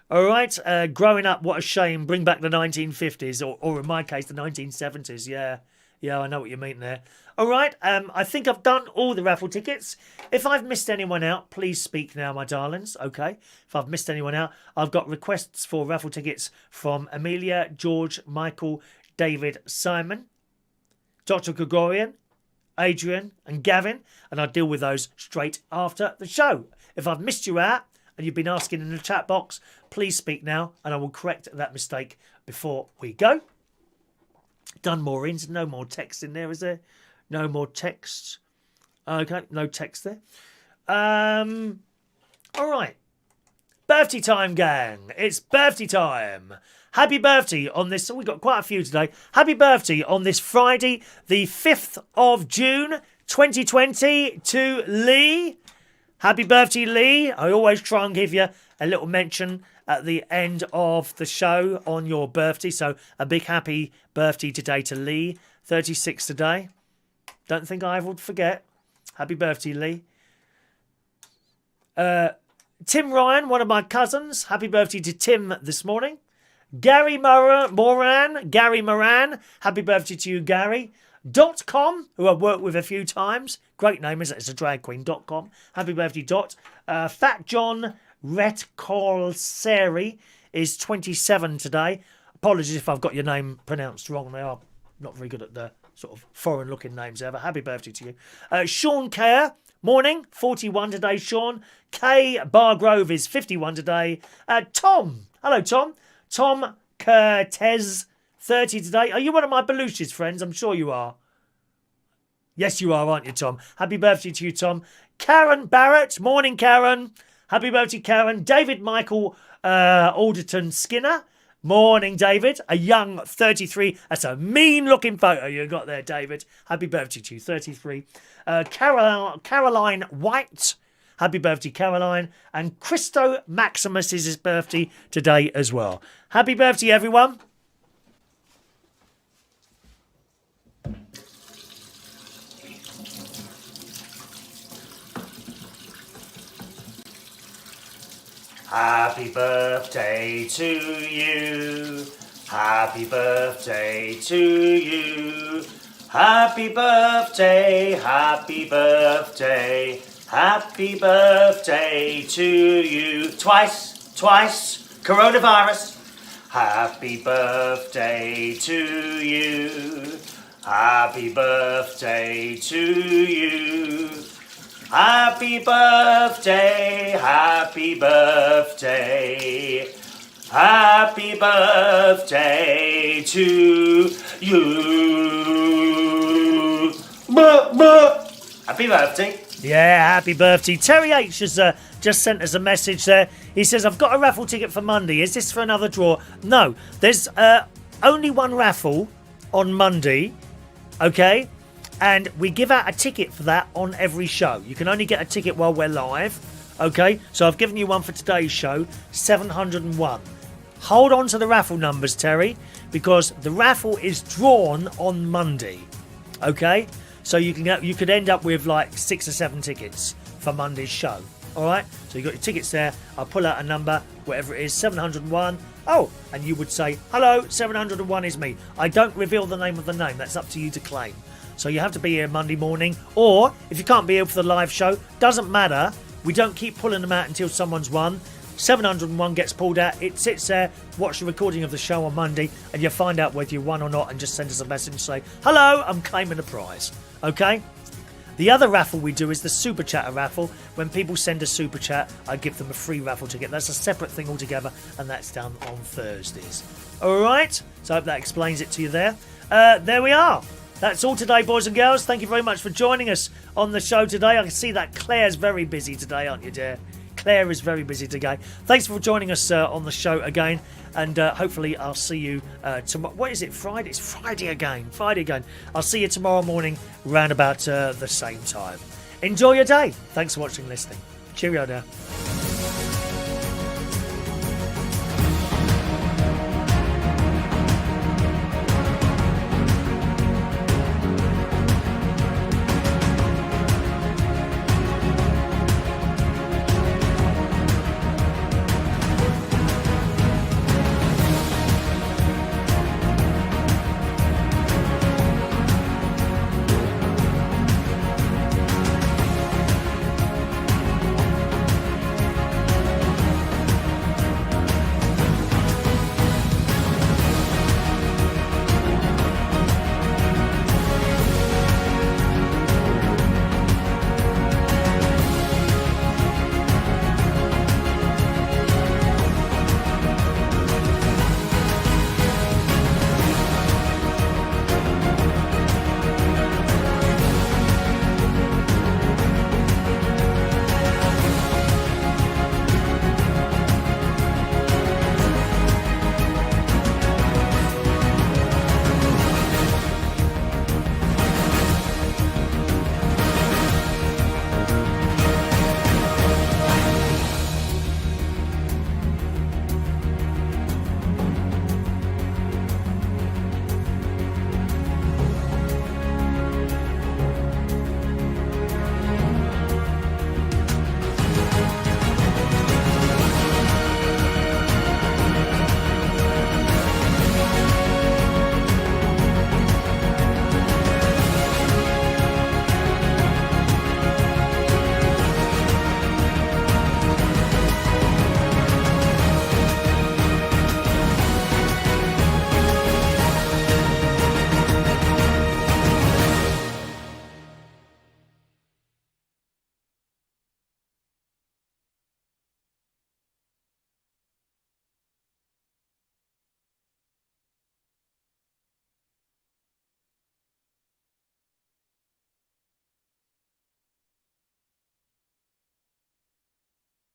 All right, growing up, what a shame. Bring back the 1950s, or in my case, the 1970s. Yeah, I know what you mean there. All right, I think I've done all the raffle tickets. If I've missed anyone out, please speak now, my darlings, okay? If I've missed anyone out, I've got requests for raffle tickets from Amelia, George, Michael, David, Simon, Dr. Gregorian, Adrian and Gavin, and I'll deal with those straight after the show. If I've missed you out and you've been asking in the chat box, please speak now and I will correct that mistake before we go. Done more ins, no more text in there, is there? No more text. Okay, no text there. All right. Birthday time, gang. It's birthday time. Happy birthday on this. We've got quite a few today. Happy birthday on this Friday, the 5th of June, 2020 to Lee. Happy birthday, Lee. I always try and give you a little mention at the end of the show on your birthday. So a big happy birthday today to Lee. 36 today. Don't think I would forget. Happy birthday, Lee. Tim Ryan, one of my cousins. Happy birthday to Tim this morning. Garry Moran. Happy birthday to you, Garry. .com, who I've worked with a few times. Great name, isn't it? It's a drag queen. .com. Happy birthday, Dot. Fatjon Retcolseri is 27 today. Apologies if I've got your name pronounced wrong. They are not very good at the sort of foreign-looking names ever. Happy birthday to you. Shaun Kerr, morning, 41 today, Shaun. Kay Bargrove is 51 today. Tom, hello, Tom. Tom Curtez, 30 today. Are you one of my Belushi's friends? I'm sure you are. Yes, you are, aren't you, Tom? Happy birthday to you, Tom. Karen Barrett, morning, Karen. Happy birthday, Karen. David Michael Alderton Skinner. Morning, David. A young 33. That's a mean-looking photo you got there, David. Happy birthday to you, 33. Caroline White. Happy birthday, Caroline. And Kristo Maximus is his birthday today as well. Happy birthday, everyone. Happy birthday to you. Happy birthday to you. Happy birthday, happy birthday. Happy birthday to you. Twice, coronavirus. Happy birthday to you. Happy birthday to you. Happy birthday, happy birthday. Happy birthday to you. Happy birthday. Yeah, happy birthday. Terry H has just sent us a message there. He says, I've got a raffle ticket for Monday. Is this for another draw? No, there's only one raffle on Monday, okay? And we give out a ticket for that on every show. You can only get a ticket while we're live, okay? So I've given you one for today's show, 701. Hold on to the raffle numbers, Terry, because the raffle is drawn on Monday, okay? So you could end up with like 6 or 7 tickets for Monday's show. All right, so you got your tickets there. I'll pull out a number, whatever it is, 701. Oh, and you would say, hello, 701 is me. I don't reveal the name of the name. That's up to you to claim. So you have to be here Monday morning, or if you can't be here for the live show, doesn't matter. We don't keep pulling them out until someone's won. 701 gets pulled out. It sits there. Watch the recording of the show on Monday, and you'll find out whether you won or not. And just send us a message and say, hello, I'm claiming the prize. Okay. The other raffle we do is the Super Chatter raffle. When people send a Super Chat, I give them a free raffle ticket. That's a separate thing altogether, and that's done on Thursdays. All right? So I hope that explains it to you there. There we are. That's all today, boys and girls. Thank you very much for joining us on the show today. I can see that Claire's very busy today, aren't you, dear? Claire is very busy today. Thanks for joining us on the show again. And hopefully I'll see you tomorrow. What is it? Friday? It's Friday again. Friday again. I'll see you tomorrow morning round about the same time. Enjoy your day. Thanks for watching and listening. Cheerio now.